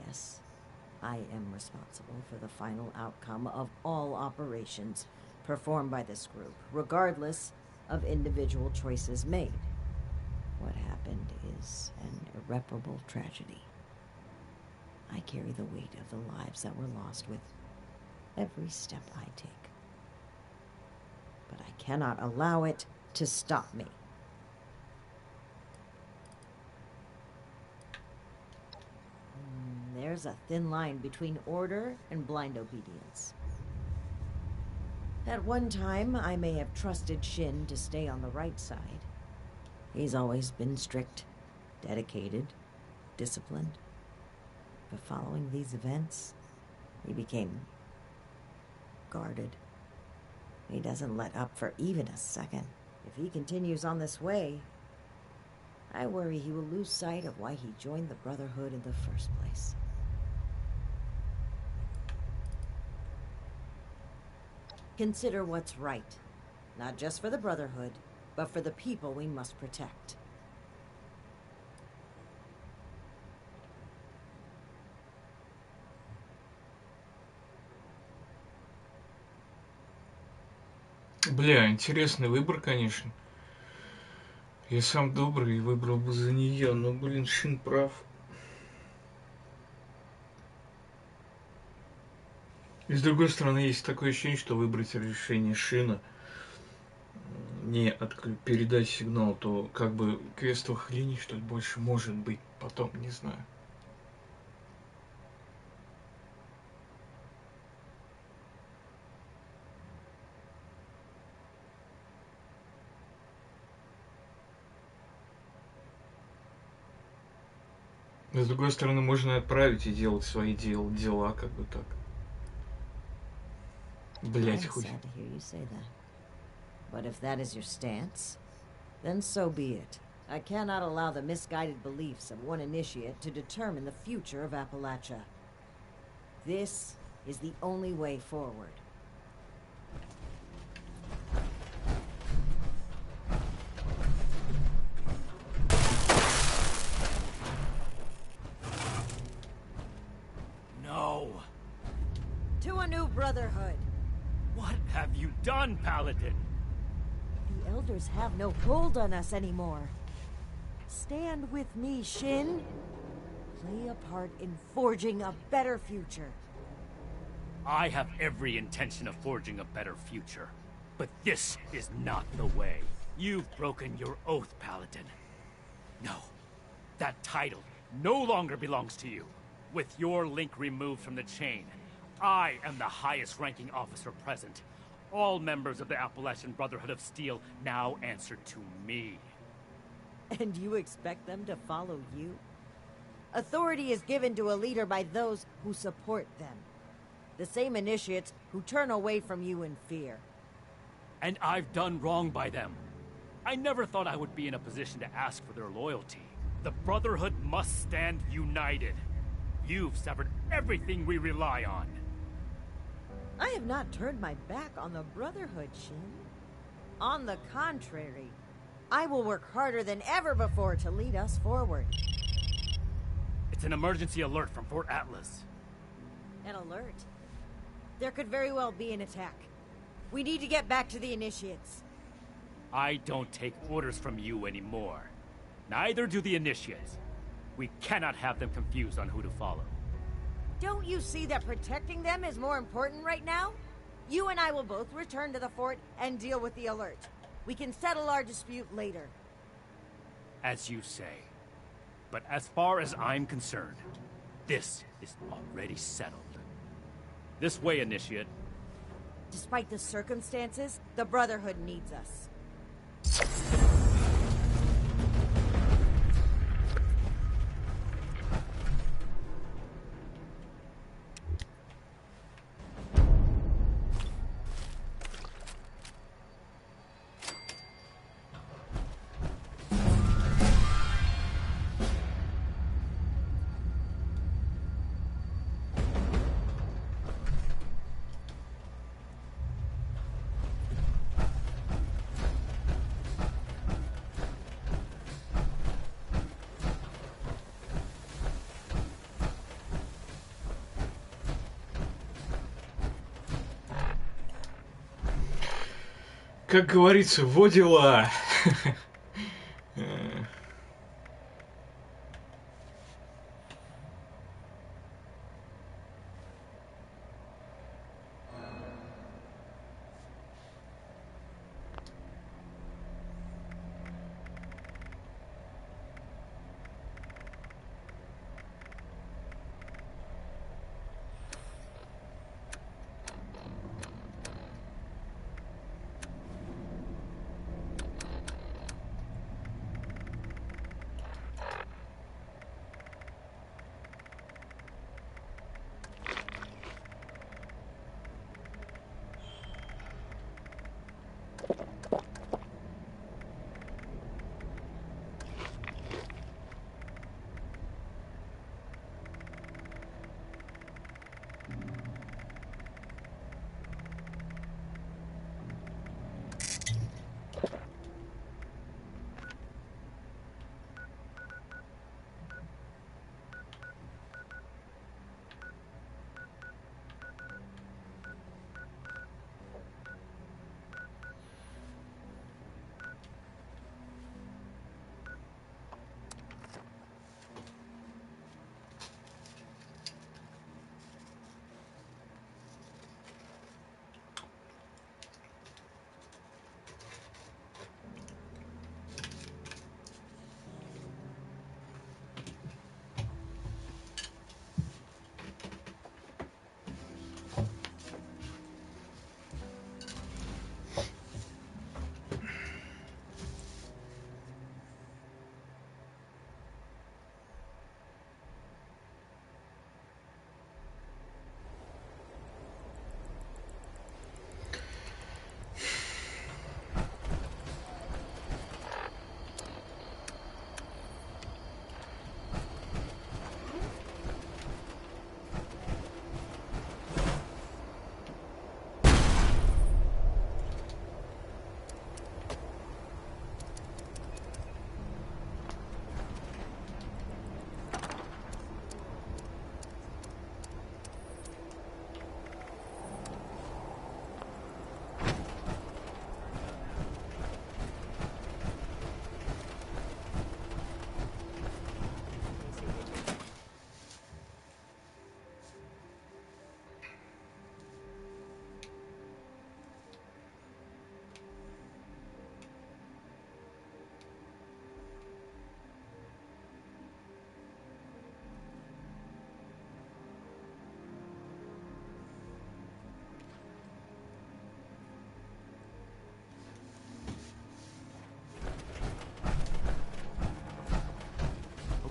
Yes, I am responsible for the final outcome of all operations performed by this group, regardless of individual choices made. What happened is an irreparable tragedy. I carry the weight of the lives that were lost with every step I take. But I cannot allow it to stop me. There's a thin line between order and blind obedience. At one time, I may have trusted Shin to stay on the right side. He's always been strict, dedicated, disciplined. But following these events, he became guarded. He doesn't let up for even a second. If he continues on this way, I worry he will lose sight of why he joined the Brotherhood in the first place. Consider what's right, not just for the Brotherhood, but for the people we must protect. Бля, интересный выбор, конечно. Я сам добрый и выбрал бы за нее, но, блин, Шин прав. И с другой стороны, есть такое ощущение, что выбрать решение Шина, не передать сигнал, то как бы квестовых линий, что ли, больше может быть потом, не знаю. Но с другой стороны, можно отправить и делать свои дела, как бы так. Блять, хуй. But if that is your stance, then so be it. I cannot allow the misguided beliefs of one initiate to determine the future of Appalachia. This is the only way forward. No! To a new Brotherhood! What have you done, Paladin? The elders have no hold on us anymore. Stand with me, Shin. Play a part in forging a better future. I have every intention of forging a better future. But this is not the way. You've broken your oath, Paladin. No. That title no longer belongs to you. With your link removed from the chain, I am the highest-ranking officer present. All members of the Appalachian Brotherhood of Steel now answer to me. And you expect them to follow you? Authority is given to a leader by those who support them. The same initiates who turn away from you in fear. And I've done wrong by them. I never thought I would be in a position to ask for their loyalty. The Brotherhood must stand united. You've severed everything we rely on. I have not turned my back on the Brotherhood, Shin. On the contrary, I will work harder than ever before to lead us forward. It's an emergency alert from Fort Atlas. An alert? There could very well be an attack. We need to get back to the initiates. I don't take orders from you anymore. Neither do the initiates. We cannot have them confused on who to follow. Don't you see that protecting them is more important right now? You and I will both return to the fort and deal with the alert. We can settle our dispute later. As you say. But as far as I'm concerned, this is already settled. This way, Initiate. Despite the circumstances, the Brotherhood needs us. Как говорится, во дела.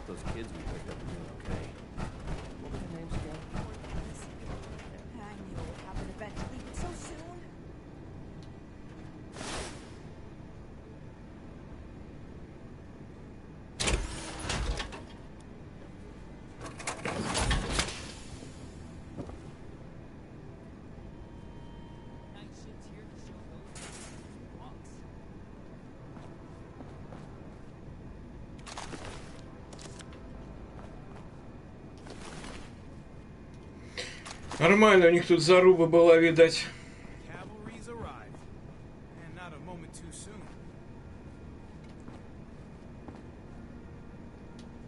Those kids we picked up are doing okay. What were their names again? I knew it would happen eventually, but so soon. Нормально, у них тут заруба была, видать. Cavalry's arrived, and not a moment too soon.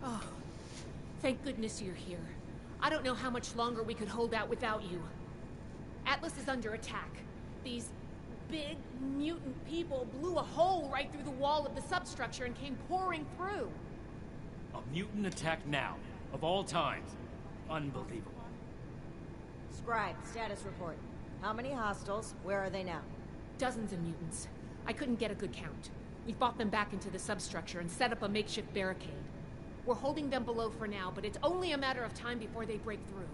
Oh, thank goodness you're here. I don't know how much longer we could hold out without you. Atlas is under attack. These big mutant people blew a hole right through the wall of the substructure and came pouring through. A mutant attack now, of all times. Unbelievable. Scribe, status report. How many hostiles? Where are they now? Dozens of mutants. I couldn't get a good count. We've brought them back into the substructure and set up a makeshift barricade. We're holding them below for now, but it's only a matter of time before they break through.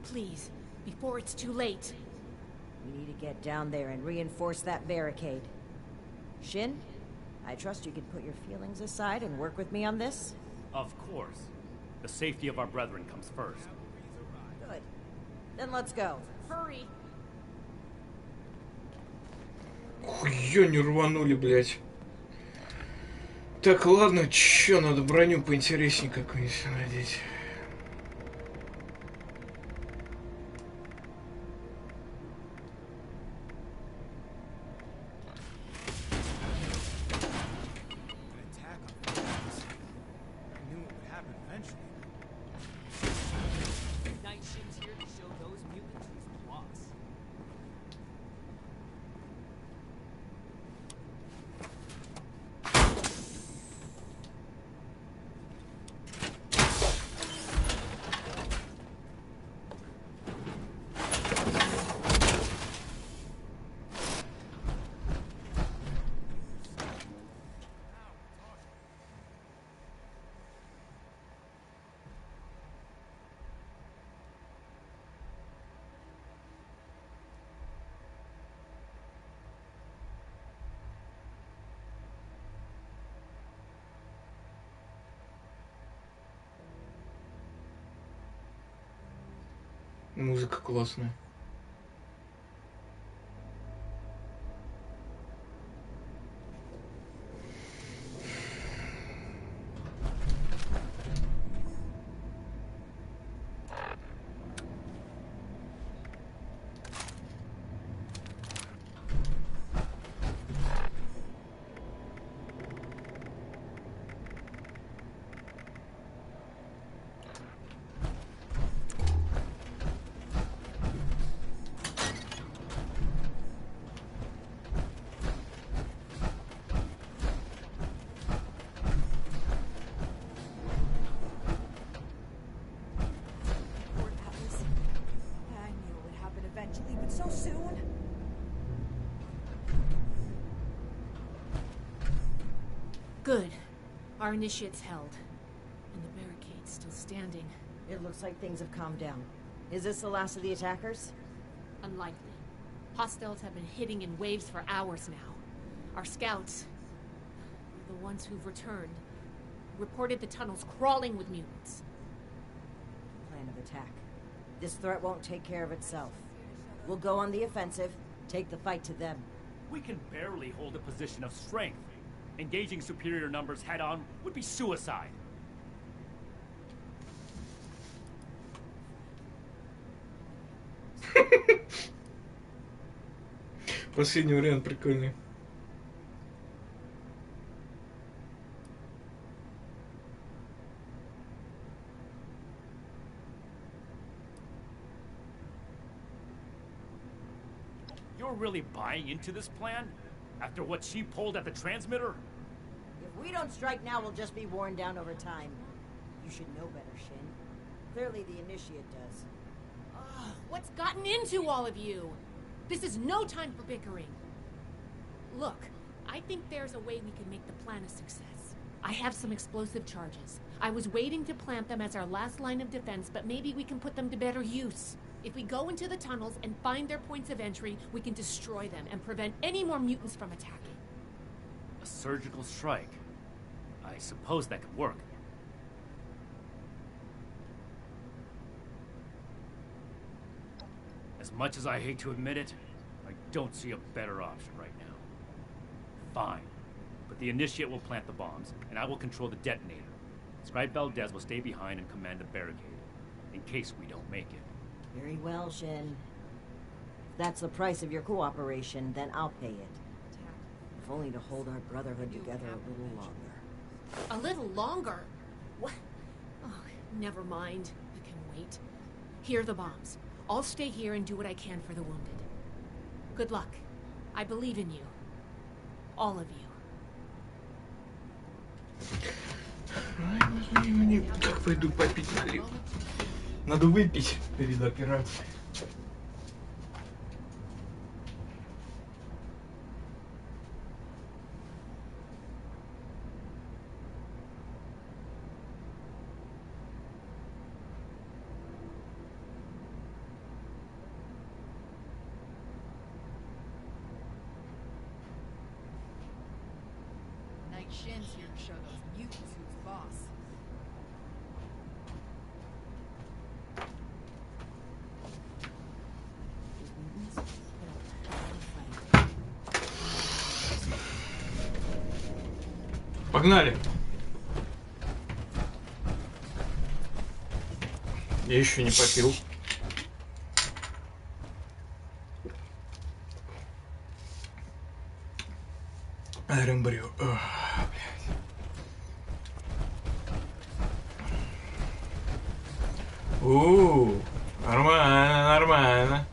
Please, before it's too late. We need to get down there and reinforce that barricade. Shin, I trust you can put your feelings aside and work with me on this? Of course. The safety of our brethren comes first. Good. Then let's go. Hurry. Хуё не рванули, блядь. Так, ладно, чё, надо броню поинтереснее какую-нибудь надеть. Музыка классная. Good. Our initiate's held. And the barricade's still standing. It looks like things have calmed down. Is this the last of the attackers? Unlikely. Hostiles have been hitting in waves for hours now. Our scouts, the ones who've returned, reported the tunnels crawling with mutants. Plan of attack. This threat won't take care of itself. We'll go on the offensive, take the fight to them. We can barely hold a position of strength. Engaging superior numbers head-on would be suicide. Последний вариант прикольный. You're really buying into this plan? After what she pulled at the transmitter? If we don't strike now, we'll just be worn down over time. You should know better, Shin. Clearly the Initiate does. What's gotten into all of you? This is no time for bickering. Look, I think there's a way we can make the plan a success. I have some explosive charges. I was waiting to plant them as our last line of defense, but maybe we can put them to better use. If we go into the tunnels and find their points of entry, we can destroy them and prevent any more mutants from attacking. A surgical strike. I suppose that could work. As much as I hate to admit it, I don't see a better option right now. Fine. But the Initiate will plant the bombs, and I will control the detonator. Scribe Valdez will stay behind and command the barricade, in case we don't make it. Very well, Shin. If that's the price of your cooperation, then I'll pay it. If only to hold our brotherhood together a little longer. A little longer? What? Oh, Never mind. I can wait. Here are the bombs. I'll stay here and do what I can for the wounded. Good luck. I believe in you. All of you. Как пойду попить налил. Надо выпить перед операцией. Shin's here to show those mutants who's boss. Погнали! Я еще не попил. Рембрю. Нормально, нормально.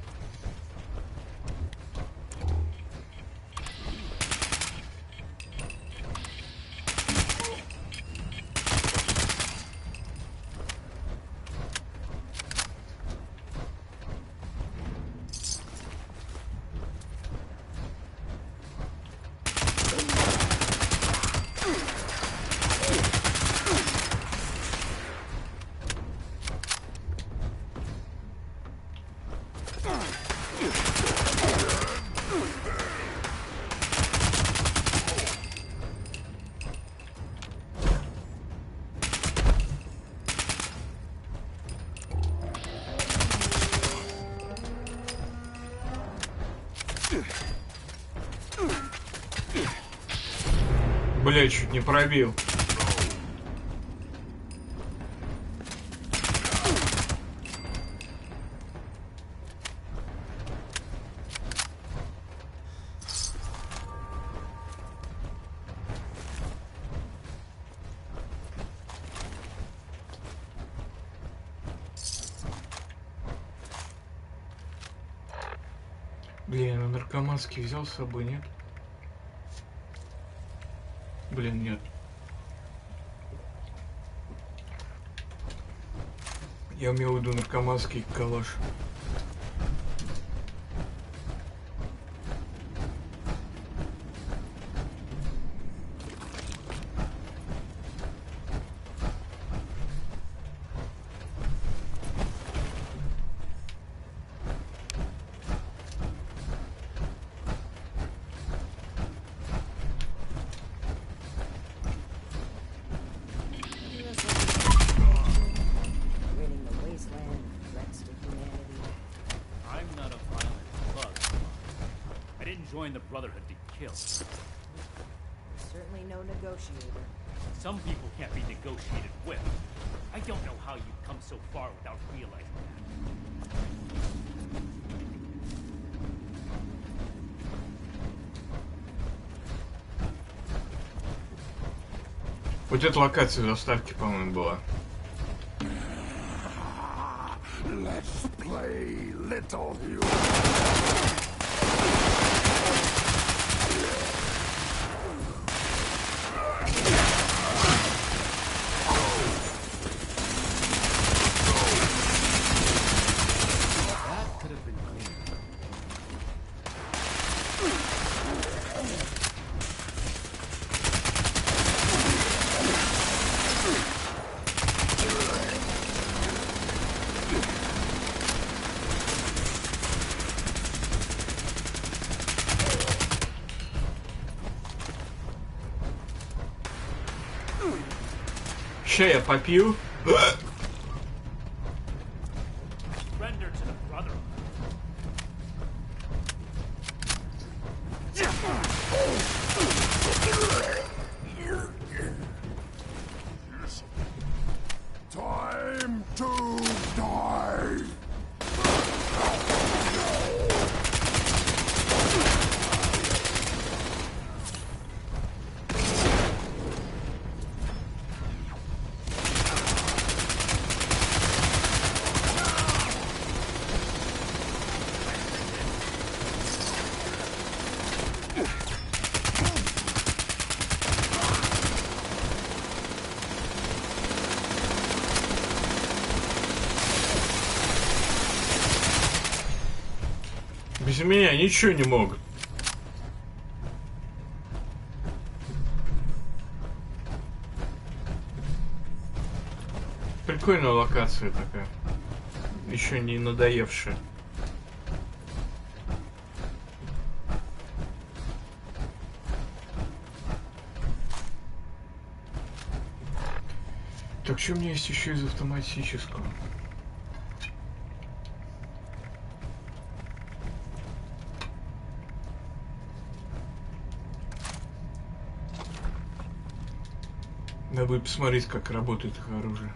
Бля, чуть не пробил. Блин, а наркоманский взял с собой, нет? Блин, нет. Я имел в виду наркоманский калаш. Join the Brotherhood to kill. Certainly no negotiator. Some people can't be negotiated with. I don't know how you've come so far without realizing that. Вот эта локация заставки, по-моему, была. Let's play Little Hero. Ща я попью. Time to die. Без меня ничего не могут. Прикольная локация такая. Еще не надоевшая. Так, что у меня есть еще из автоматического? Надо будет посмотреть, как работает их оружие.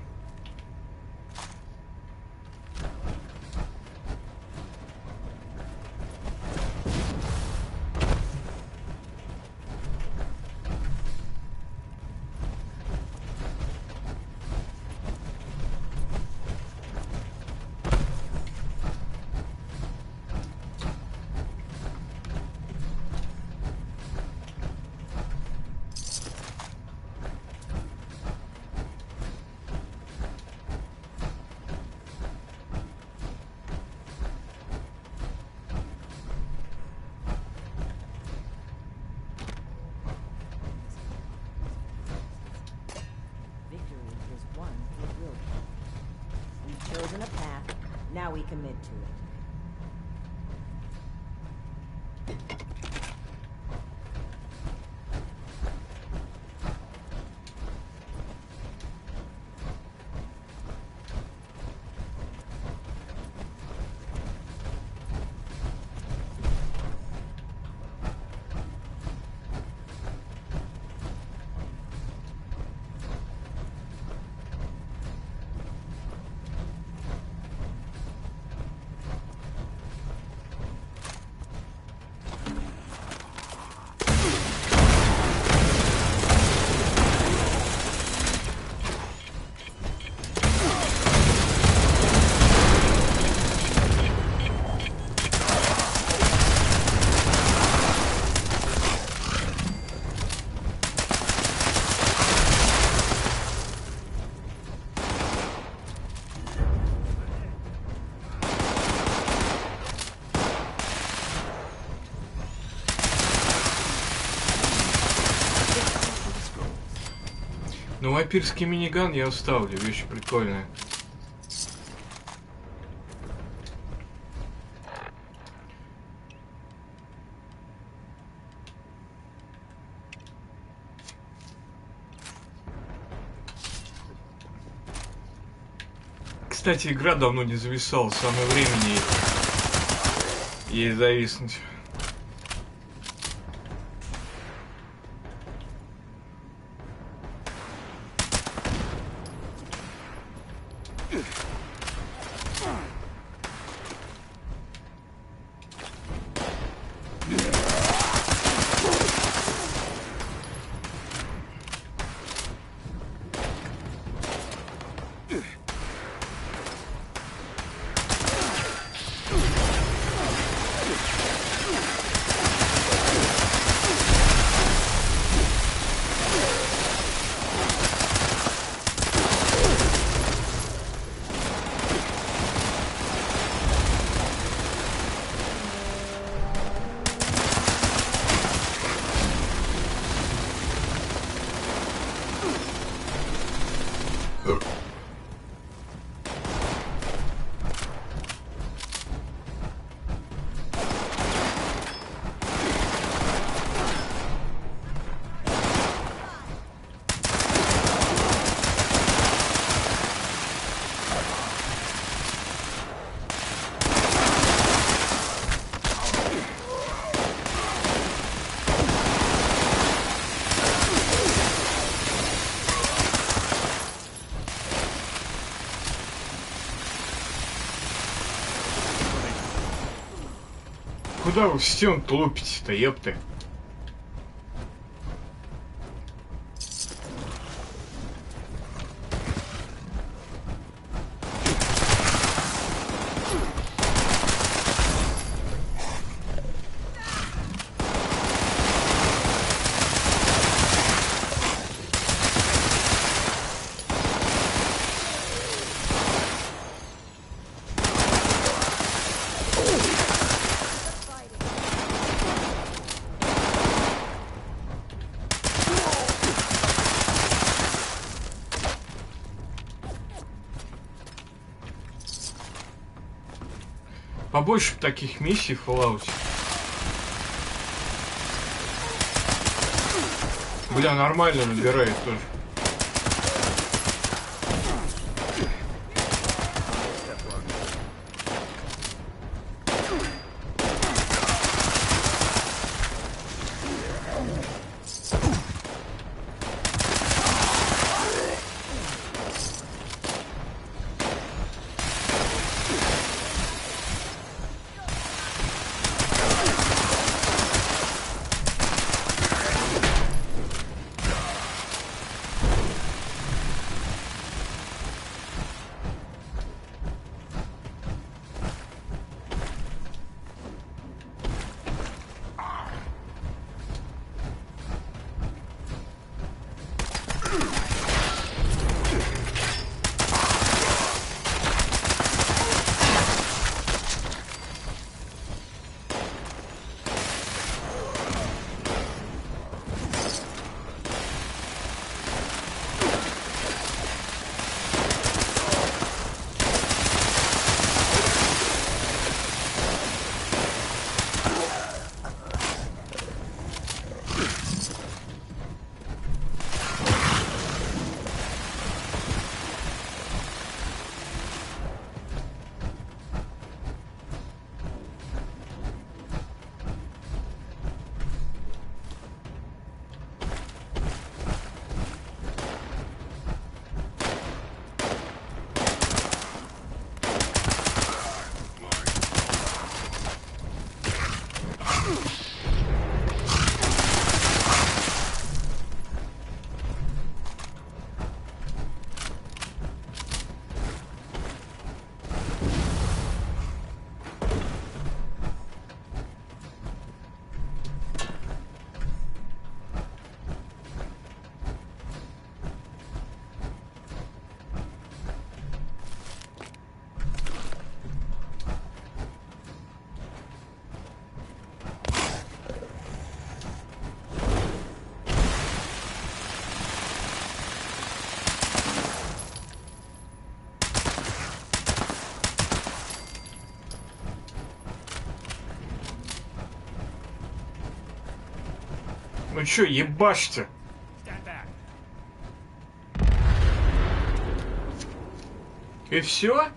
Chosen a path. Now we commit to it. Ну, вампирский миниган я оставлю, вещь прикольная. Кстати, игра давно не зависала, самое время ей зависнуть. Куда вы в стену-то лупите-то, ёпты? Побольше таких миссий в Fallout. Бля, нормально набирает тоже. Ну чё, ебашься? И все?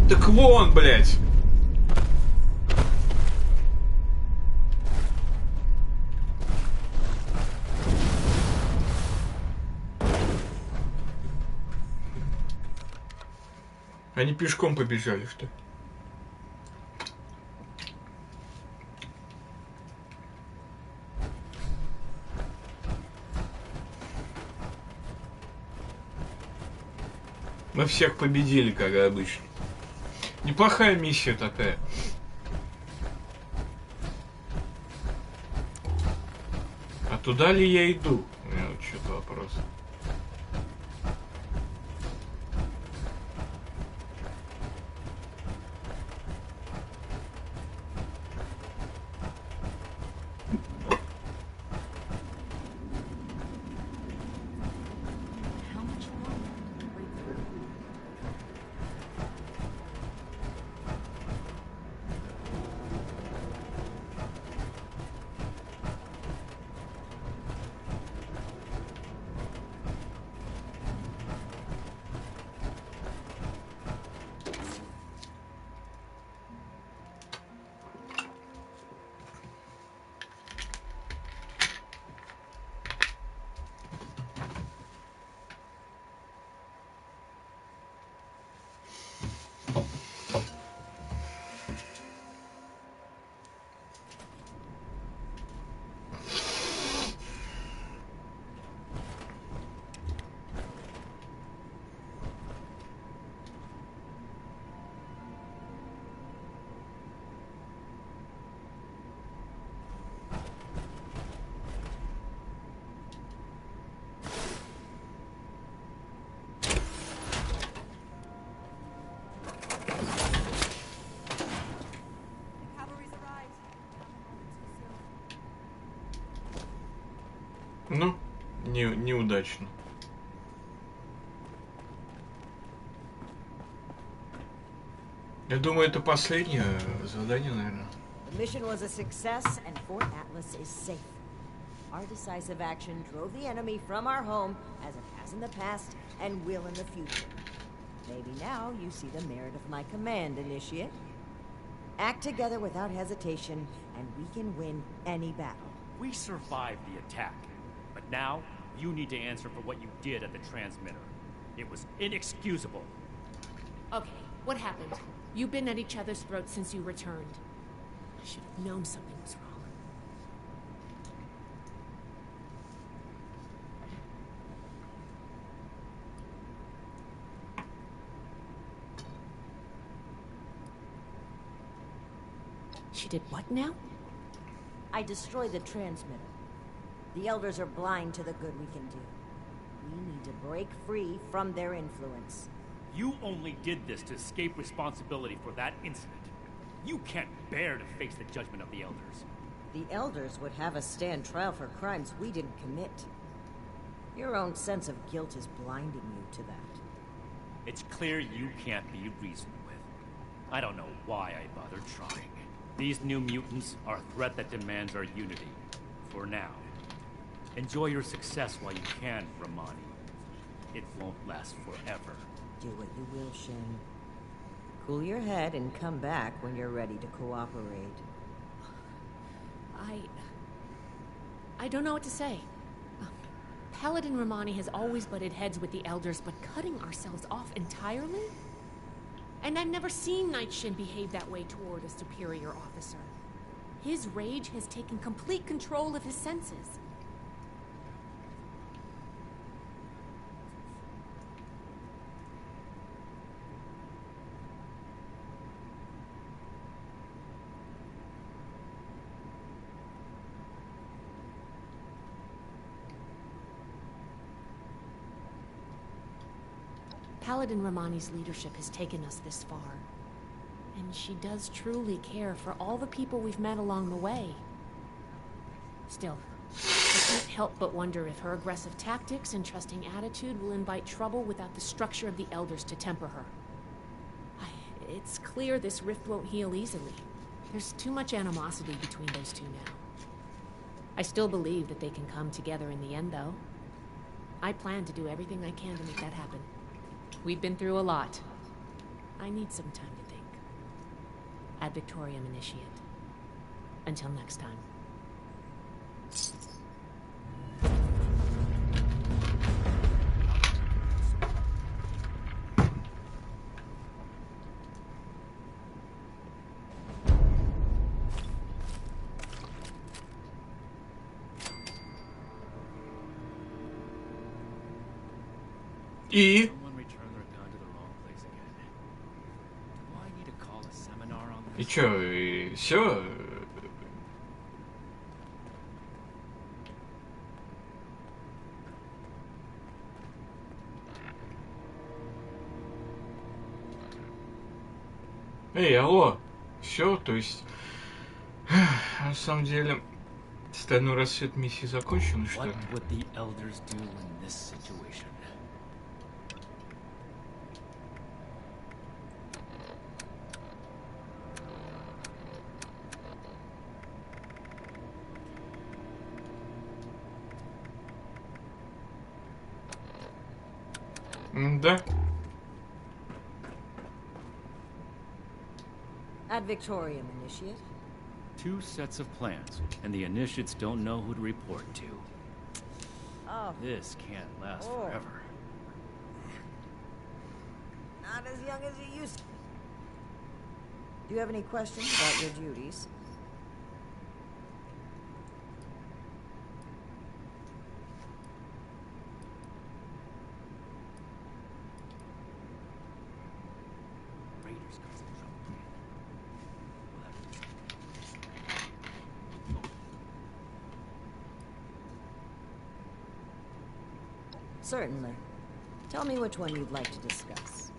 Так вон, блядь. Они пешком побежали, что ли? Мы всех победили, как обычно. Неплохая миссия такая. А туда ли я иду? У меня вот что-то вопрос. Ну, неудачно. Я думаю, это последнее задание, наверное. The mission was a success, and Fort Atlas is safe. Our decisive action drove the enemy from our home, as it has in the past, and will in the future. Maybe now you see the merit of my command, Initiate. Act together without hesitation, and we can win any battle. We survived the attack, but now you need to answer for what you did at the transmitter. It was inexcusable. Okay, what happened? You've been at each other's throats since you returned. I should have known something was wrong. She did what now? I destroyed the transmitter. The Elders are blind to the good we can do. We need to break free from their influence. You only did this to escape responsibility for that incident. You can't bear to face the judgment of the Elders. The Elders would have us stand trial for crimes we didn't commit. Your own sense of guilt is blinding you to that. It's clear you can't be reasoned with. I don't know why I bothered trying. These new mutants are a threat that demands our unity. For now. Enjoy your success while you can, Romani. It won't last forever. Do what you will, Shin. Cool your head and come back when you're ready to cooperate. I don't know what to say. Paladin Romani has always butted heads with the Elders, but cutting ourselves off entirely? And I've never seen Knight Shin behave that way toward a superior officer. His rage has taken complete control of his senses. Paladin Romani's leadership has taken us this far. And she does truly care for all the people we've met along the way. Still, I can't help but wonder if her aggressive tactics and trusting attitude will invite trouble without the structure of the Elders to temper her. It's clear this rift won't heal easily. There's too much animosity between those two now. I still believe that they can come together in the end, though. I plan to do everything I can to make that happen. We've been through a lot. I need some time to think. Ad Victoriam, Initiate. Until next time. И? И чё, и всё? Эй, алло, все, то есть, на самом деле, Стальной рассвет миссии закончена, что ли? Да. Ad Victoriam, Initiate. 2 sets of plans, and the Initiates don't know who to report to. Oh. This can't last forever. Not as young as you used to. Do you have any questions about your duties? Certainly. Tell me which one you'd like to discuss.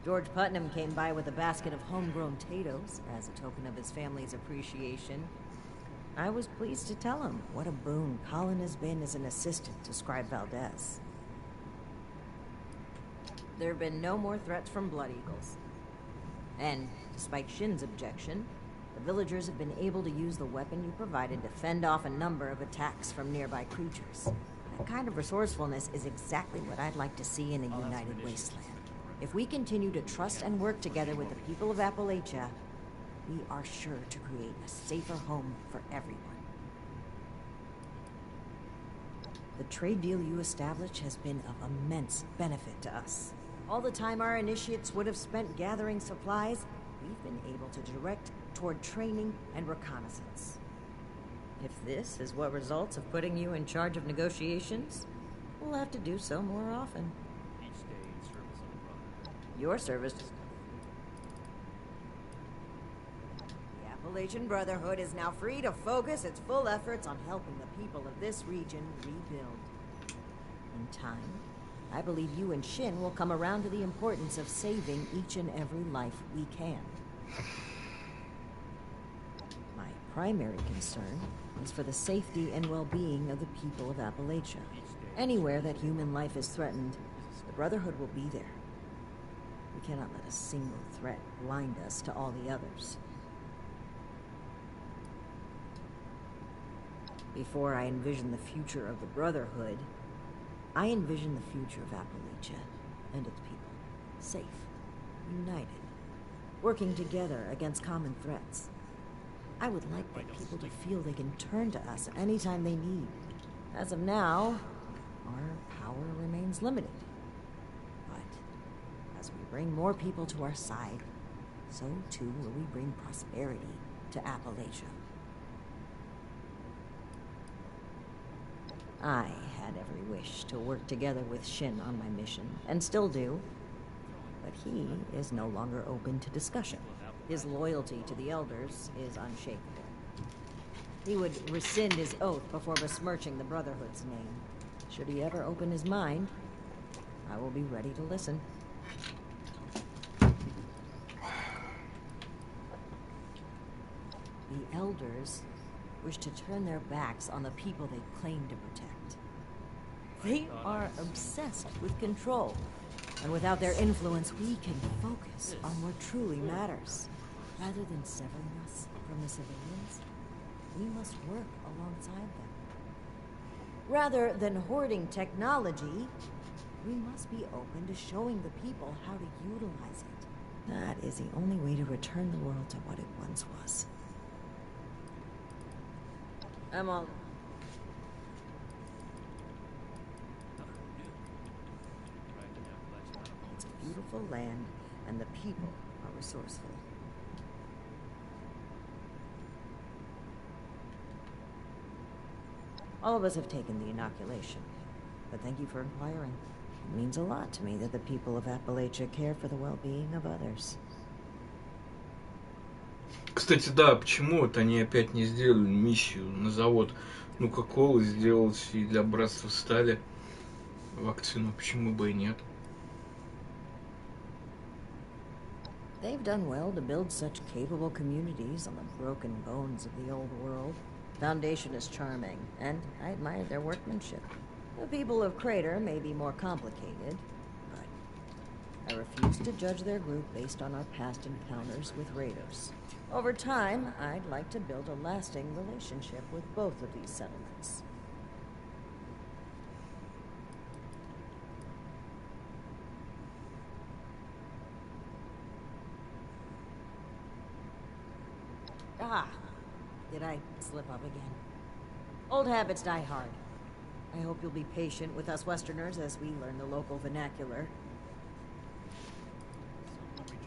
George Putnam came by with a basket of homegrown potatoes as a token of his family's appreciation. I was pleased to tell him what a boon Colin has been as an assistant to Scribe Valdez. There have been no more threats from Blood Eagles. And, despite Shin's objection, the villagers have been able to use the weapon you provided to fend off a number of attacks from nearby creatures. That kind of resourcefulness is exactly what I'd like to see in a united wasteland. If we continue to trust and work together with the people of Appalachia, we are sure to create a safer home for everyone. The trade deal you established has been of immense benefit to us. All the time our initiates would have spent gathering supplies, we've been able to direct toward training and reconnaissance. If this is what results of putting you in charge of negotiations, we'll have to do so more often. Your service. The Appalachian Brotherhood is now free to focus its full efforts on helping the people of this region rebuild. In time, I believe you and Shin will come around to the importance of saving each and every life we can. My primary concern is for the safety and well-being of the people of Appalachia. Anywhere that human life is threatened, the Brotherhood will be there. We cannot let a single threat blind us to all the others. Before I envision the future of the Brotherhood, I envision the future of Appalachia and its people. Safe, united, working together against common threats. I would like the people to feel they can turn to us anytime they need. As of now, our power remains limited. But as we bring more people to our side, so too will we bring prosperity to Appalachia. I had every wish to work together with Shin on my mission, and still do. But he is no longer open to discussion. His loyalty to the Elders is unshakable. He would rescind his oath before besmirching the Brotherhood's name. Should he ever open his mind, I will be ready to listen. The Elders wish to turn their backs on the people they claim to protect. They are obsessed with control, and without their influence, we can focus on what truly matters. Rather than severing us from the civilians, we must work alongside them. Rather than hoarding technology, we must be open to showing the people how to utilize it. That is the only way to return the world to what it once was. I'm all... It's a beautiful land, and the people are resourceful. All of us have taken the inoculation, but thank you for inquiring. It means a lot to me that the people of Appalachia care for the well-being of others. Кстати, да, почему вот они опять не сделали миссию на завод Кока-Колы сделать и для Братства Стали вакцину, почему бы и нет? They've done well to build such capable communities on the broken bones of the old world. Foundation is charming, and I admire their workmanship. The people of Crater may be more complicated, but I refuse to judge their group based on our past encounters with raiders. Over time, I'd like to build a lasting relationship with both of these settlements. Ah, did I slip up again? Old habits die hard. I hope you'll be patient with us Westerners as we learn the local vernacular.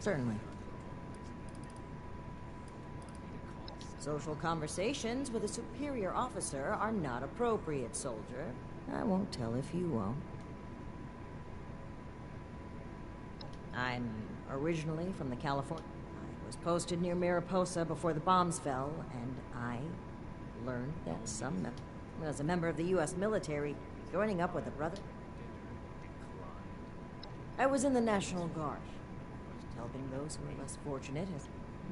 Certainly. Social conversations with a superior officer are not appropriate, soldier. I won't tell if you won't. I'm originally from the California. I was posted near Mariposa before the bombs fell, and I learned that as a member of the U.S. military, joining up with a brother. I was in the National Guard. helping those who are less fortunate, as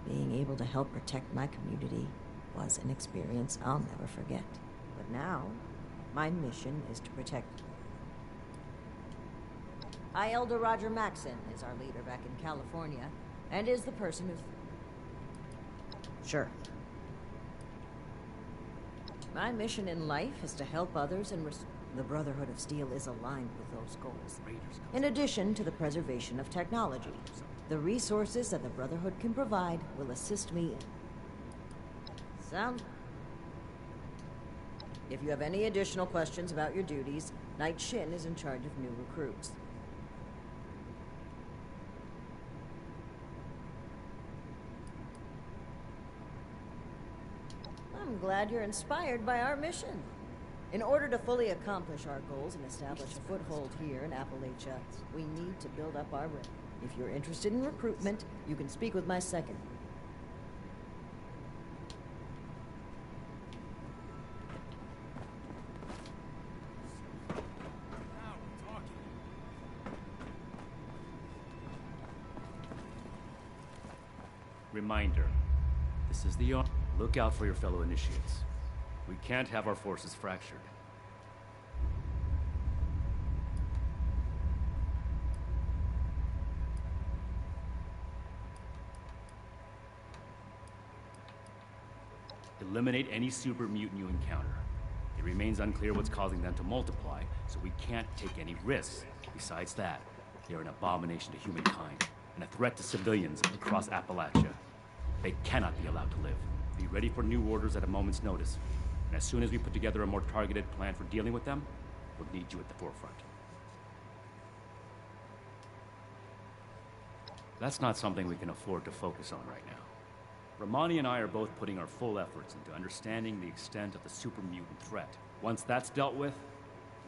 being able to help protect my community was an experience I'll never forget. But now, my mission is to protect. High Elder Roger Maxson is our leader back in California, and is the person who's... Sure. My mission in life is to help others, and the Brotherhood of Steel is aligned with those goals. In addition to the preservation of technology, the resources that the Brotherhood can provide will assist me in... Sound? If you have any additional questions about your duties, Knight Shin is in charge of new recruits. I'm glad you're inspired by our mission. In order to fully accomplish our goals and establish a foothold here in Appalachia, we need to build up our rank. If you're interested in recruitment, you can speak with my second. Reminder, this is the arm. Look out for your fellow initiates. We can't have our forces fractured. Eliminate any super mutant you encounter. It remains unclear what's causing them to multiply, so we can't take any risks. Besides that, they're an abomination to humankind, and a threat to civilians across Appalachia. They cannot be allowed to live. Be ready for new orders at a moment's notice. And as soon as we put together a more targeted plan for dealing with them, we'll need you at the forefront. That's not something we can afford to focus on right now. Romani and I are both putting our full efforts into understanding the extent of the super mutant threat. Once that's dealt with,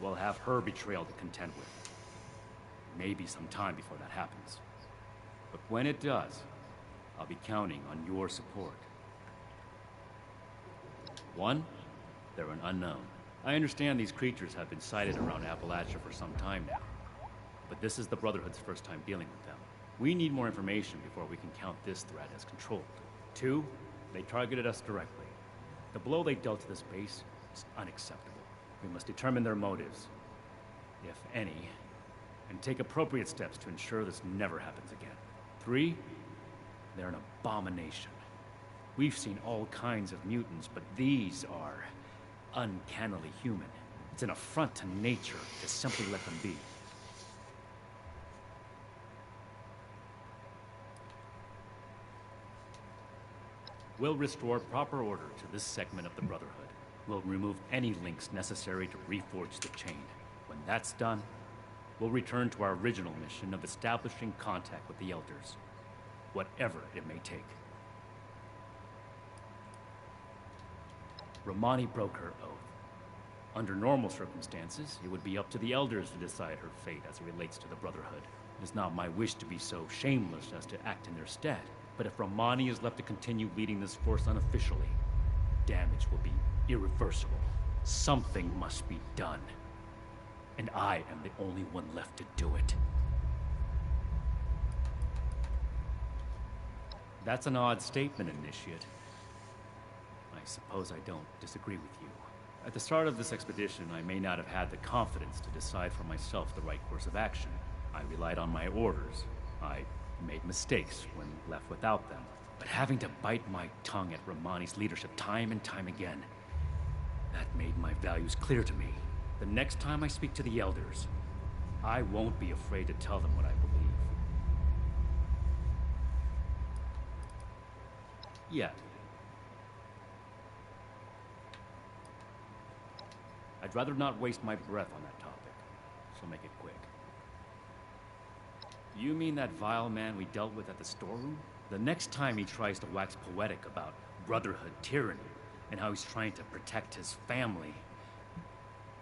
we'll have her betrayal to contend with. Maybe some time before that happens. But when it does, I'll be counting on your support. One, they're an unknown. I understand these creatures have been sighted around Appalachia for some time now. But this is the Brotherhood's first time dealing with them. We need more information before we can count this threat as controlled. Two, they targeted us directly. The blow they dealt to this base is unacceptable. We must determine their motives, if any, and take appropriate steps to ensure this never happens again. Three, they're an abomination. We've seen all kinds of mutants, but these are uncannily human. It's an affront to nature to simply let them be. We'll restore proper order to this segment of the Brotherhood. We'll remove any links necessary to reforge the chain. When that's done, we'll return to our original mission of establishing contact with the Elders, whatever it may take. Romani broke her oath. Under normal circumstances, it would be up to the Elders to decide her fate as it relates to the Brotherhood. It is not my wish to be so shameless as to act in their stead. But if Romani is left to continue leading this force unofficially, damage will be irreversible. Something must be done. And I am the only one left to do it. That's an odd statement, Initiate. I suppose I don't disagree with you. At the start of this expedition, I may not have had the confidence to decide for myself the right course of action. I relied on my orders. I made mistakes when left without them. But having to bite my tongue at Romani's leadership time and time again, that made my values clear to me. The next time I speak to the Elders, I won't be afraid to tell them what I believe. Yet. I'd rather not waste my breath on that topic, so make it quick. You mean that vile man we dealt with at the storeroom? The next time he tries to wax poetic about Brotherhood tyranny and how he's trying to protect his family.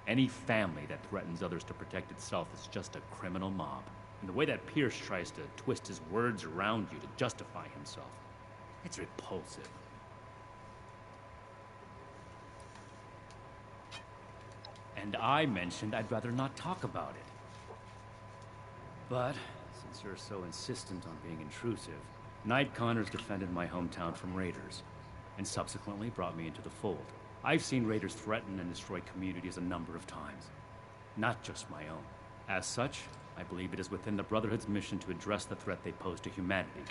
Any family that threatens others to protect itself is just a criminal mob. And the way that Pierce tries to twist his words around you to justify himself, it's repulsive. And I mentioned I'd rather not talk about it. But since you're so insistent on being intrusive, Knight Connors defended my hometown from raiders, and subsequently brought me into the fold. I've seen raiders threaten and destroy communities a number of times, not just my own. As such, I believe it is within the Brotherhood's mission to address the threat they pose to humanity.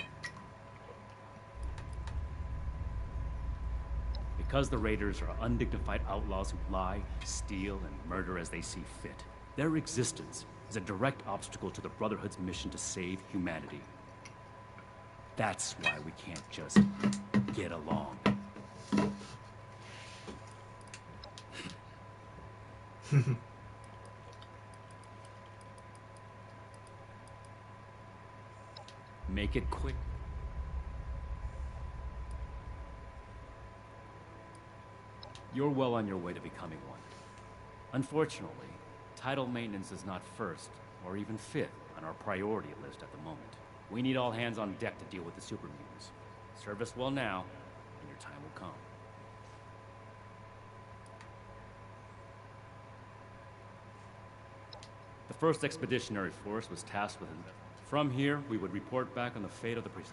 Because the raiders are undignified outlaws who lie, steal, and murder as they see fit, their existence is a direct obstacle to the Brotherhood's mission to save humanity. That's why we can't just get along. Make it quick. You're well on your way to becoming one. Unfortunately, title maintenance is not first, or even fifth, on our priority list at the moment. We need all hands on deck to deal with the super mutants. Serve us well now, and your time will come. The 1st Expeditionary Force was tasked with it. From here, we would report back on the fate of the priest.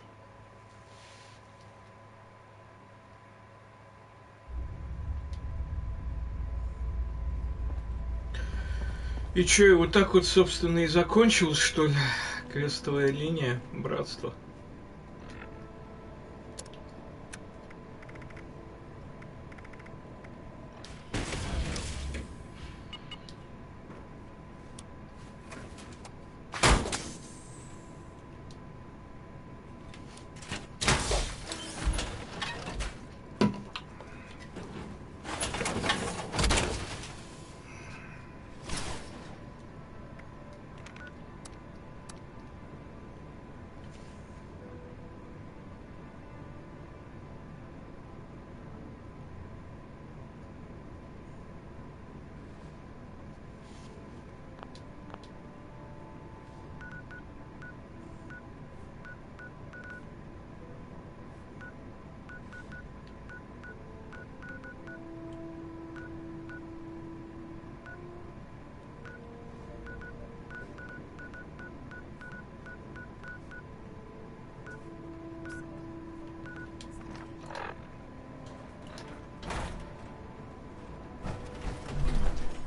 И чё, и вот так вот, собственно, и закончилась, что ли, квестовая линия братства?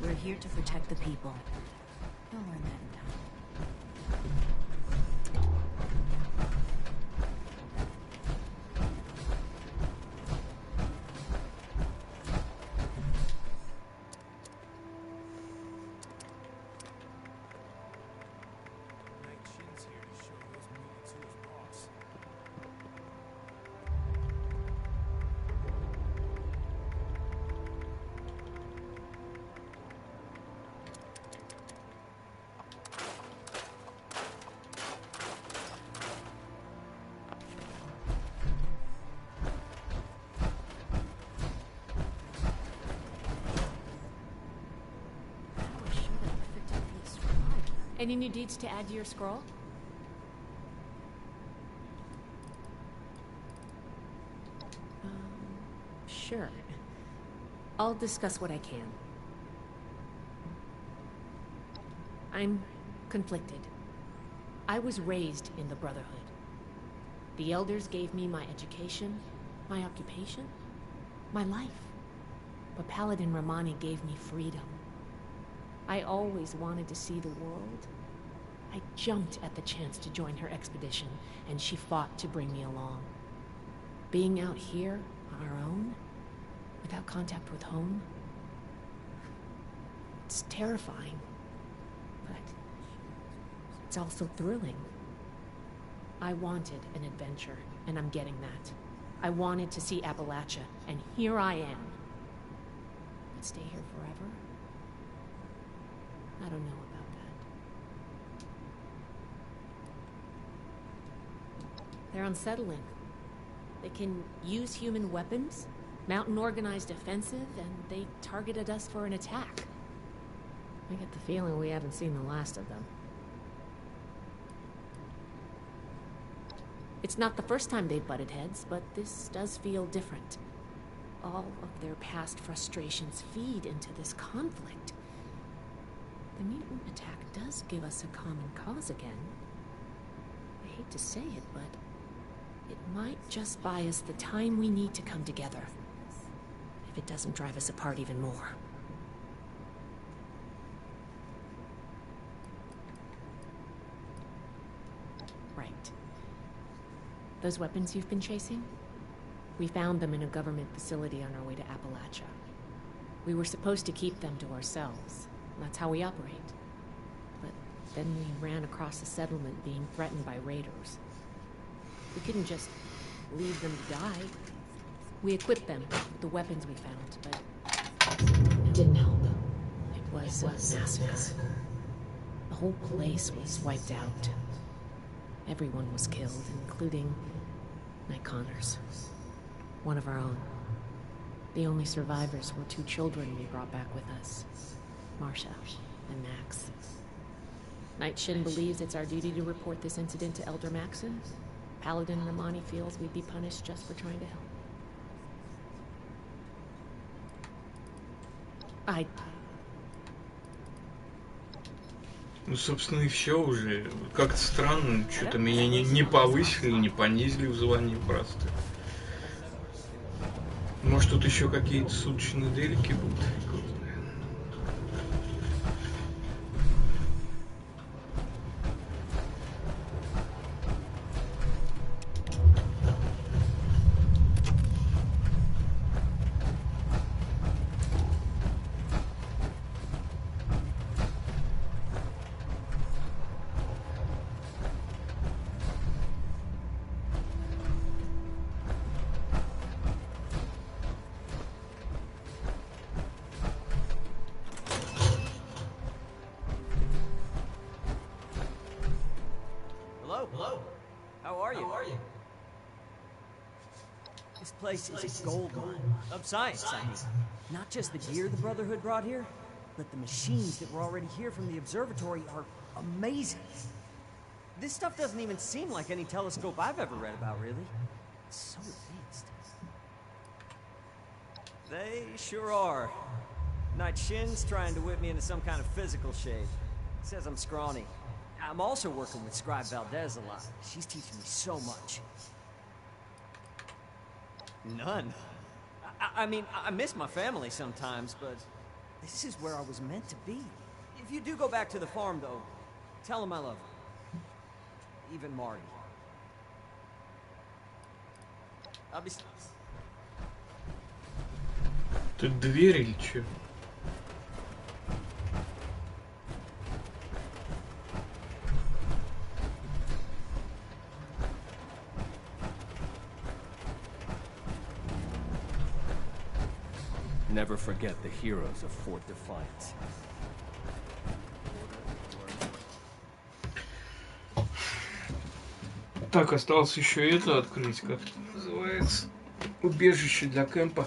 We're here to protect the people. You'll learn that in time. Any new deeds to add to your scroll? Sure. I'll discuss what I can. I'm conflicted. I was raised in the Brotherhood. The Elders gave me my education, my occupation, my life. But Paladin Romani gave me freedom. I always wanted to see the world. I jumped at the chance to join her expedition, and she fought to bring me along. Being out here on our own, without contact with home, it's terrifying, but it's also thrilling. I wanted an adventure, and I'm getting that. I wanted to see Appalachia, and here I am. But stay here forever? I don't know about that. They're unsettling. They can use human weapons, mount an organized offensive, and they targeted us for an attack. I get the feeling we haven't seen the last of them. It's not the first time they've butted heads, but this does feel different. All of their past frustrations feed into this conflict. The mutant attack does give us a common cause again. hate to say it, but it might just buy us the time we need to come together. If it doesn't drive us apart even more. Right. Those weapons you've been chasing? We found them in a government facility on our way to Appalachia. We were supposed to keep them to ourselves. That's how we operate. But then we ran across a settlement being threatened by raiders. We couldn't just leave them to die. We equipped them with the weapons we found, but it didn't help. It was a massacre. The whole place was wiped out. Everyone was killed, including Knight Connors. One of our own. The only survivors were 2 children we brought back with us. Marcia and Max. Knight Shin believes it's our duty to report this incident to Elder Maxon. Paladin Ramani feels we'd be punished just for trying to help. Ну, собственно, и все уже. Как-то странно, что-то меня не повысили, не понизили в звании просто. Может, тут еще какие-то суточные делики будут? This is a gold mine of science, I mean. Not just the gear the Brotherhood brought here, but the machines that were already here from the observatory are amazing. This stuff doesn't even seem like any telescope I've ever read about, really. It's so advanced. They sure are. Knight Shin's trying to whip me into some kind of physical shape. Says I'm scrawny. I'm also working with Scribe Valdez a lot. She's teaching me so much. None. I mean, I miss my family sometimes, but this is where I was meant to be. If you do go back to the farm, though, tell them I love them. Even Marty. I'll be... Тут дверь или чё? Never forget the heroes of Fort Defiance. Так, осталось еще это открыть, как это называется. Убежище для кемпа.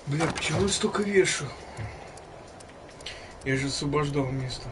Бля, почему я столько вешу? Я же освобождал место.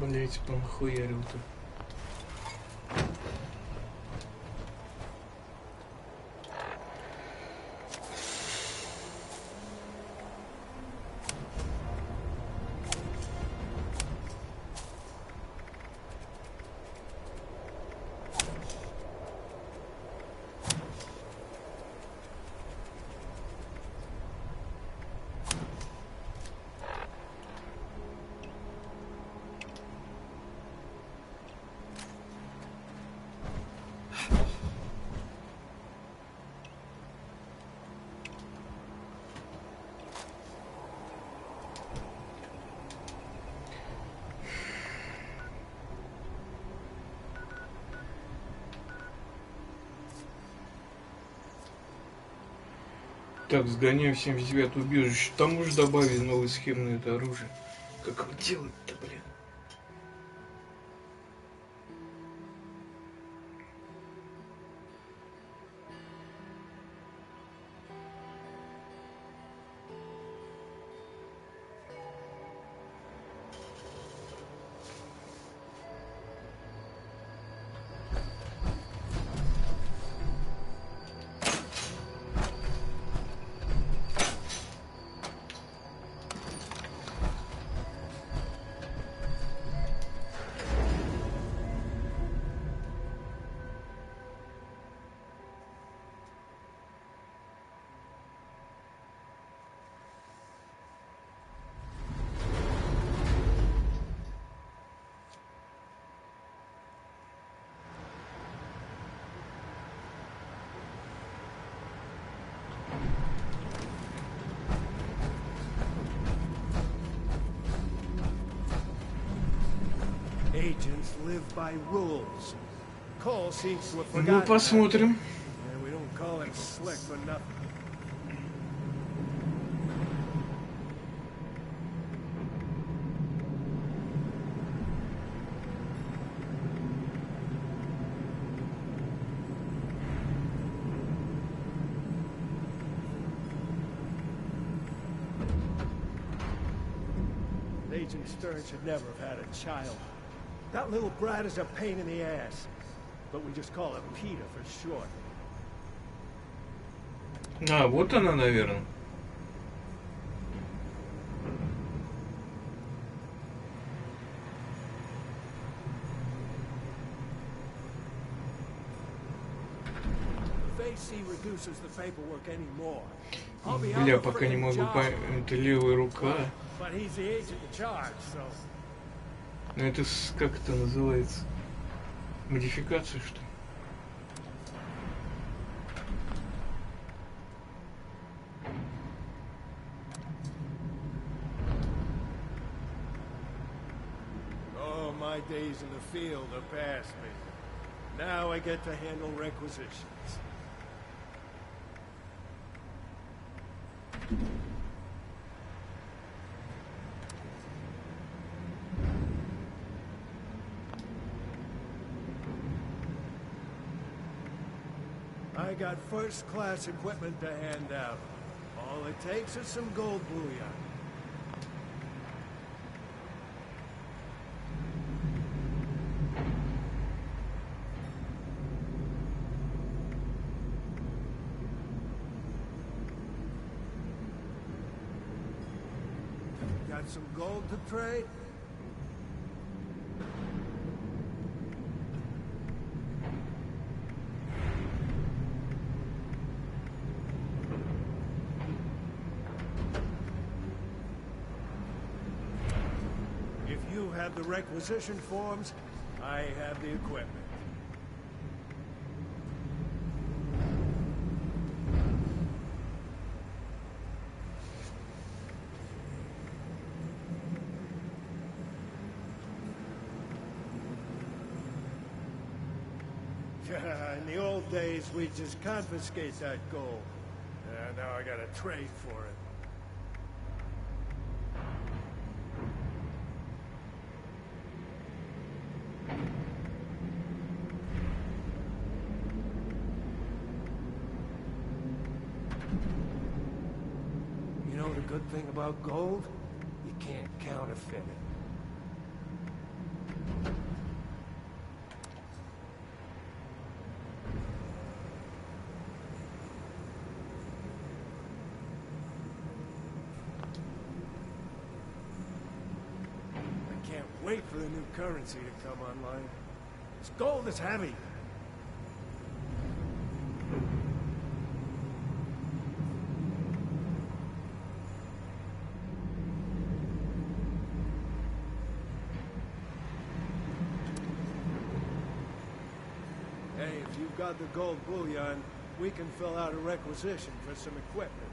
Блять, понахуярил-то. Так, сгоняю всем в 9 убежище. Там уже добавили новые схемы на это оружие. Как его делать-то, блин? Agents live by rules. Cole seems to have Ну, forgotten. посмотрим. We don't call him slick for nothing. Agent Stern should never have had a child. That little brat is a pain in the ass. But we just call him Peter for short. А, вот она, наверное. If AC reduces the paperwork anymore, I'll be Бля, out of пока не freaking могу job. понять. Это левая рука. But he's the agent in charge, so. Ну, это как это называется? Модификация, что ли? Oh, my days in the field are past me. Now I get to handle requisitions. I got first-class equipment to hand out. All it takes is some gold bullion. Got some gold to trade? If you have the requisition forms, I have the equipment. In the old days, we'd just confiscate that gold. Now I gotta trade for it. You know the good thing about gold? You can't counterfeit it. can't wait for the new currency to come online. This gold is heavy. Hey, if you've got the gold bullion, we can fill out a requisition for some equipment.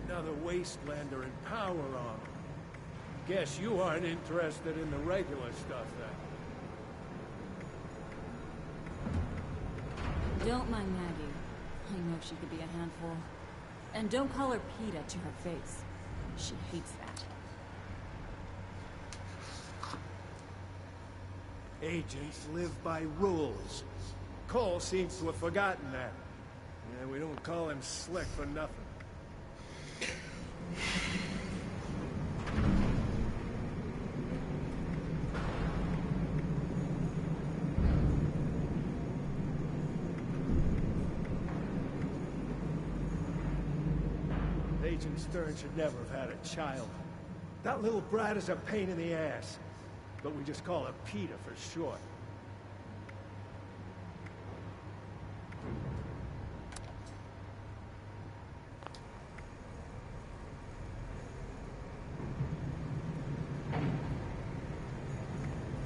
Another wastelander in power armor. Guess you aren't interested in the regular stuff then. Don't mind Maggie. I know she could be a handful. And don't call her PETA to her face. She hates that. Agents live by rules. Cole seems to have forgotten that. Yeah, we don't call him Slick for nothing. Agent Stern should never have had a child. That little brat is a pain in the ass. But we just call her PETA for short.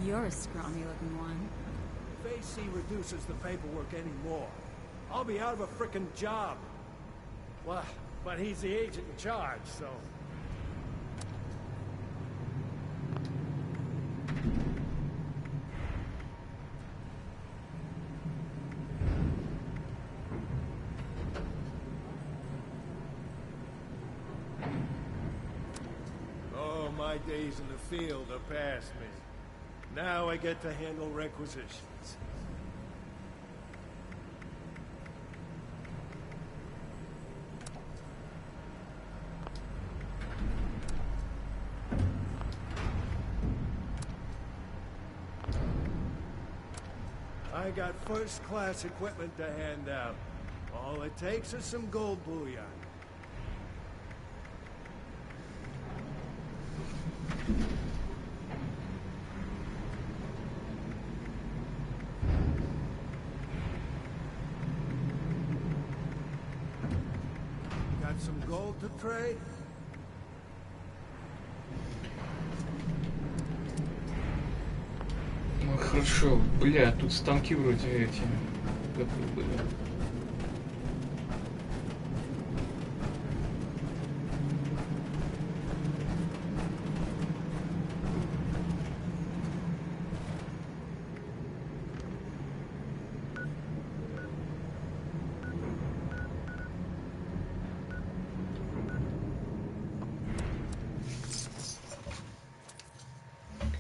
You're a scrawny-looking one. If AC reduces the paperwork anymore, I'll be out of a frickin' job. Well, but he's the agent in charge, so... Oh, my days in the field are past me. Now I get to handle requisitions. I got first-class equipment to hand out. All it takes is some gold bullion. Got some gold to trade? Ну хорошо, бля, тут станки вроде эти, как были.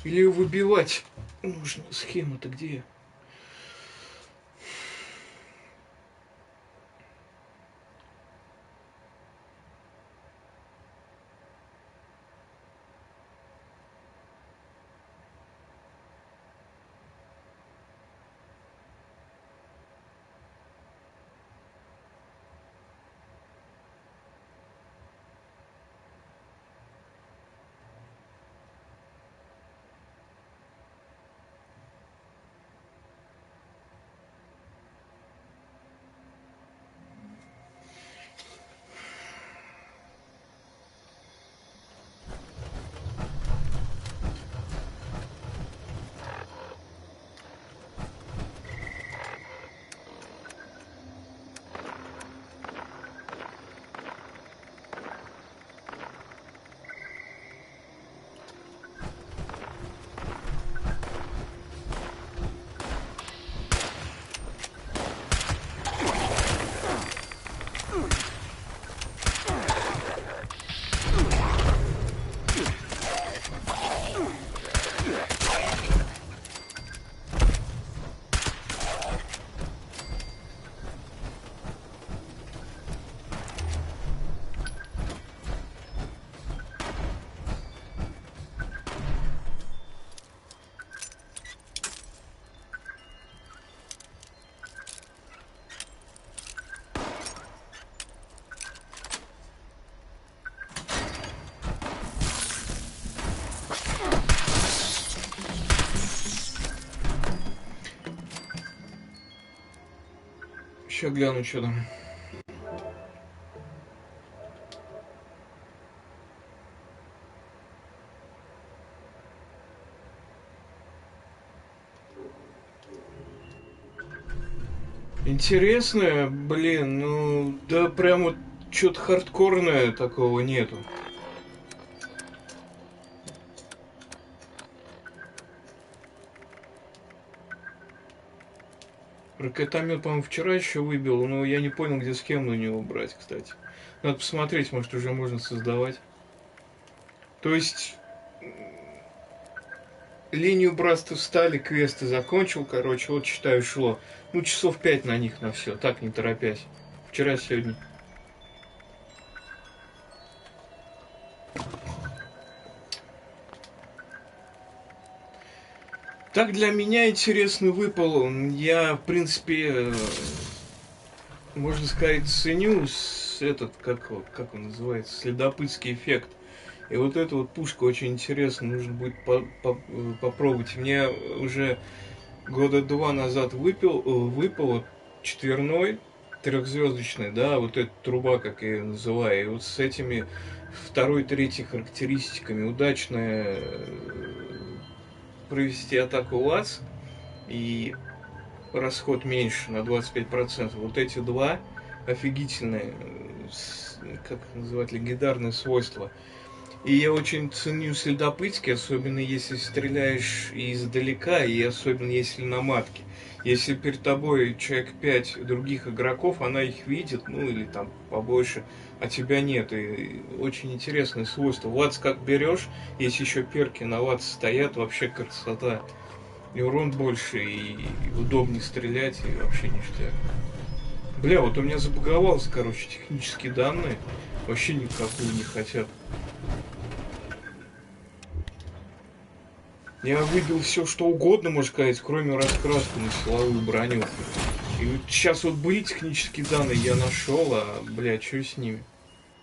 Или выбивать нужно. Схема-то где? Сейчас гляну, что там. Интересное, блин, ну да прям вот что-то хардкорное такого нету. Ракетомет, по-моему, вчера еще выбил, но я не понял, где схему на него брать, кстати. Надо посмотреть, может, уже можно создавать. То есть линию братства встали, квесты закончил, короче, вот считаю, шло. Ну, часов 5 на них, на все, так не торопясь. Вчера, сегодня. Так для меня интересный выпал. Я, в принципе, можно сказать, ценю этот, как он называется, следопытский эффект. И вот эта вот пушка очень интересна, нужно будет попробовать. Мне уже года 2 назад выпало четверной, трехзвездочный, да, вот эта труба, как я ее называю. И вот с этими второй, третьей характеристиками удачно провести атаку ЛАЦ и расход меньше на 25%. Вот эти два офигительные, как называть, легендарные свойства. И я очень ценю следопытки, особенно если стреляешь издалека, и особенно если на матке. Если перед тобой человек 5 других игроков, она их видит, ну или там побольше, а тебя нет. И очень интересное свойство. ВАЦ как берешь, если еще перки на ВАЦ стоят, вообще красота. И урон больше, и удобнее стрелять, и вообще ништяк. Бля, вот у меня забаговался, короче, технические данные. Вообще никакую не хотят. Я выбил все, что угодно, можно сказать, кроме раскраску на силовую броню. И вот сейчас вот были технические данные, я нашел, а, бля, что с ними?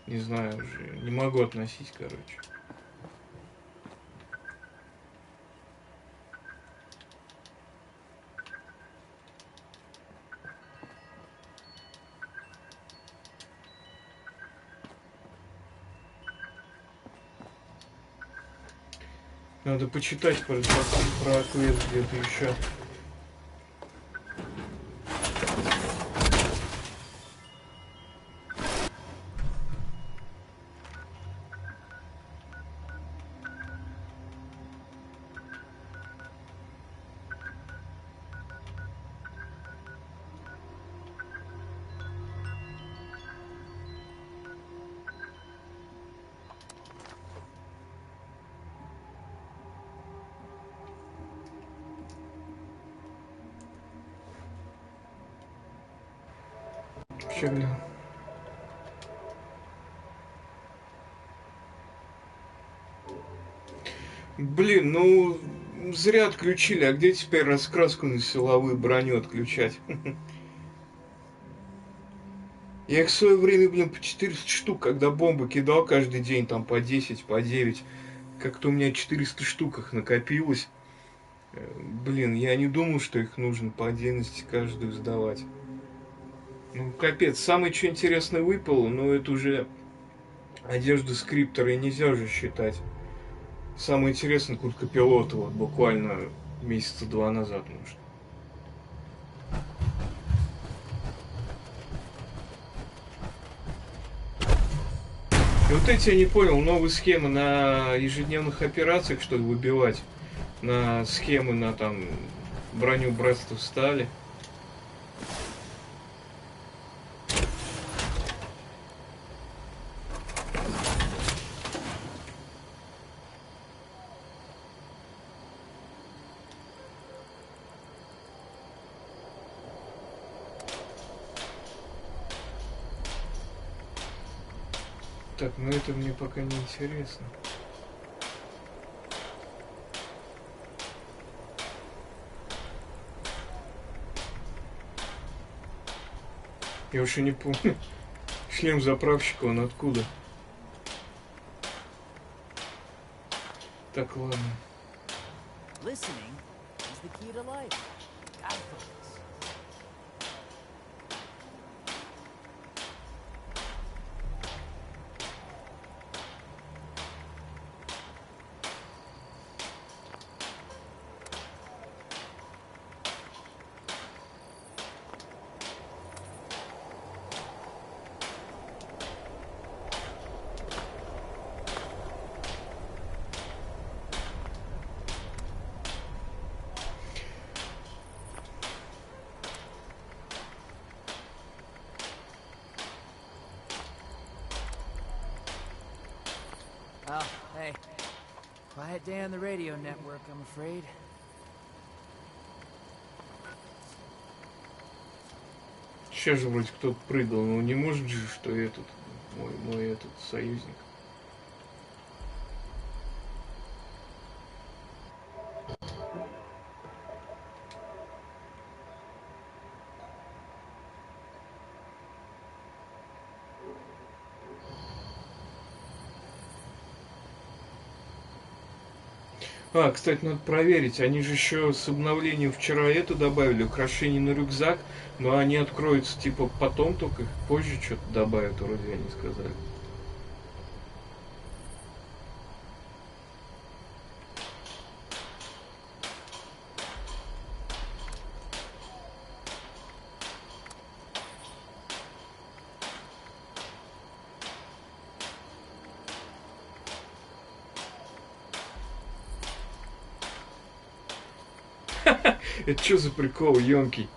Не знаю уже, не могу относить, короче. Надо почитать про квест где-то еще. Фигня. Блин, ну зря отключили, а где теперь раскраску на силовую броню отключать? Я их в свое время, блин, по 400 штук, когда бомбы кидал каждый день, там по 10, по 9. Как-то у меня 400 штук их накопилось. Блин, я не думал, что их нужно по отдельности каждую сдавать. Ну, капец. Самое что интересное выпало, но это уже одежда скриптора, и нельзя уже считать. Самое интересное куртка пилота, вот буквально месяца 2 назад, может. И вот эти я не понял, новые схемы на ежедневных операциях, что ли, выбивать. На схемы на там броню братства стали. Так, ну это мне пока не интересно. Я уже не помню. Шлем заправщика, он откуда? Так, ладно. Listening is the key to life. Gotta focus. Quiet day on the radio network, I'm afraid. Сейчас же вроде кто-то прыгал, но не может же, что этот, мой этот союзник. А, кстати, надо проверить, они же еще с обновлением вчера это добавили, украшения на рюкзак, но они откроются типа потом, только позже что-то добавят, вроде они сказали. Это что за прикол, ёмкий?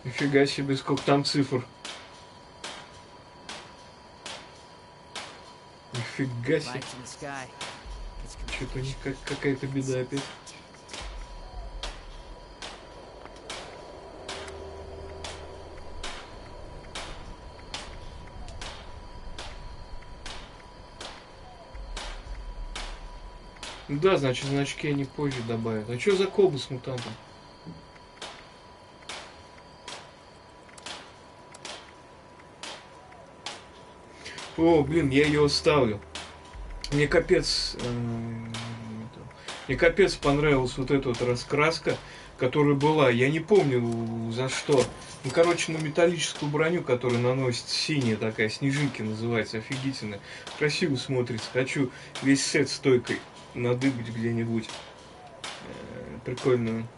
Нифига себе, сколько там цифр. Нифига себе. Что-то у них какая-то беда опять. Да, значит, значки они позже добавят. А что за колба с мутантом? О, блин, я ее оставлю. Мне капец понравилась вот эта вот раскраска, которая была. Я не помню за что. Ну, короче, на металлическую броню, которую наносит синяя такая, снежинки называется, офигительная. Красиво смотрится. Хочу весь сет стойкой надыбать где-нибудь. Прикольно.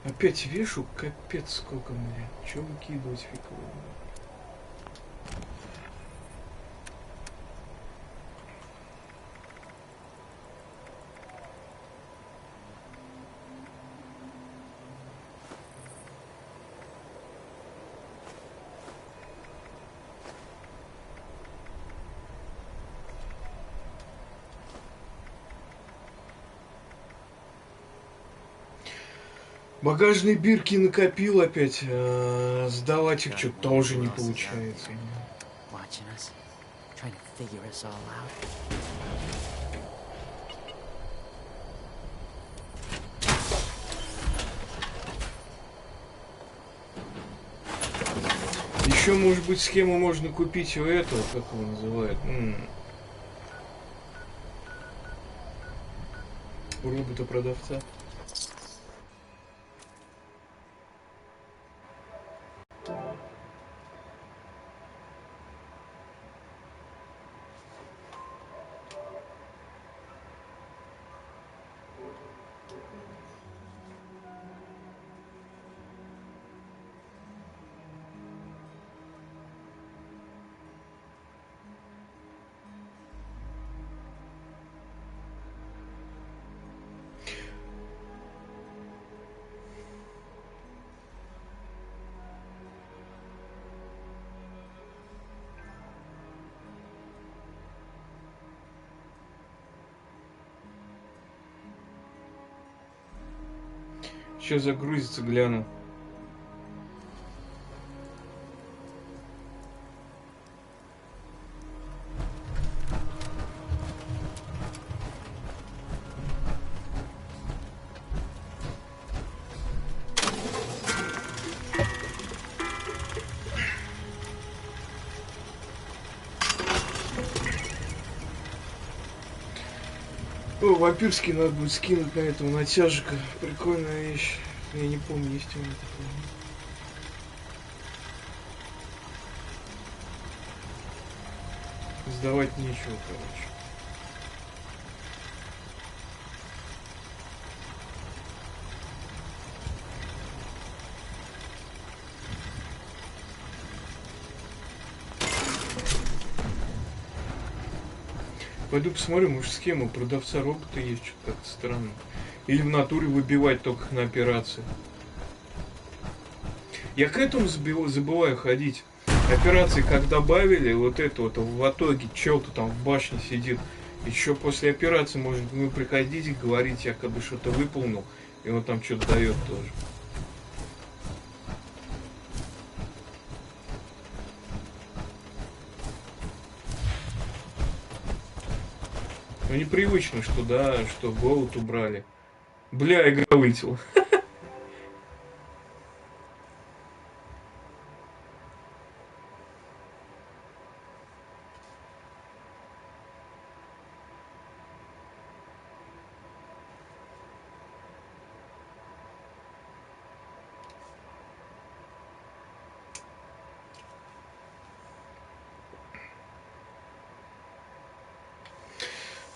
Опять вешу, капец сколько, блин. Че выкидывать фиг его. Багажные бирки накопил опять, сдавать их что-то тоже не получается. Еще, может быть, схему можно купить у этого, как его называют, у робота-продавца. Сейчас загрузится, гляну. О, вампирский надо будет скинуть на этого натяжика. Прикольная вещь. Я не помню, есть у меня такое. Сдавать нечего, короче. Пойду посмотрю, может, схема у продавца робота есть, что-то как-то странно. Или в натуре выбивать только на операции. Я к этому забываю ходить. Операции как добавили, вот это вот в итоге чел-то там в башне сидит. Еще после операции может приходить и говорить, якобы что-то выполнил, и он там что-то дает тоже. Ну непривычно, что да, что голод убрали. Бля, игра вылетела.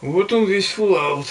Вот он весь Fallout.